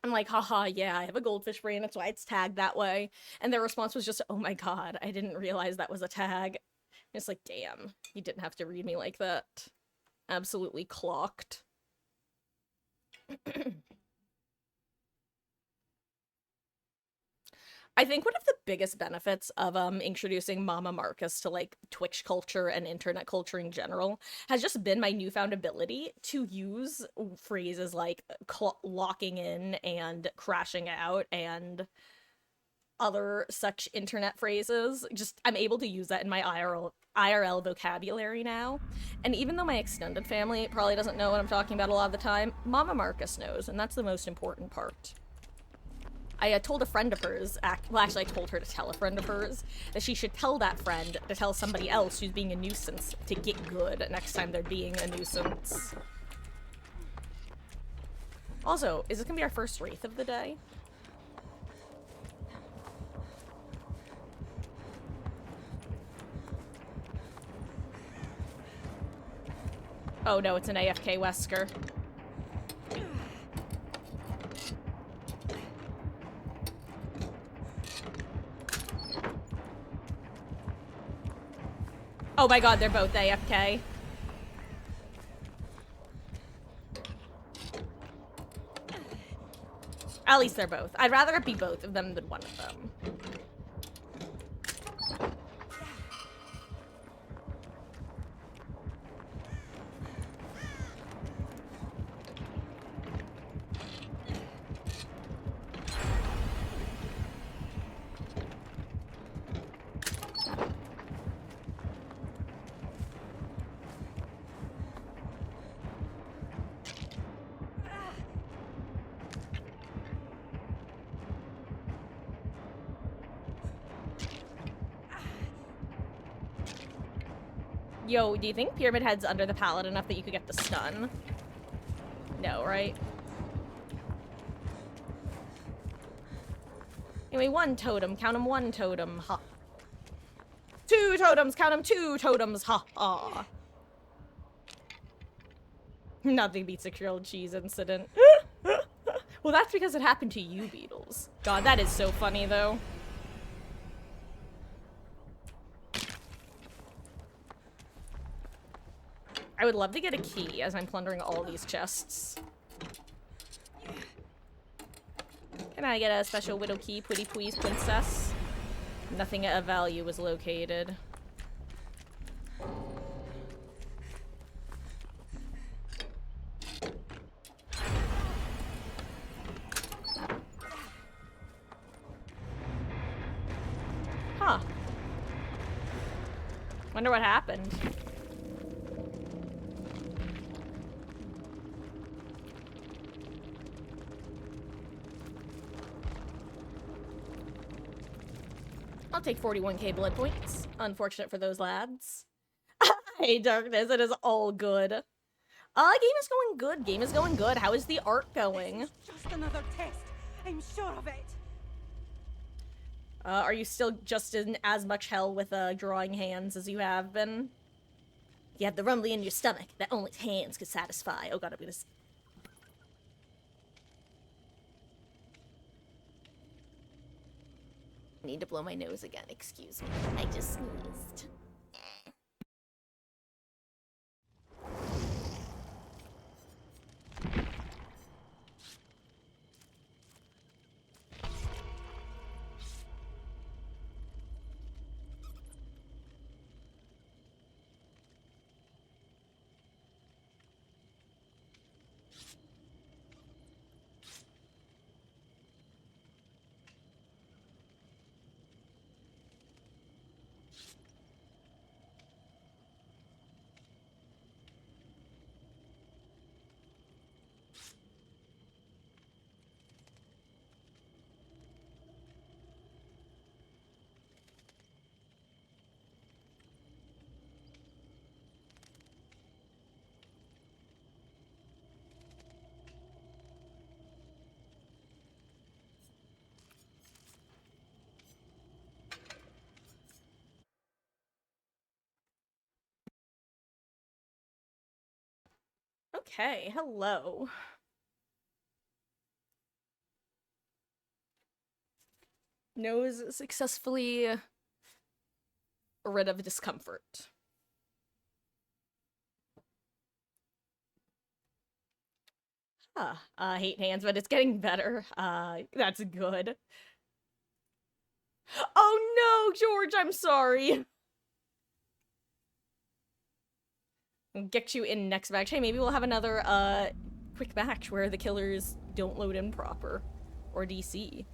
I'm like, haha, yeah, I have a goldfish brain, that's why it's tagged that way. And their response was just, oh my god, I didn't realize that was a tag. It's like, damn, you didn't have to read me like that. Absolutely clocked. I think one of the biggest benefits of introducing Mama Marcus to like Twitch culture and internet culture in general has just been my newfound ability to use phrases like locking in and crashing out and other such internet phrases. Just I'm able to use that in my IRL vocabulary now. And even though my extended family probably doesn't know what I'm talking about a lot of the time, Mama Marcus knows, and that's the most important part. I told a friend of hers, well actually I told her to tell a friend of hers, that she should tell that friend to tell somebody else who's being a nuisance to get good next time they're being a nuisance. Also, is this gonna be our first Wraith of the day? Oh no, it's an AFK Wesker. Oh my god, they're both AFK. At least they're both. I'd rather it be both of them than one of them. Yo, do you think Pyramid Head's under the pallet enough that you could get the stun? No, right? Anyway, one totem. Count 'em, one totem. Ha. Two totems. Count 'em, two totems. Ha ha. Nothing beats a grilled cheese incident. Well, that's because it happened to you, Beatles. God, that is so funny, though. I would love to get a key as I'm plundering all these chests. Can I get a special widow key, pretty please, princess? Nothing of value was located. Wonder what happened. I'll take 41k blood points. Unfortunate for those lads. Hey, Darkness, it is all good. Game is going good. Game is going good. How is the art going? This is just another test. I'm sure of it. Are you still just in as much hell with drawing hands as you have been? You have the rumbling in your stomach that only hands could satisfy. Oh god, I'm gonna... I need to blow my nose again, excuse me. I just sneezed. Okay, hello. Nose successfully rid of discomfort. Hate hands, but it's getting better. That's good. Oh no, George, I'm sorry. I'll get you in next match. Hey, maybe we'll have another, quick match where the killers don't load in proper. Or DC.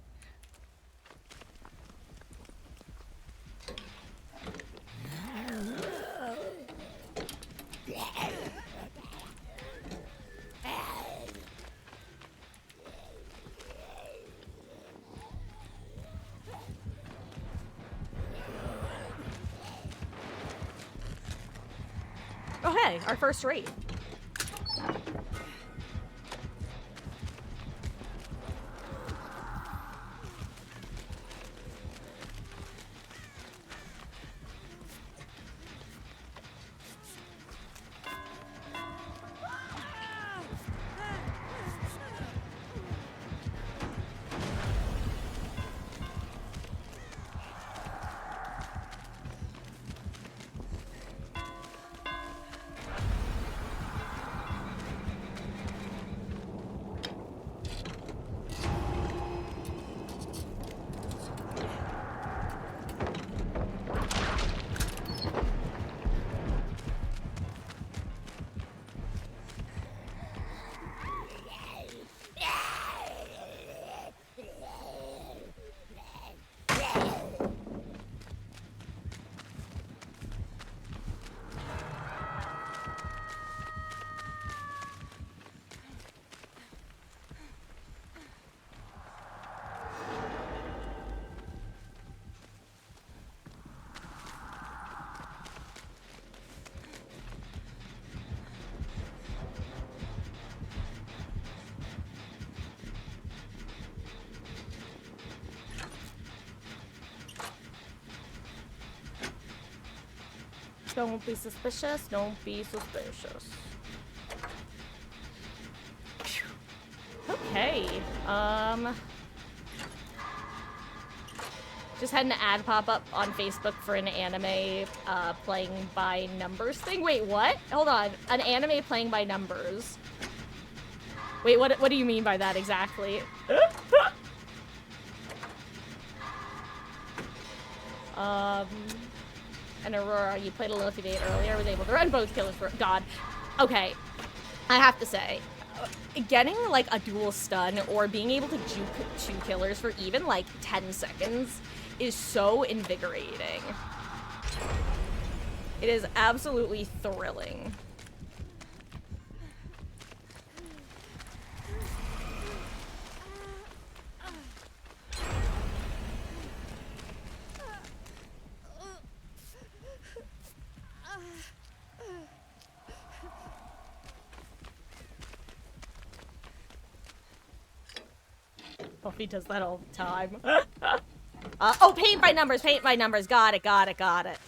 Oh hey, our first raid. Don't be suspicious, don't be suspicious. Okay, just had an ad pop up on Facebook for an anime, playing by numbers thing. Wait, what? Hold on, an anime playing by numbers. Wait, what do you mean by that exactly? And Aurora, you played a Lilith Evade earlier, was able to run both killers for God. Okay, I have to say, getting like a dual stun or being able to juke 2 killers for even like 10 seconds is so invigorating. It is absolutely thrilling. Buffy does that all the time. Oh, paint by numbers, paint by numbers. Got it, got it, got it.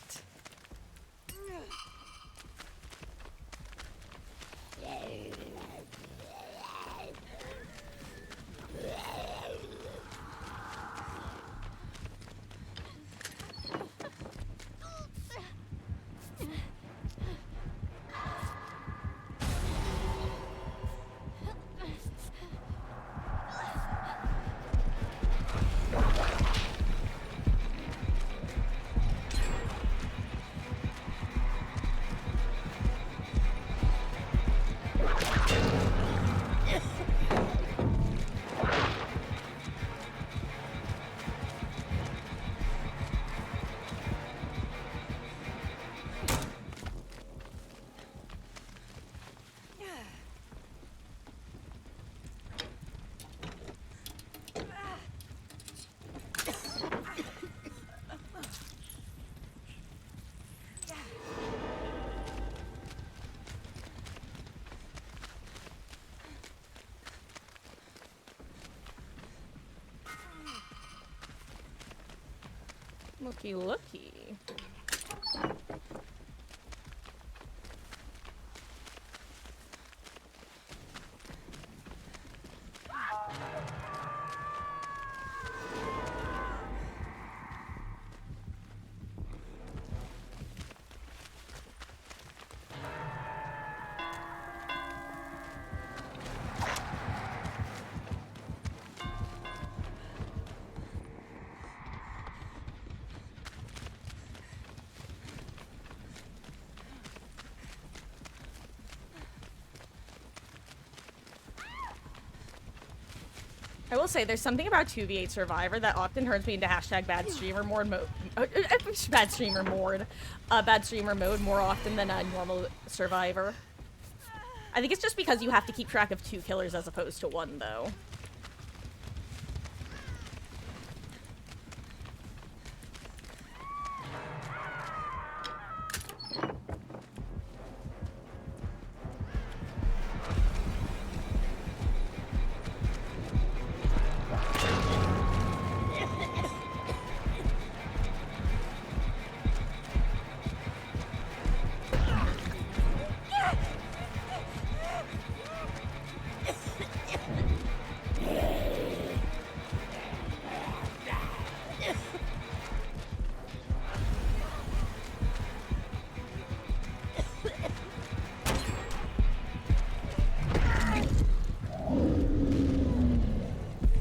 Looky, looky. I will say, there's something about 2v8 Survivor that often turns me into hashtag bad streamer mode, bad streamer mode more often than a normal Survivor. I think it's just because you have to keep track of 2 killers as opposed to 1, though.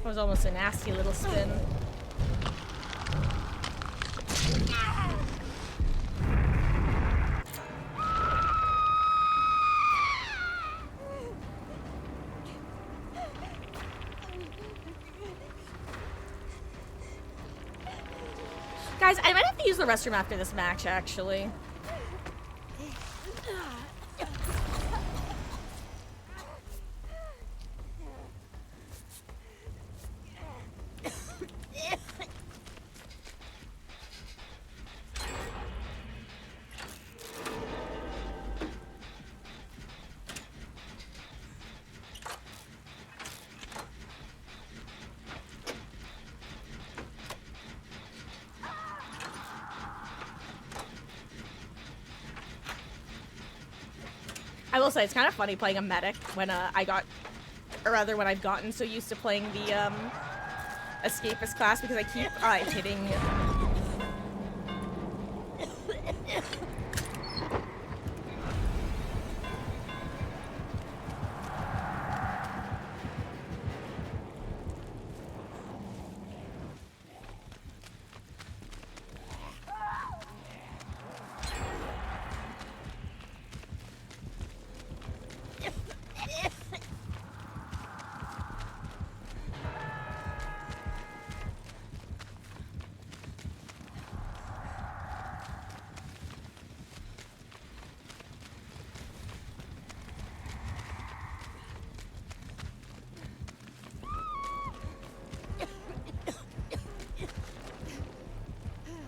That was almost a nasty little spin. Guys, I might have to use the restroom after this match, actually. I will say, it's kind of funny playing a medic when when I've gotten so used to playing the escapist class because I keep hitting.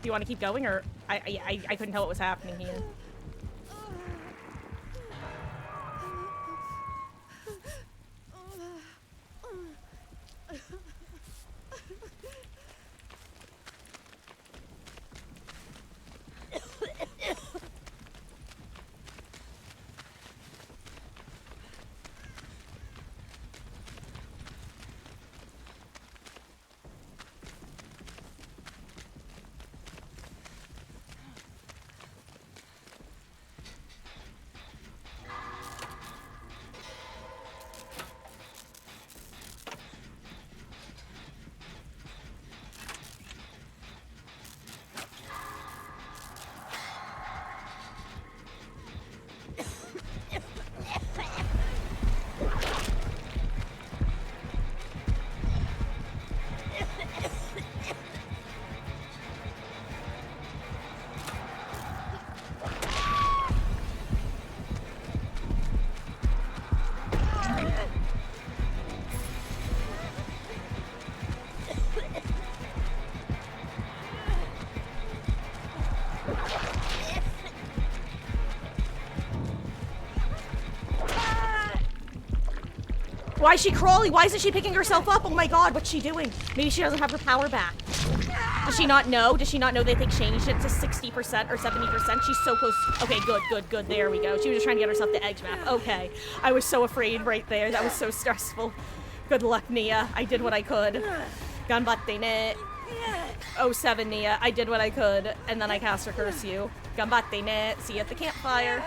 you want to keep going, or I couldn't tell what was happening here. Why is she crawling? Why isn't she picking herself up? Oh my god, what's she doing? Maybe she doesn't have her power back. Does she not know? Does she not know they changed it to 60% or 70%? She's so close. Okay, good. There we go. She was just trying to get herself to edge map. Okay. I was so afraid right there. That was so stressful. Good luck, Nia. I did what I could. Ganbatte ne. 07, Nia. I did what I could. And then I cast her curse you. Ganbatte ne. See you at the campfire.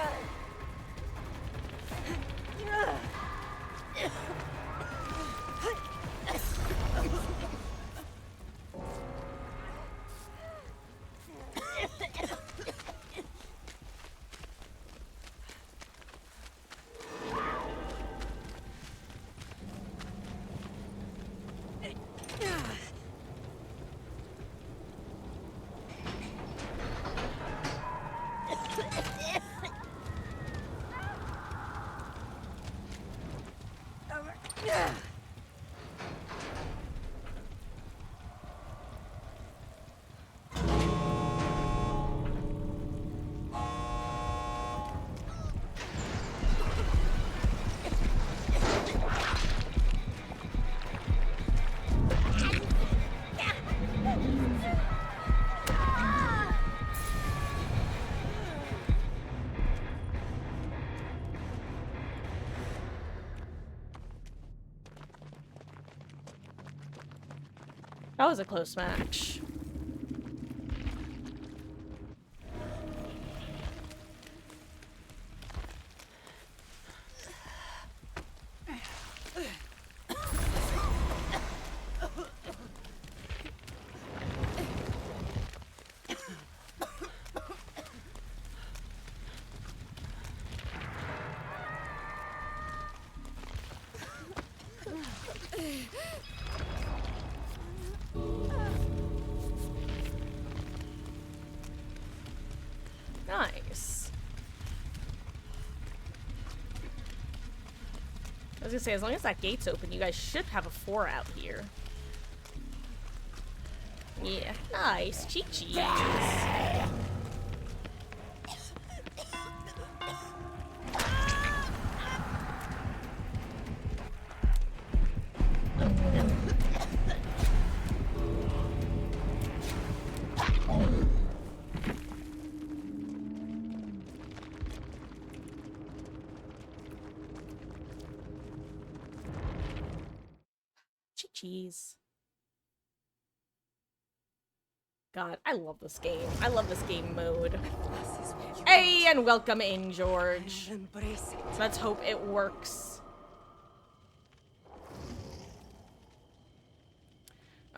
That was a close match. Nice. I was gonna say, as long as that gate's open, you guys should have a 4 out here. Yeah, nice. Chi-Chi's. Jeez. God, I love this game. I love this game mode. Hey, and welcome in, George. Embrace it. Let's hope it works.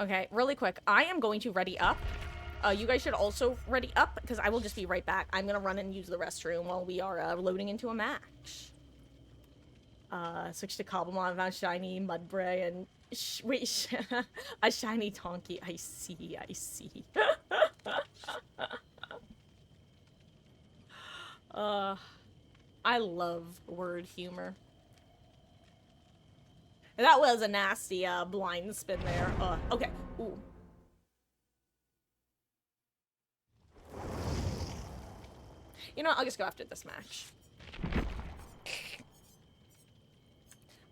Okay, really quick. I am going to ready up. You guys should also ready up, because I will just be right back. I'm gonna run and use the restroom while we are loading into a match. Switch to Cobblemon, found shiny Mudbray, and wait, a shiny Tonky. I see. I love word humor. That was a nasty blind spin there. Okay. Ooh. You know what? I'll just go after this match.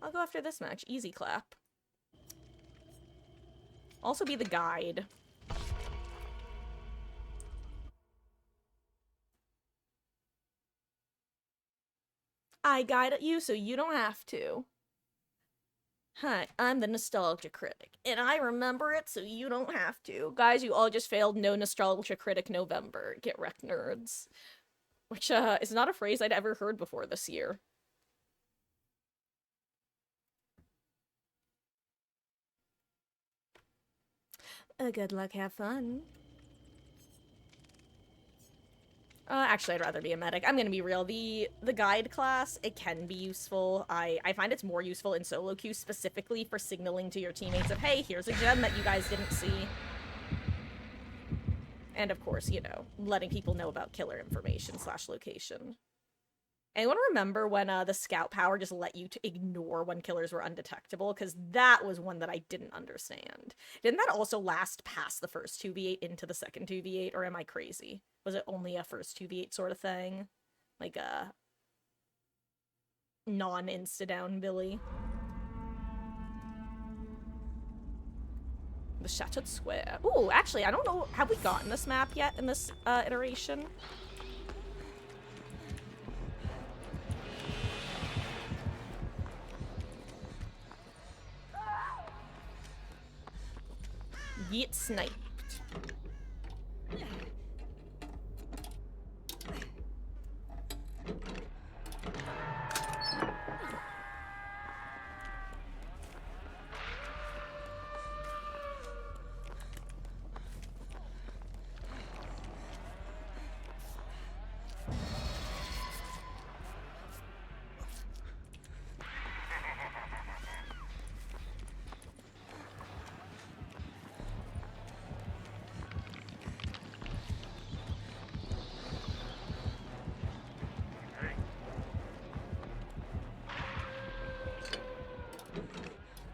I'll go after this match. Easy clap. Also be the guide. I guide you so you don't have to. Hi, I'm the Nostalgia Critic, and I remember it so you don't have to. Guys, you all just failed No Nostalgia Critic November. Get wrecked, nerds. Which, is not a phrase I'd ever heard before this year. Good luck, have fun. Actually, I'd rather be a medic. I'm gonna be real. The guide class, it can be useful. I find it's more useful in solo queue, specifically for signaling to your teammates of, hey, here's a gem that you guys didn't see. And of course, you know, letting people know about killer information / location. Anyone remember when the scout power just let you to ignore when killers were undetectable? Because that was one that I didn't understand. Didn't that also last past the first 2v8 into the second 2v8, or am I crazy? Was it only a first 2v8 sort of thing? Like a non-insta-down Billy? The Shattered Square. Ooh, actually, I don't know. Have we gotten this map yet in this iteration? Get sniped.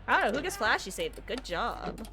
I don't know who gets flashy saved, but good job.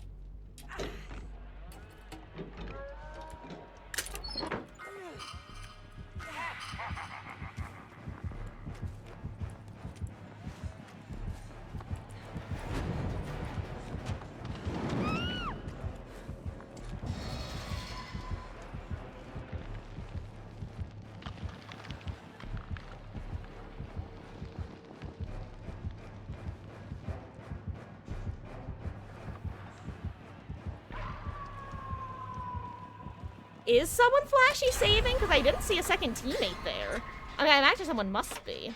Is someone flashy saving? Because I didn't see a second teammate there. I mean, I imagine someone must be.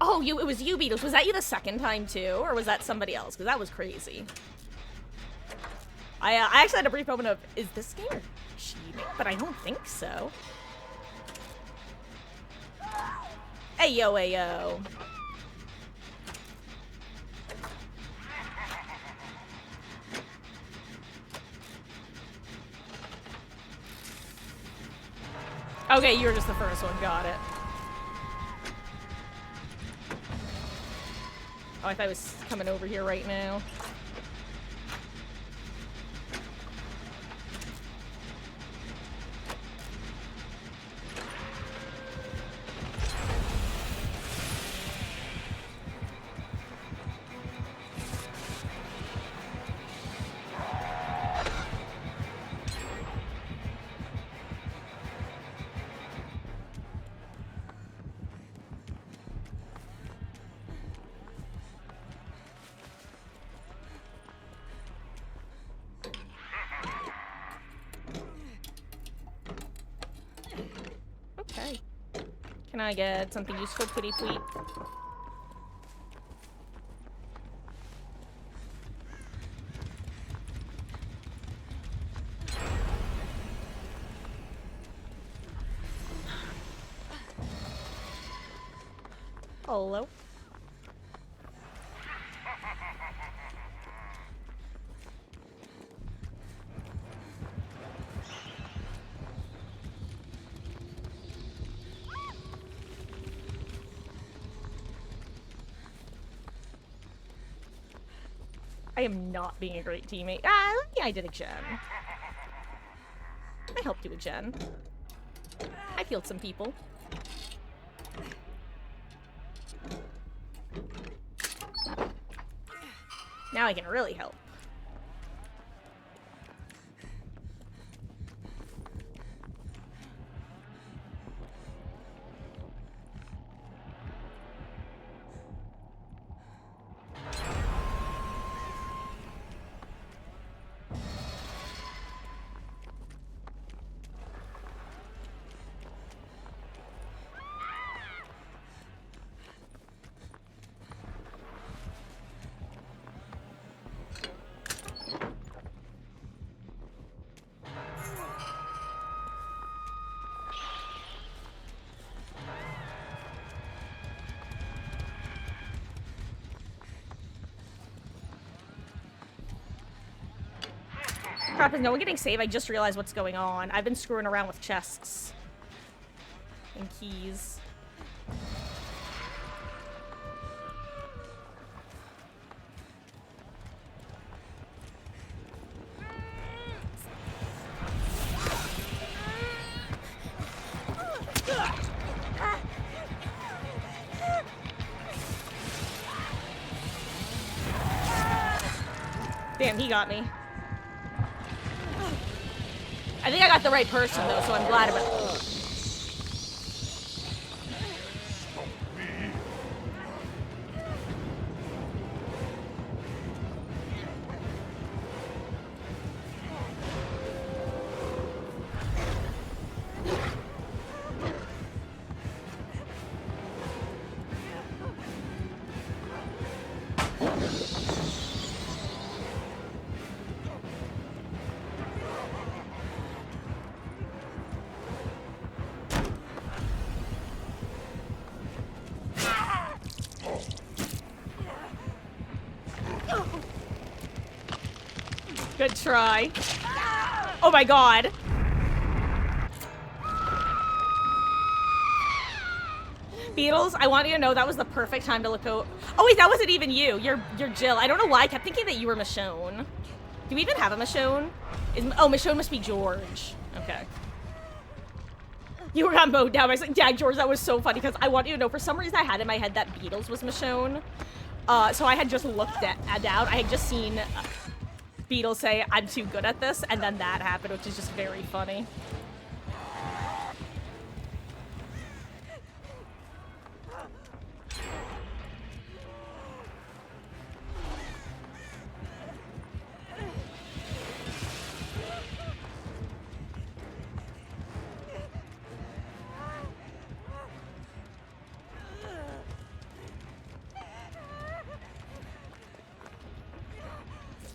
Oh, it was you, Beatles. Was that you the second time too? Or was that somebody else? Because that was crazy. I actually had a brief moment of, is this game cheating? But I don't think so. Ayo, ayo. Okay, you were just the first one. Got it. Oh, I thought I was coming over here right now. Okay. Can I get something useful, pretty please? Hello. I am not being a great teammate. Ah, yeah, I did a gem. I helped you with Jen. I healed some people. Now I can really help. Crap, is no one getting saved? I just realized what's going on. I've been screwing around with chests. And keys. Damn, he got me. I think I got the right person, though, so I'm glad about it. Good try. Oh my god. Beatles, I want you to know that was the perfect time to look out. Oh wait, that wasn't even you. You're Jill. I don't know why I kept thinking that you were Michonne. Do we even have a Michonne? Oh, Michonne must be George. Okay. You got mowed down. I was like, yeah, George, that was so funny because I want you to know for some reason I had in my head that Beatles was Michonne. So I had just looked at down. I had just seen Beatles say, I'm too good at this, and then that happened, which is just very funny.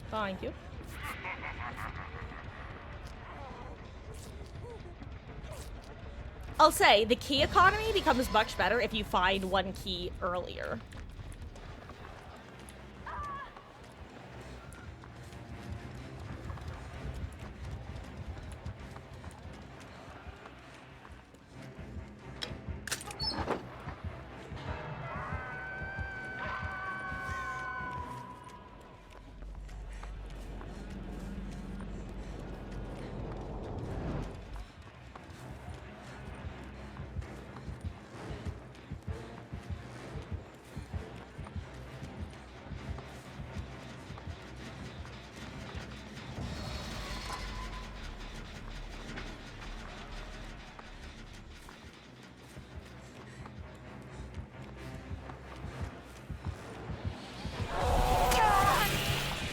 Thank you. I'll say, the key economy becomes much better if you find one key earlier.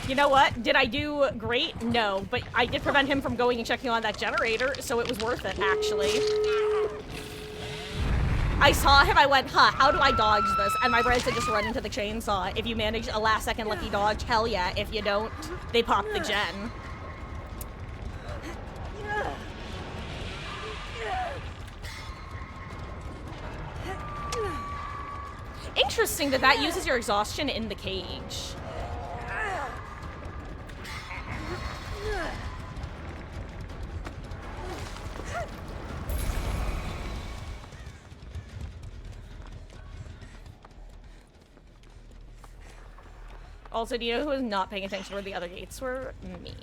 You know what? Did I do great? No, but I did prevent him from going and checking on that generator, so it was worth it, actually. I saw him, I went, huh, how do I dodge this? And my brain said just run into the chainsaw. If you manage a last-second lucky dodge, hell yeah. If you don't, they pop the gen. Interesting that that uses your exhaustion in the cage. Also, do you know who was not paying attention where the other gates were? Me.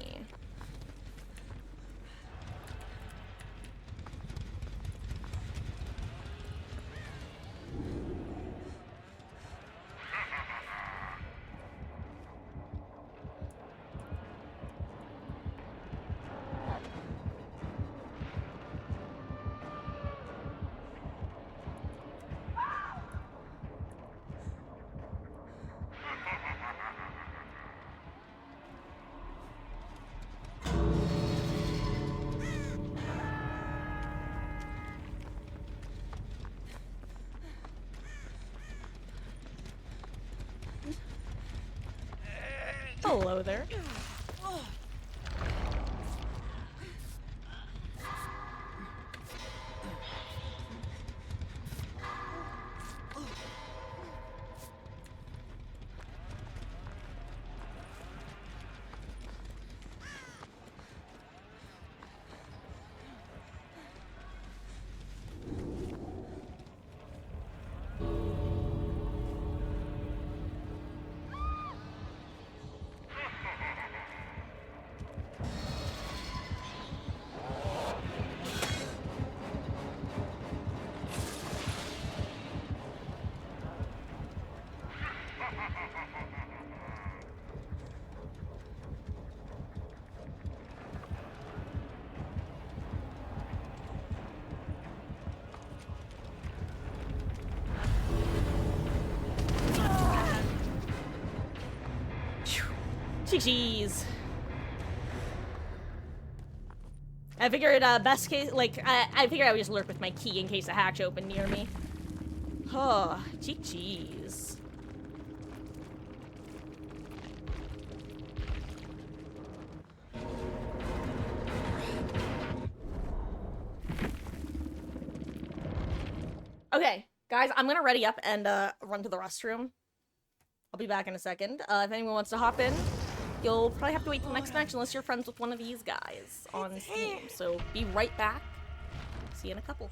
Hello there. GG's. I figured, best case, like, I figured I would just lurk with my key in case a hatch opened near me. Oh, GG's. Okay, guys, I'm gonna ready up and, run to the restroom. I'll be back in a second. If anyone wants to hop in, you'll probably have to wait till next match unless you're friends with one of these guys on Steam. So be right back. See you in a couple.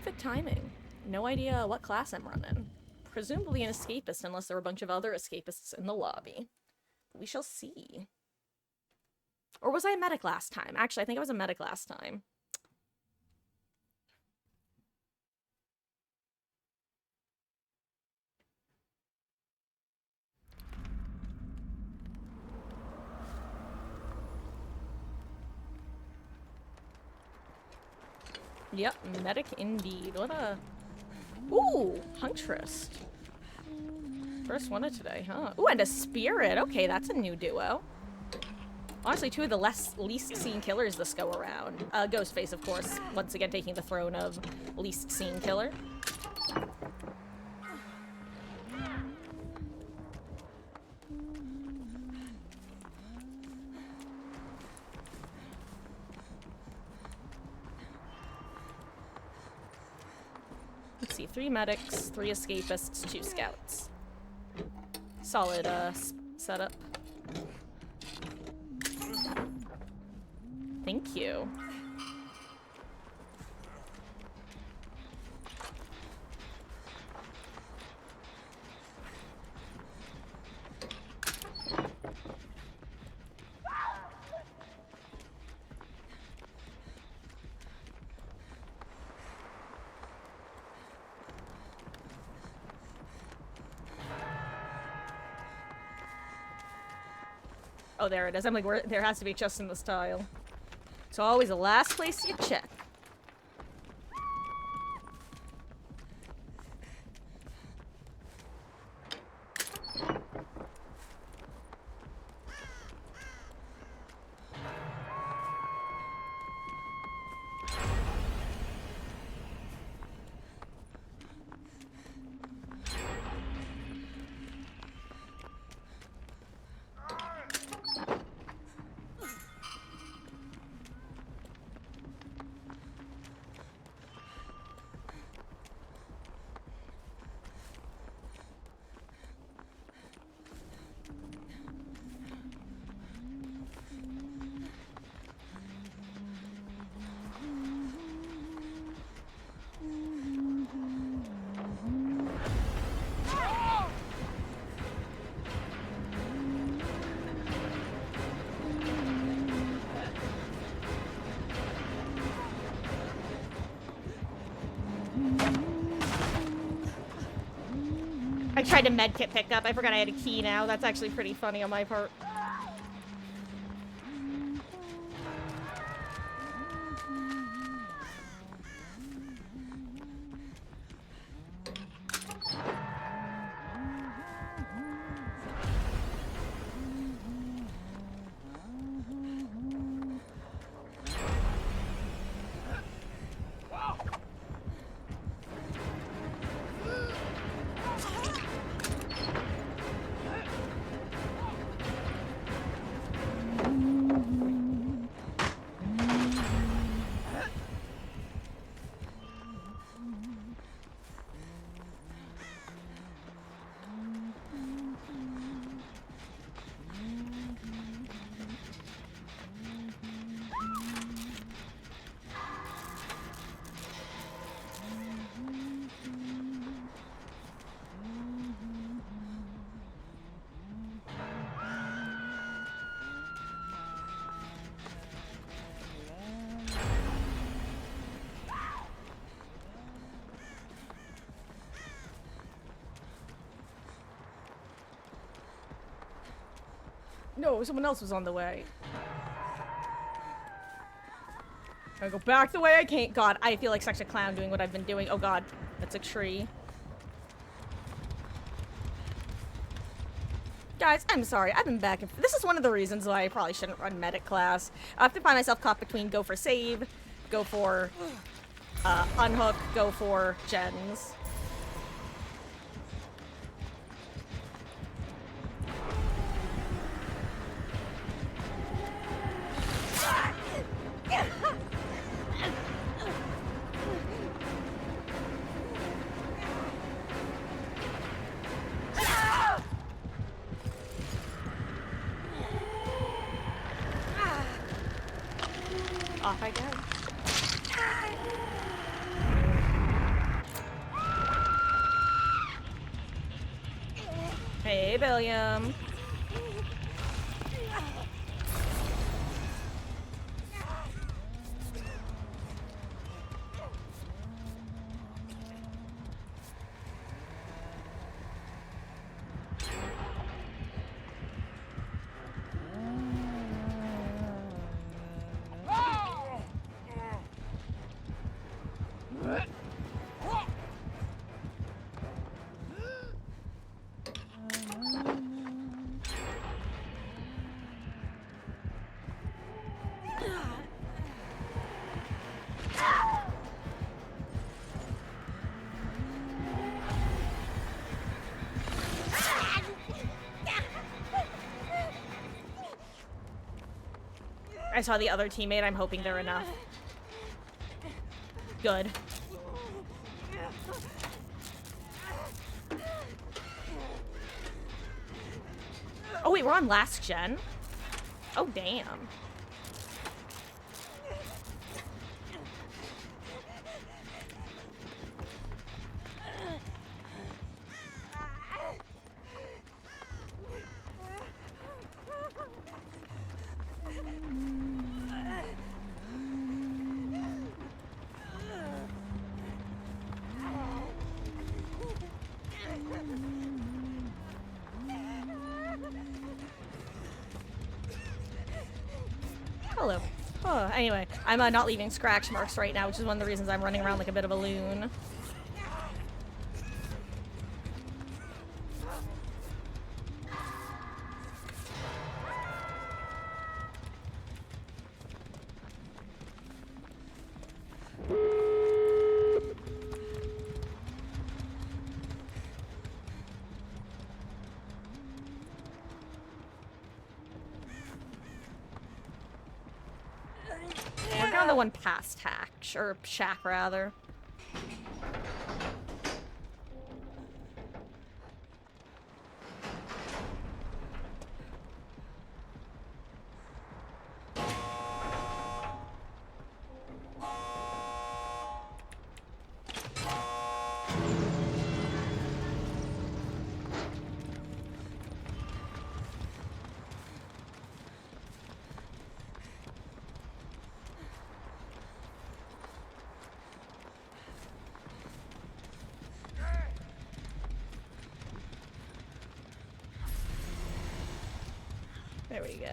Perfect timing. No idea what class I'm running. Presumably an escapist unless there are a bunch of other escapists in the lobby. We shall see. Or was I a medic last time? Actually, I think I was a medic last time. Yep, medic indeed. What a... Ooh, Huntress. First one of today, huh? Ooh, and a Spirit. Okay, that's a new duo. Honestly, two of the least seen killers this go around. Ghostface, of course, once again taking the throne of least seen killer. Let's see, 3 medics, 3 escapists, 2 scouts. Solid, setup. Thank you. Oh, there it is. I'm like, where? There has to be a chest in this tile. So always the last place you check. I tried to medkit pick up. I forgot I had a key now. That's actually pretty funny on my part. No, someone else was on the way. I go back the way I came. God, I feel like such a clown doing what I've been doing. Oh god, that's a tree. Guys, I'm sorry. I've been back and this is one of the reasons why I probably shouldn't run medic class. I have to find myself caught between go for save, go for unhook, go for gens. Off I go. Hey, William. I saw the other teammate. I'm hoping they're enough. Good. Oh wait, we're on last gen? Oh damn. Hello. Oh, anyway, I'm not leaving scratch marks right now, which is one of the reasons I'm running around like a bit of a loon. We're on the one past Hatch, or Shack rather. There we go.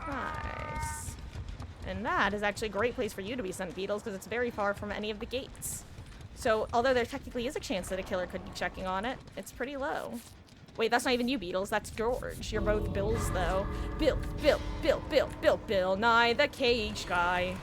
Nice. And that is actually a great place for you to be sent, Beetles, because it's very far from any of the gates. So, although there technically is a chance that a killer could be checking on it, it's pretty low. Wait, that's not even you, Beetles. That's George. You're both Bills, though. Bill Nye, the cage guy.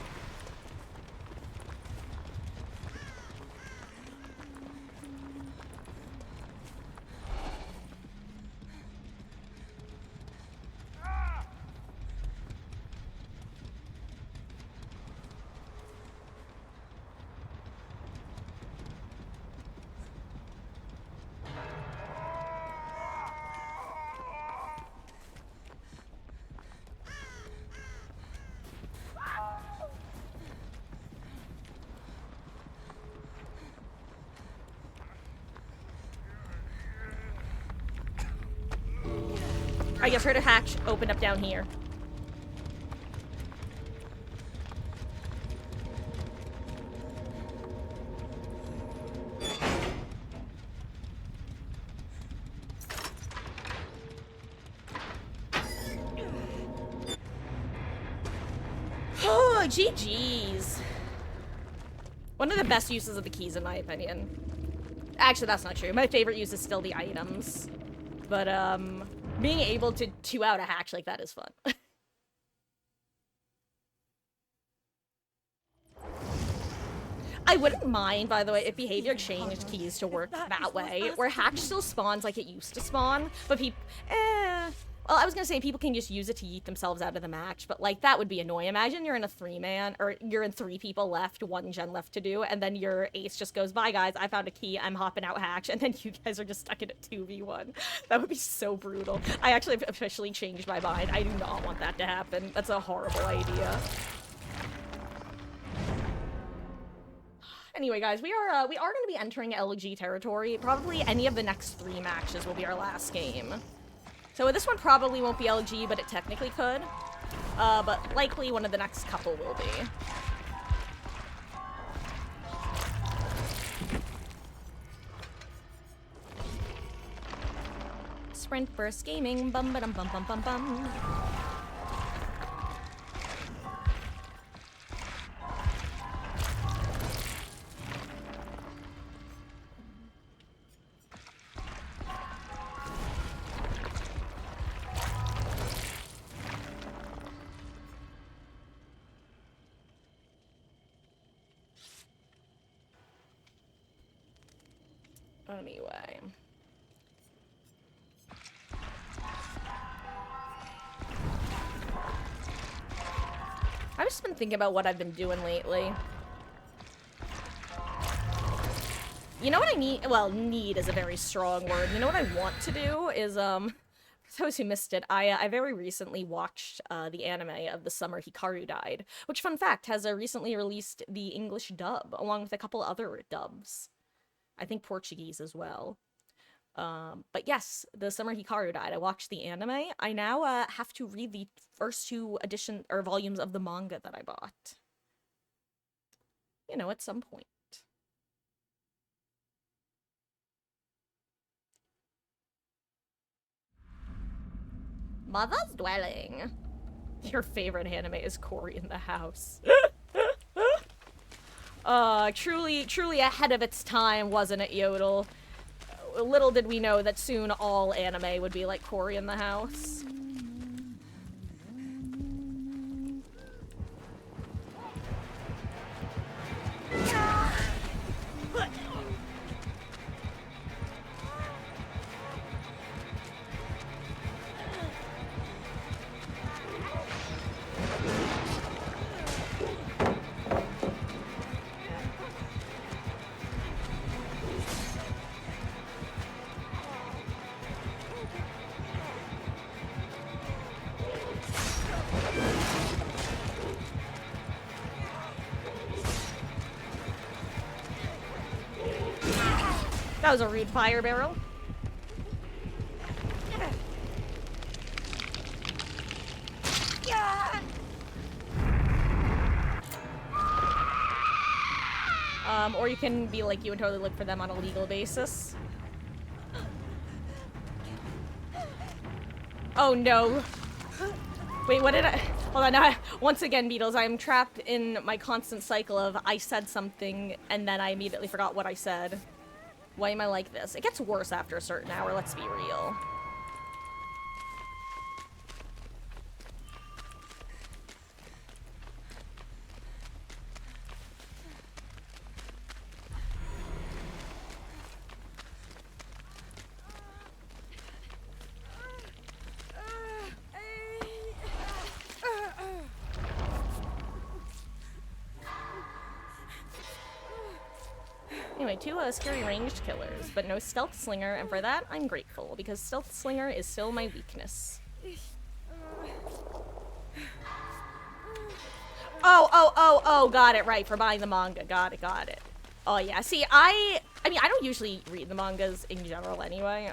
I just heard a hatch open up down here. Oh, GG's. One of the best uses of the keys, in my opinion. Actually, that's not true. My favorite use is still the items. But, being able to 2-out a hatch like that is fun. I wouldn't mind, by the way, if behavior changed keys to work that way, where hatch still spawns like it used to spawn, but well, I was gonna say people can just use it to yeet themselves out of the match, but, like, that would be annoying. Imagine you're in a 3-man, or you're in 3 people left, 1 gen left to do, and then your ace just goes, bye, guys, I found a key, I'm hopping out hatch, and then you guys are just stuck in a 2v1. That would be so brutal. I actually officially changed my mind. I do not want that to happen. That's a horrible idea. Anyway, guys, we are going to be entering LG territory. Probably any of the next 3 matches will be our last game. So this one probably won't be LG, but it technically could. But likely one of the next couple will be. Sprint Burst Gaming, bum ba dum bum bum bum bum. Anyway. I've just been thinking about what I've been doing lately. You know what I need? Well, need is a very strong word. You know what I want to do is, for those who missed it, I very recently watched the anime of The Summer Hikaru Died, which, fun fact, has recently released the English dub, along with a couple other dubs. I think Portuguese as well. But yes, The Summer Hikaru Died. I watched the anime. I now have to read the first 2 volumes of the manga that I bought. You know, at some point. Mother's Dwelling. Your favorite anime is Cory in the House. Truly ahead of its time, wasn't it, Yodel? Little did we know that soon all anime would be like Cory in the House. That was a rude fire barrel. Or you can be like you and totally look for them on a legal basis. Oh no. Wait, what did I... Hold on, now once again, Beatles, I am trapped in my constant cycle of I said something and then I immediately forgot what I said. Why am I like this? It gets worse after a certain hour, let's be real. Anyway, two scary ranged killers, but no stealth slinger, and for that, I'm grateful, because stealth slinger is still my weakness. Oh, got it, right, for buying the manga, got it. Oh yeah, see, I mean, I don't usually read the mangas in general anyway,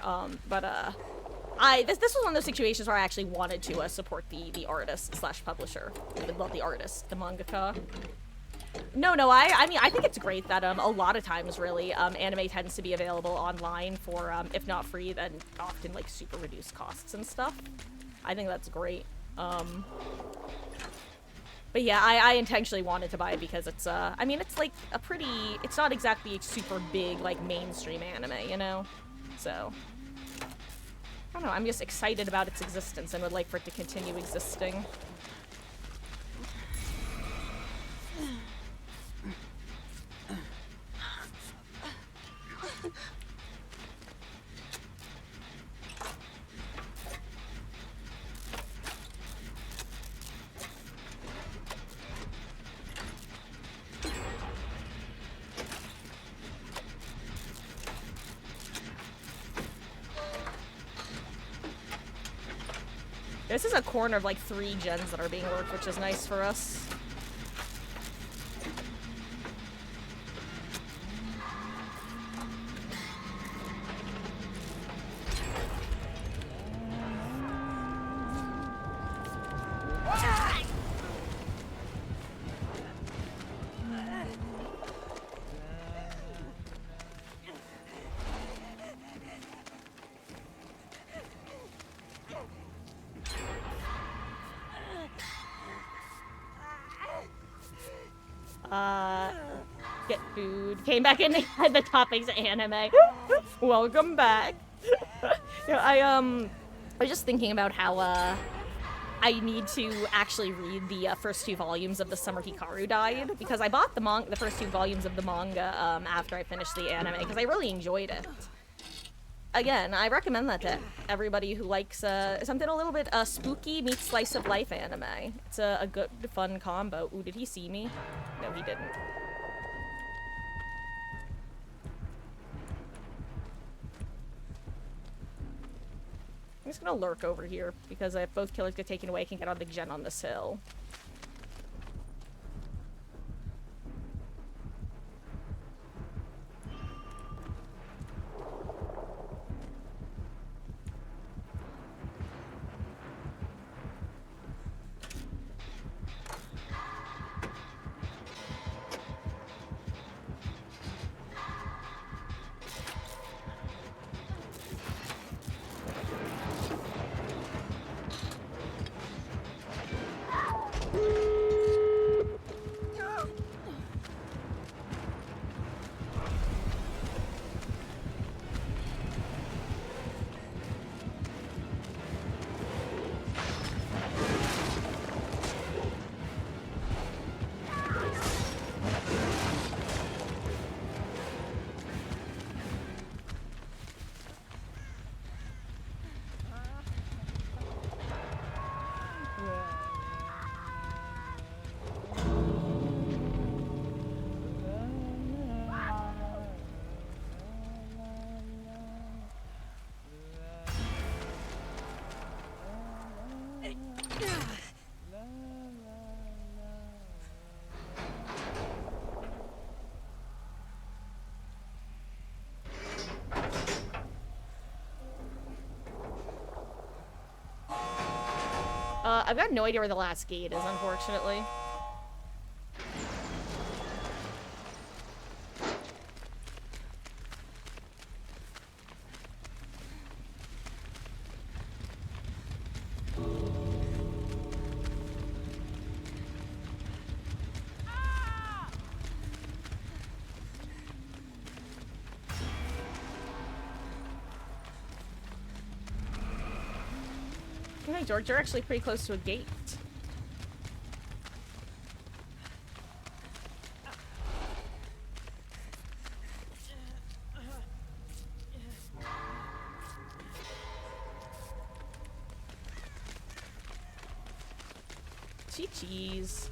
but this was one of those situations where I actually wanted to support the artist slash publisher, well, the artist, the mangaka. No, I mean, I think it's great that, a lot of times, really, anime tends to be available online for, if not free, then often, like, super reduced costs and stuff. I think that's great. But yeah, I intentionally wanted to buy it because it's, I mean, it's, like, it's not exactly a super big, like, mainstream anime, you know? So, I don't know, I'm just excited about its existence and would like for it to continue existing. This is a corner of like 3 gens that are being worked, which is nice for us. Get food. Came back in the topics anime. Welcome back. Yeah, I was just thinking about how, I need to actually read the first 2 volumes of The Summer Hikaru Died, because I bought the first 2 volumes of the manga, after I finished the anime, because I really enjoyed it. Again, I recommend that to everybody who likes, something a little bit, spooky meets slice of life anime. It's a good, fun combo. Ooh, did he see me? No, he didn't. I'm just gonna lurk over here, because if both killers get taken away, I can get on the gen on this hill. I've got no idea where the last gate is, unfortunately. Okay, George, you're actually pretty close to a gate. Cheese.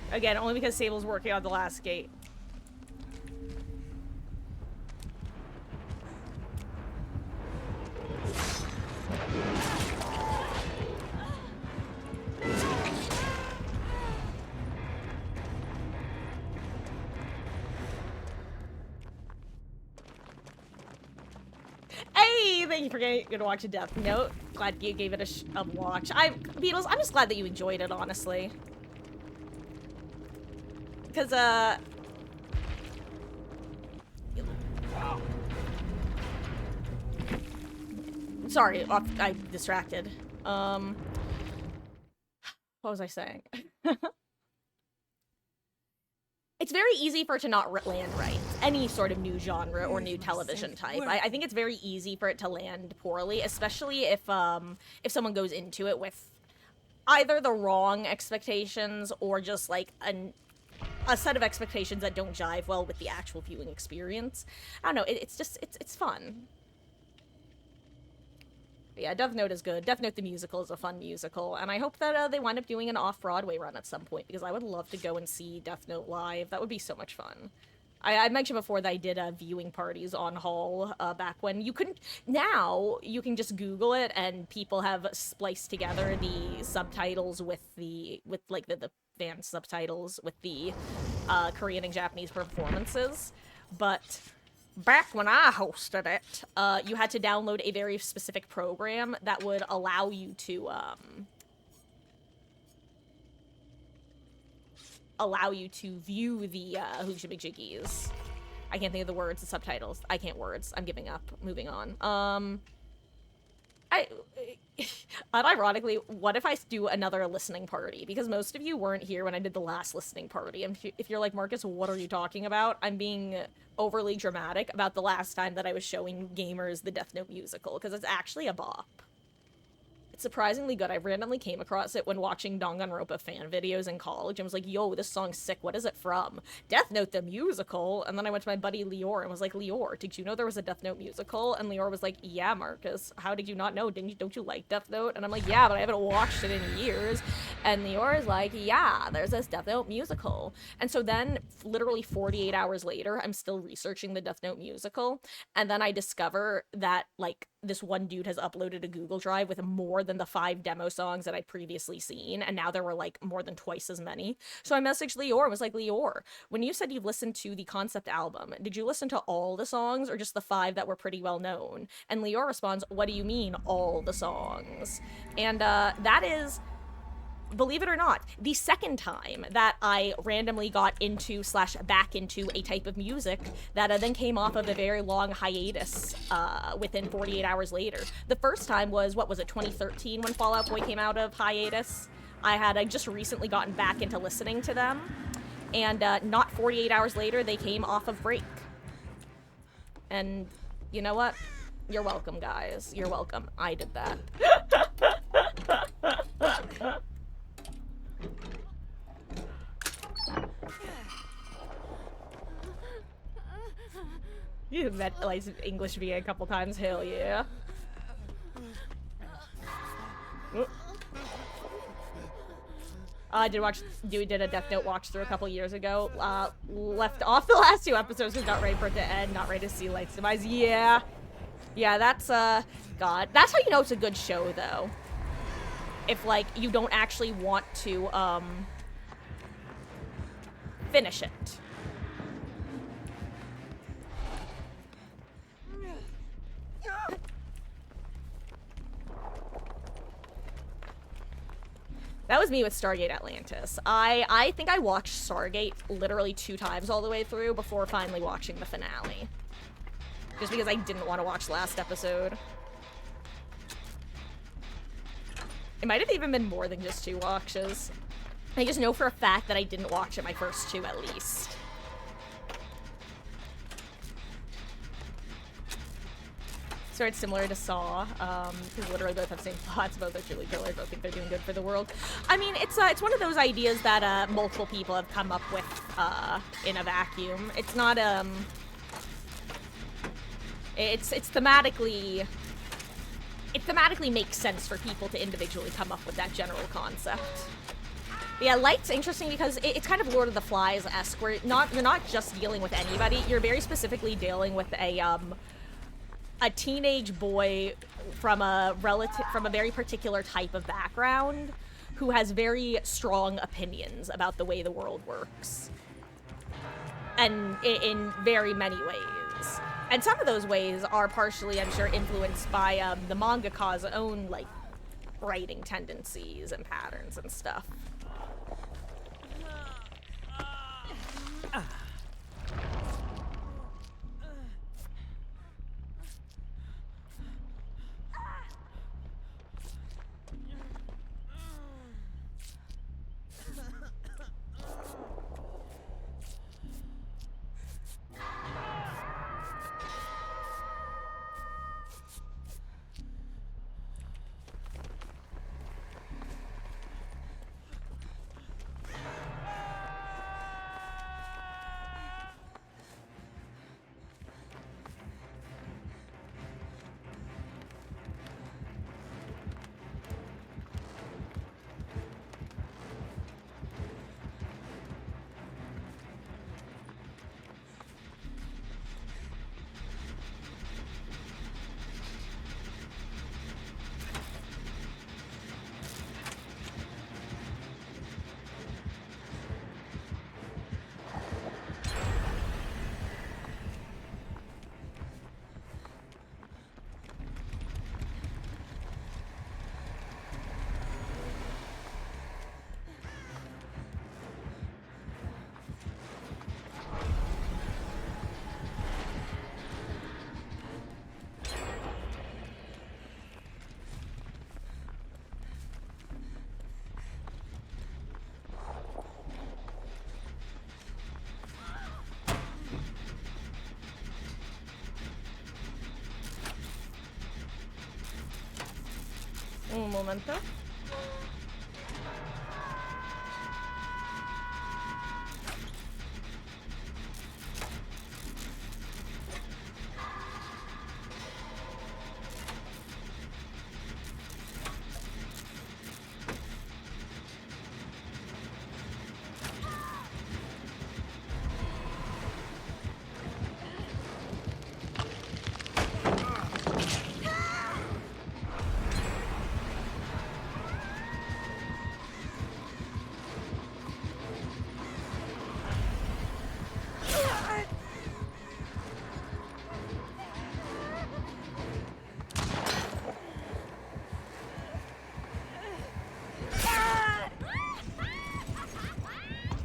Again, only because Sable's working on the last gate. Hey, thank you for getting to watch a Death Note. Glad you gave it a watch. Beatles, I'm just glad that you enjoyed it, honestly. Because, sorry, I distracted. What was I saying? It's very easy for it to not land right. Any sort of new genre or new television type. I think it's very easy for it to land poorly, especially if someone goes into it with either the wrong expectations or just like a set of expectations that don't jive well with the actual viewing experience. I don't know, it's fun. But yeah, Death Note is good. Death Note the musical is a fun musical, and I hope that they wind up doing an off-Broadway run at some point, because I would love to go and see Death Note live. That would be so much fun. I mentioned before that I did viewing parties on Hall back when you couldn't. Now you can just Google it, and people have spliced together the subtitles with the fan subtitles with the Korean and Japanese performances. But back when I hosted it, you had to download a very specific program that would allow you to view the Hoochie-Jiggies. I can't think of the words, the subtitles. I can't words. I'm giving up. Moving on. Unironically, what if I do another listening party? Because most of you weren't here when I did the last listening party. And if you're like, Marcus, what are you talking about? I'm being overly dramatic about the last time that I was showing gamers the Death Note musical, because it's actually a bop. It's surprisingly good. I randomly came across it when watching Danganronpa fan videos in college and was like, yo, this song's sick. What is it from? Death Note the musical. And then I went to my buddy Lior and was like, Lior, did you know there was a Death Note musical? And Lior was like, yeah, Marcus. How did you not know? Don't you like Death Note? And I'm like, yeah, but I haven't watched it in years. And Lior is like, yeah, there's this Death Note musical. And so then literally 48 hours later, I'm still researching the Death Note musical. And then I discover that like this one dude has uploaded a Google Drive with more than the 5 demo songs that I'd previously seen, and now there were like more than twice as many. So I messaged Lior and was like, Lior, when you said you've listened to the concept album, did you listen to all the songs or just the 5 that were pretty well known? And Lior responds, what do you mean all the songs? And that is, believe it or not, the second time that I randomly got into / back into a type of music that then came off of a very long hiatus within 48 hours later. The first time was, what was it, 2013 when Fall Out Boy came out of hiatus? I just recently gotten back into listening to them, and not 48 hours later, they came off of break. And you know what? You're welcome, guys. You're welcome. I did that. You met like English VA a couple times, hell yeah. I did a Death Note watch through a couple years ago. Left off the last 2 episodes, was not ready for it to end, not ready to see Light's demise. Yeah, that's God. That's how you know it's a good show, though. if, like, you don't actually want to, finish it. That was me with Stargate Atlantis. I think I watched Stargate literally 2 times all the way through before finally watching the finale. Just because I didn't want to watch the last episode. It might have even been more than just 2 watches. I just know for a fact that I didn't watch it my first 2 at least. So it's similar to Saw, because literally both have the same thoughts, both are truly killers, both think they're doing good for the world. I mean, it's one of those ideas that multiple people have come up with in a vacuum. It's not it's thematically. It thematically makes sense for people to individually come up with that general concept. But yeah, Light's interesting because it's kind of Lord of the Flies-esque, where you're not just dealing with anybody. You're very specifically dealing with a teenage boy from a very particular type of background who has very strong opinions about the way the world works. And in very many ways. And some of those ways are partially, I'm sure, influenced by the mangaka's own, like, writing tendencies and patterns and stuff. Un momento.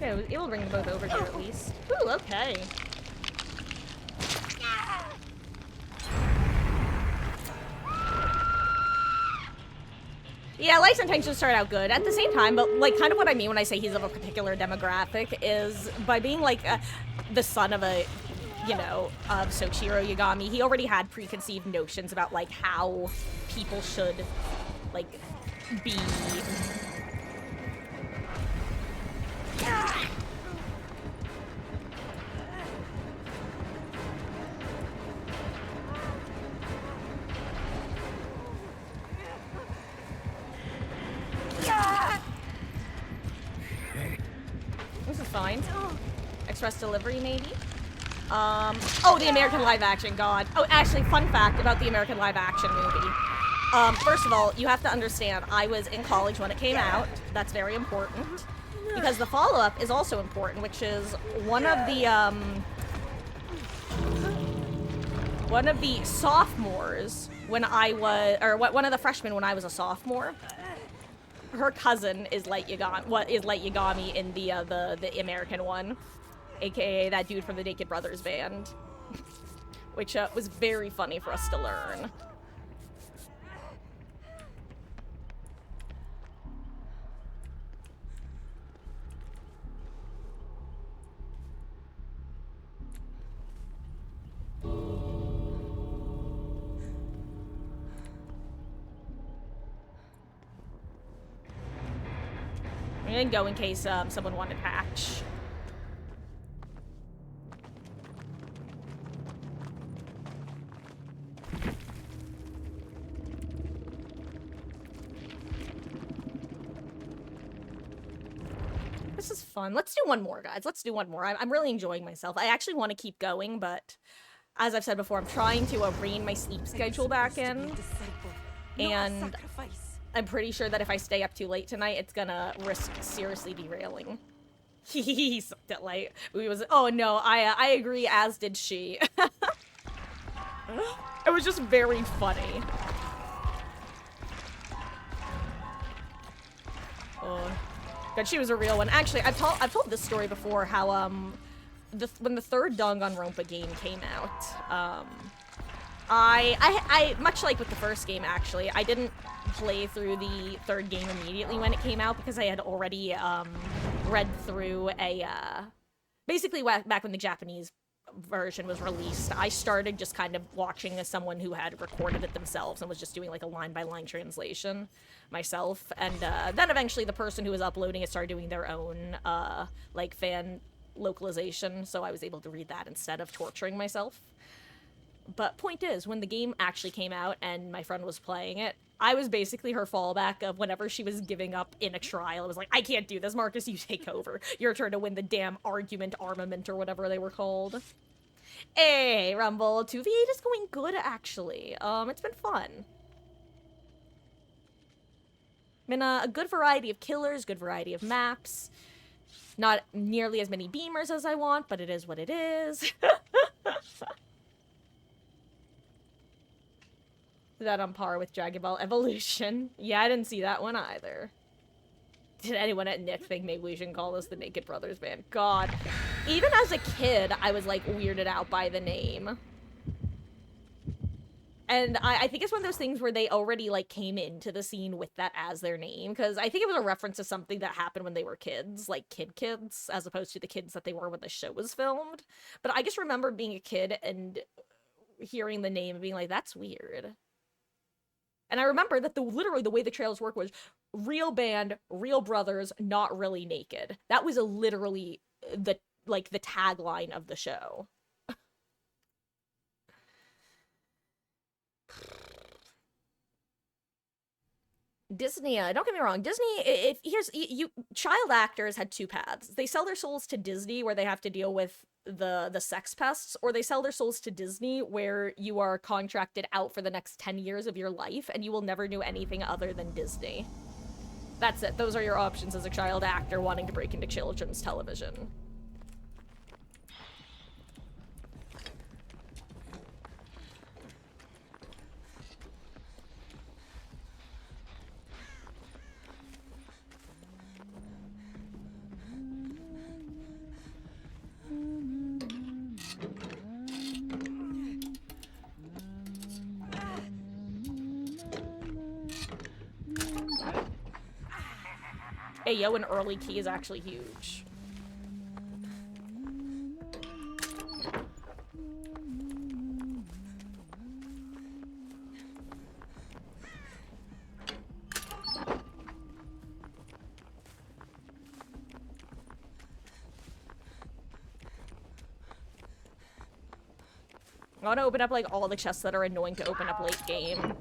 Okay, I was able to bring them both over here at least. Ooh, okay. Yeah, Light's intentions start out good at the same time, but like kind of what I mean when I say he's of a particular demographic is by being like the son of a, you know, of Soichiro Yagami, he already had preconceived notions about like how people should like be. This is fine. Express delivery, maybe? Oh, the American live action, God. Oh, actually, fun fact about the American live action movie. First of all, you have to understand, I was in college when it came out. That's very important. Because the follow-up is also important, which is one of the sophomores when I was, or one of the freshmen when I was a sophomore. Her cousin is Light Yagami in the American one, aka that dude from the Naked Brothers band, which was very funny for us to learn. I'm gonna go in case someone wanted patch. This is fun. Let's do one more, guys. Let's do one more. I'm really enjoying myself. I actually want to keep going, but as I've said before, I'm trying to rein my sleep schedule back in. And I'm pretty sure that if I stay up too late tonight, it's gonna risk seriously derailing. He sucked at light. Oh no, I agree, as did she. It was just very funny. Oh, but she was a real one. Actually, I've told this story before. How when the third Danganronpa game came out, I much like with the first game, actually, I didn't play through the third game immediately when it came out because I had already read through basically back when the Japanese version was released. I started just kind of watching as someone who had recorded it themselves and was just doing like a line-by-line translation myself, and then eventually the person who was uploading it started doing their own like fan localization, so I was able to read that instead of torturing myself. But point is, when the game actually came out and my friend was playing it, I was basically her fallback of whenever she was giving up in a trial. It was like, I can't do this, Marcus, you take over. Your turn to win the damn argument armament or whatever they were called. Hey, Rumble, 2v8 is going good, actually. It's been fun. Been a good variety of killers, good variety of maps. Not nearly as many beamers as I want, but it is what it is. Is that on par with Dragon Ball Evolution? Yeah, I didn't see that one either. Did anyone at Nick think maybe we should call this the Naked Brothers band? God. Even as a kid, I was, like, weirded out by the name. And I think it's one of those things where they already, like, came into the scene with that as their name. Because I think it was a reference to something that happened when they were kids. Like, kids, as opposed to the kids that they were when the show was filmed. But I just remember being a kid and hearing the name and being like, that's weird. And I remember that literally the way the trailers work was real band, real brothers, not really naked. That was literally the tagline of the show. Disney, don't get me wrong, Disney, child actors had two paths. They sell their souls to Disney, where they have to deal with the sex pests, or they sell their souls to Disney, where you are contracted out for the next 10 years of your life, and you will never do anything other than Disney. That's it. Those are your options as a child actor wanting to break into children's television. Hey, yo, an early key is actually huge. I want to open up, like, all the chests that are annoying to open up late game.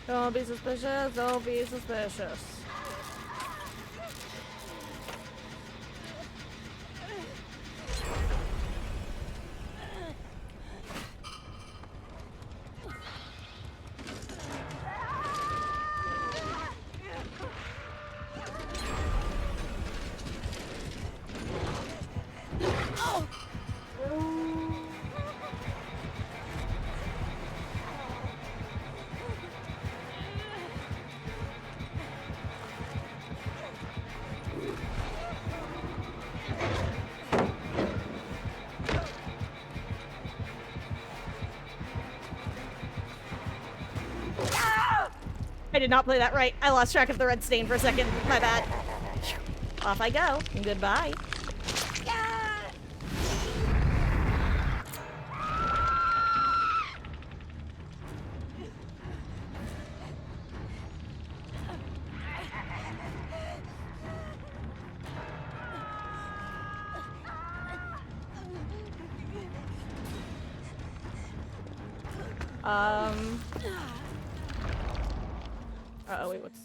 Don't be suspicious, don't be suspicious. I did not play that right. I lost track of the red stain for a second. My bad. Off I go. Goodbye. Uh-oh, wait, what's...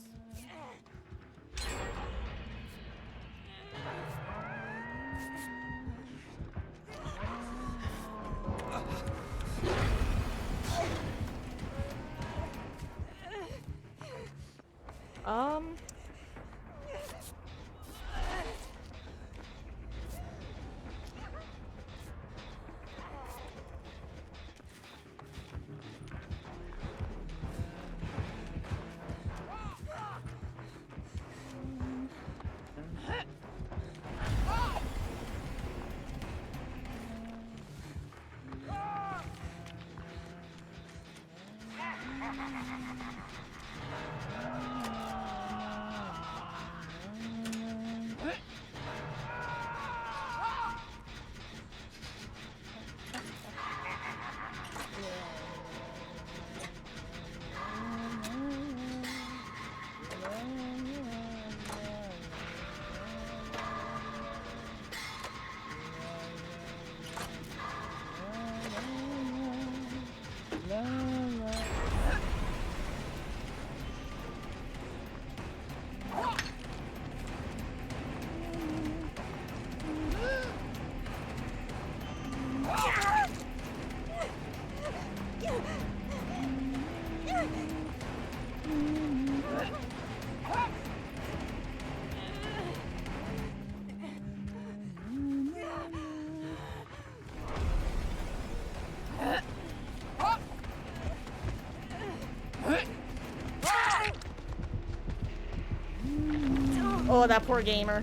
Oh, that poor gamer.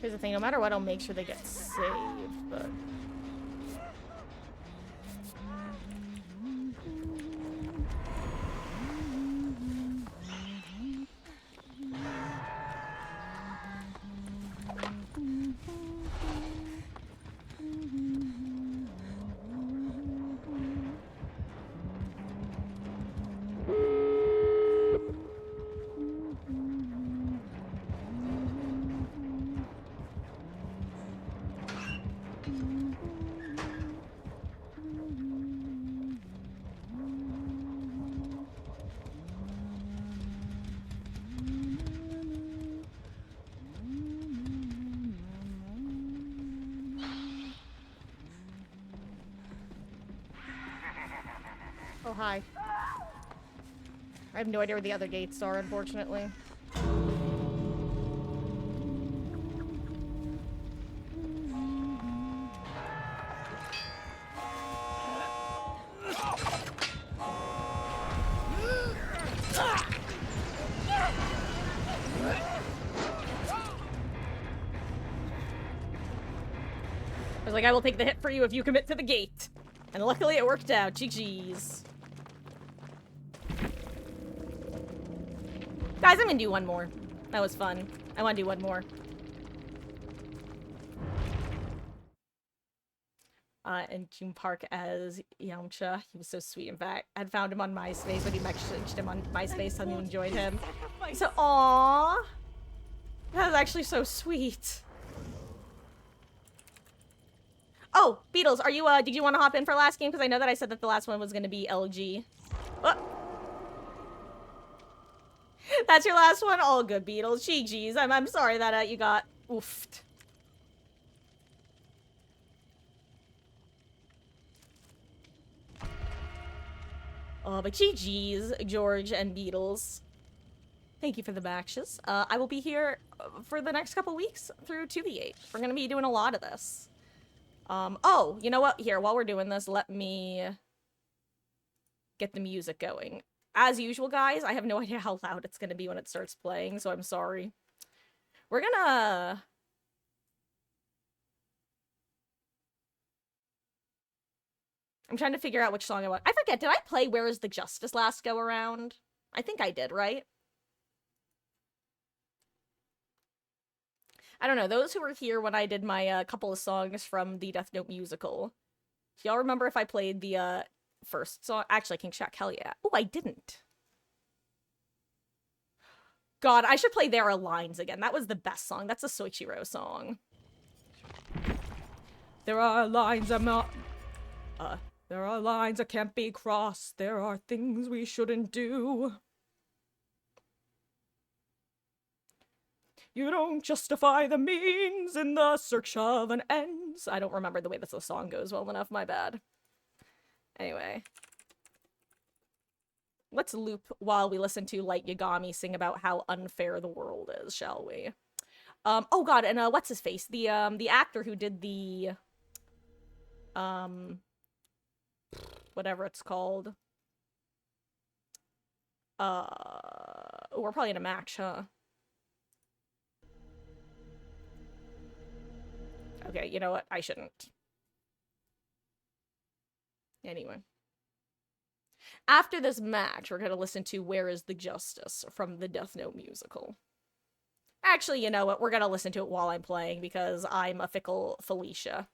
Here's the thing, no matter what, I'll make sure they get saved, but... Oh, hi. I have no idea where the other gates are, unfortunately. I was like, I will take the hit for you if you commit to the gate. And luckily it worked out. GG's. Guys, I'm gonna do one more. That was fun. I want to do one more. And June Park as Yamcha. He was so sweet. In fact, I'd found him on MySpace, but he messaged him on MySpace telling me he enjoyed him. So, aww. That was actually so sweet. Oh, Beatles, are you, did you want to hop in for last game? Because I know that I said that the last one was going to be LG. Oh. That's your last one? All good, Beatles. GG's. I'm sorry that you got oofed. Oh, but GG's, George and Beatles. Thank you for the matches. I will be here for the next couple weeks through 2v8. We're going to be doing a lot of this. Oh, you know what? Here, while we're doing this, let me get the music going. As usual, guys, I have no idea how loud it's going to be when it starts playing, so I'm sorry. We're gonna... I'm trying to figure out which song I want. I forget, did I play Where Is the Justice last go around? I think I did, right? I don't know, those who were here when I did my couple of songs from the Death Note musical. Do y'all remember if I played the first song? Actually, I can check, hell yeah. Oh, I didn't. God, I should play There Are Lines again. That was the best song. That's a Soichiro song. There are lines I'm not... there are lines that can't be crossed. There are things we shouldn't do. You don't justify the means in the search of an ends. I don't remember the way that the song goes well enough, my bad. Anyway. Let's loop while we listen to Light Yagami sing about how unfair the world is, shall we? Oh god, and what's his face? The actor who did the whatever it's called. We're probably in a match, huh? Okay, you know what? I shouldn't. Anyway. After this match, we're gonna listen to Where Is the Justice from the Death Note musical. Actually, you know what? We're gonna listen to it while I'm playing because I'm a fickle Felicia.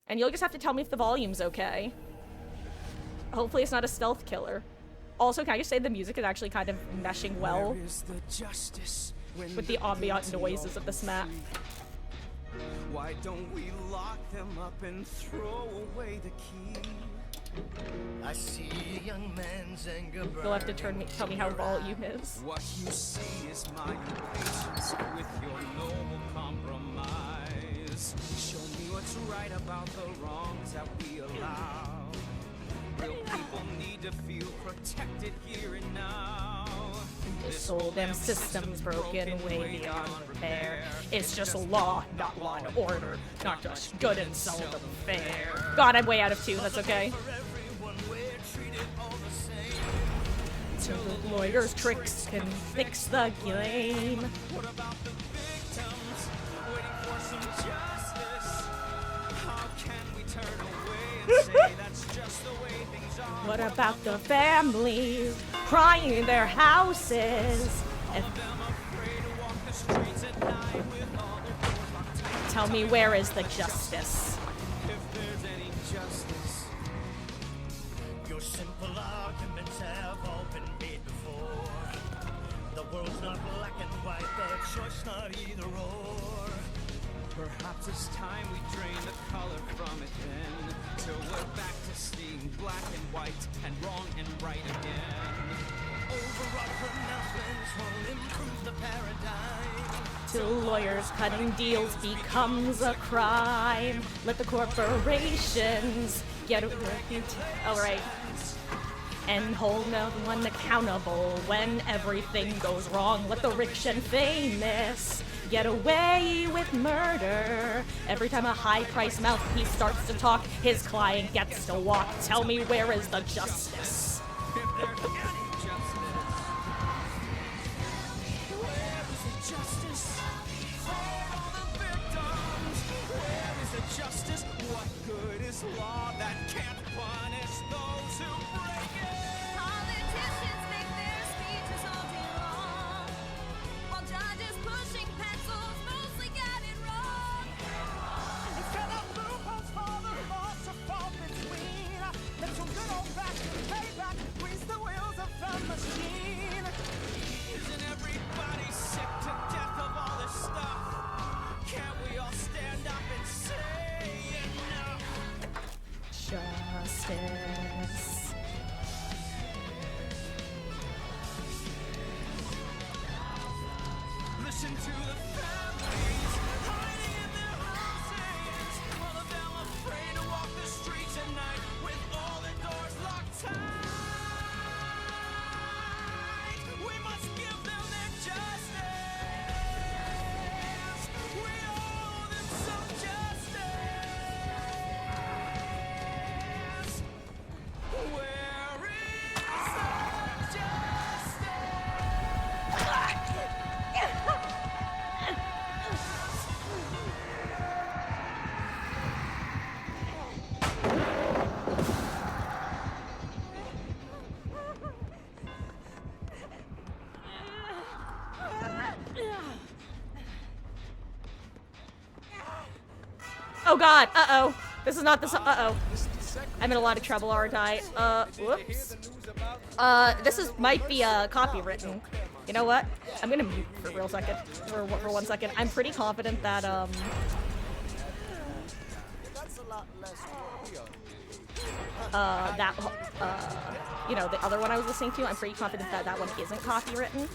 And you'll just have to tell me if the volume's okay. Hopefully it's not a stealth killer. Also, can I just say the music is actually kind of meshing well with the ambient noises of this map. Why don't we lock them up and throw away the key? I see a young man's anger. You'll have to tell me how volume is. What you see is my impatience with your noble compromise. Show me what's right about the wrongs that we allow. Real people need to feel protected here and now. This whole damn system's broken way beyond repair. It's just a law, not law and order. Not just good and seldom fair. God, I'm way out of tune, that's okay. So the lawyer's tricks can fix the game. What about the victims waiting for some justice? How can we turn away and say that's just the way things are? What about the families crying in their houses? And tell me, where is the justice? If there's any justice, your simple arguments have all been made before. The world's not black and white, the choice not either or. Perhaps it's time we drain the color from it then, till we're back to seeing black and white and wrong and right again. Overall pronouncements won't improve the paradigm. Till lawyers cutting deals becomes a crime. Let the corporations get it. All right. And hold no one accountable when everything goes wrong. Let the rich and famous get away with murder. Every time a high-priced mouthpiece starts to talk, his client gets to walk. Tell me, where is the justice? If there's any justice, where is the justice for all the victims? Where is the justice? What good is law that can't punish those who break it? Politicians make their speeches all day long, while judges pushing pencils mostly got it wrong. Instead of loopholes for the laws to fall between, let some good old-fashioned payback grease the wheels of the machine. Isn't everybody sick to death of all this stuff? Can't we all stand up and say enough? Justice. Listen to the families hiding in their houses. All of them afraid to walk the streets at night with all the doors locked tight. We must give them their justice. We owe them some justice. Where is the justice? Oh god, uh-oh. This is not the uh-oh. I'm in a lot of trouble, aren't I? Whoops. This might be, copywritten. You know what? I'm gonna mute for a real second. For 1 second. I'm pretty confident that, you know, the other one I was listening to, I'm pretty confident that that one isn't copywritten.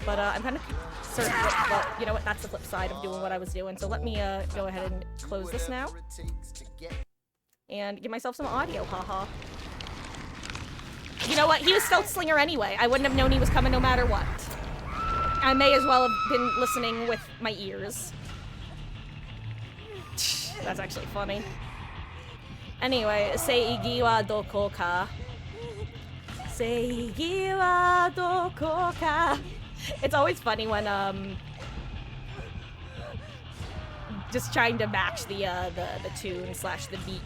But, I'm kind of certain that, well, you know what, that's the flip side of doing what I was doing. So let me, go ahead and close this now. And give myself some audio, haha. You know what, he was Stealth Slinger anyway. I wouldn't have known he was coming no matter what. I may as well have been listening with my ears. That's actually funny. Anyway, Seigi wa doko ka? Seigi wa doko ka? It's always funny when, just trying to match the tune slash the beat.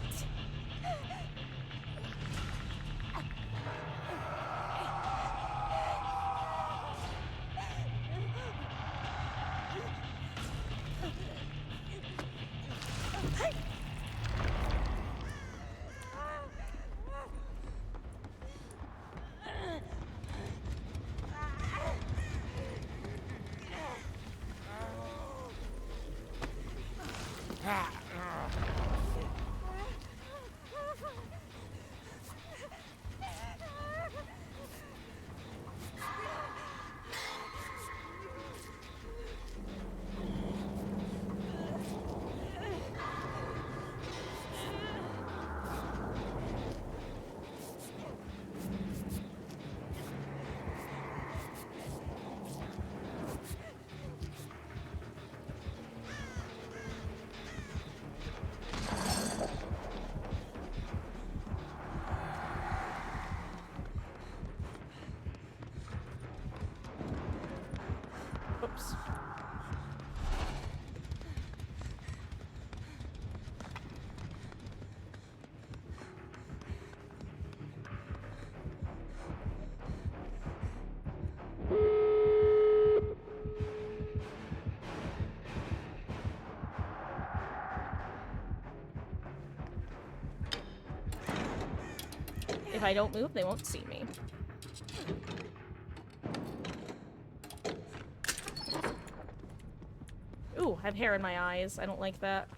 Oops. If I don't move, they won't see me. Ooh, I have hair in my eyes. I don't like that.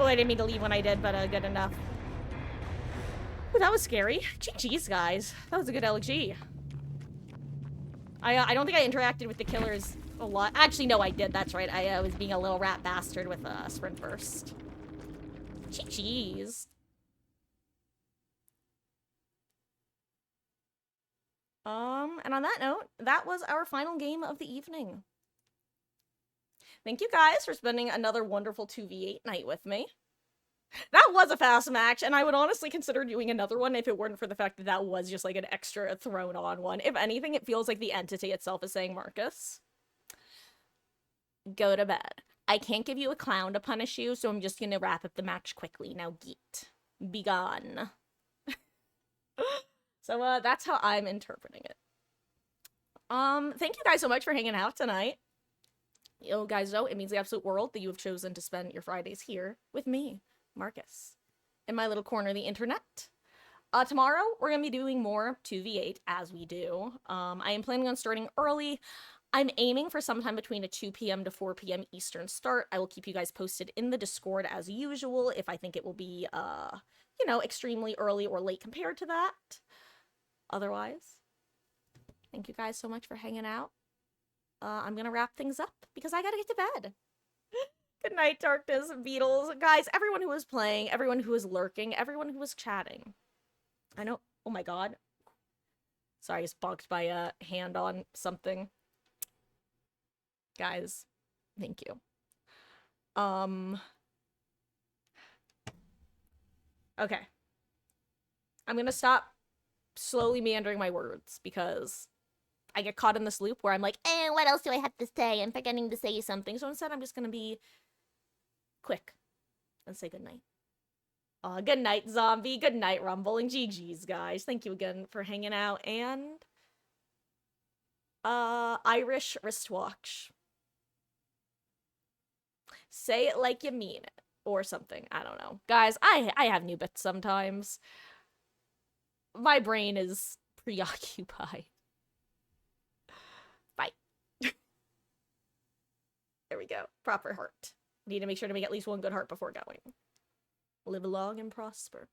Oh, I didn't mean to leave when I did, but good enough. Ooh, that was scary. GG's, guys. That was a good LG. I don't think I interacted with the killers a lot. Actually, no, I did. That's right. I was being a little rat bastard with Sprint Burst. GG's. And on that note, that was our final game of the evening. Thank you guys for spending another wonderful 2v8 night with me. That was a fast match, and I would honestly consider doing another one if it weren't for the fact that that was just like an extra thrown on one. If anything, it feels like the entity itself is saying, Marcus, go to bed. I can't give you a clown to punish you, so I'm just gonna wrap up the match quickly. Now get. Be gone. So, that's how I'm interpreting it. Thank you guys so much for hanging out tonight. You guys know it means the absolute world that you have chosen to spend your Fridays here with me, Marcus, in my little corner of the internet. Tomorrow, we're going to be doing more 2v8 as we do. I am planning on starting early. I'm aiming for sometime between a 2 p.m. to 4 p.m. Eastern start. I will keep you guys posted in the Discord as usual if I think it will be, you know, extremely early or late compared to that. Otherwise, thank you guys so much for hanging out. I'm gonna wrap things up because I gotta get to bed. Good night, Darkness, Beatles. Guys, everyone who was playing, everyone who was lurking, everyone who was chatting. I know, oh my god. Sorry, I just bonked my hand on something. Guys, thank you. Okay. I'm gonna stop slowly meandering my words because I get caught in this loop where I'm like, what else do I have to say? I'm forgetting to say something. So instead, I'm just gonna be quick and say goodnight. Good night, Zombie. Good night, Rumble. And GG's, guys. Thank you again for hanging out. And, Irish wristwatch. Say it like you mean it. Or something. I don't know. Guys, I have new bits sometimes. My brain is preoccupied. Bye. There we go. Proper heart. Need to make sure to make at least one good heart before going. Live long and prosper.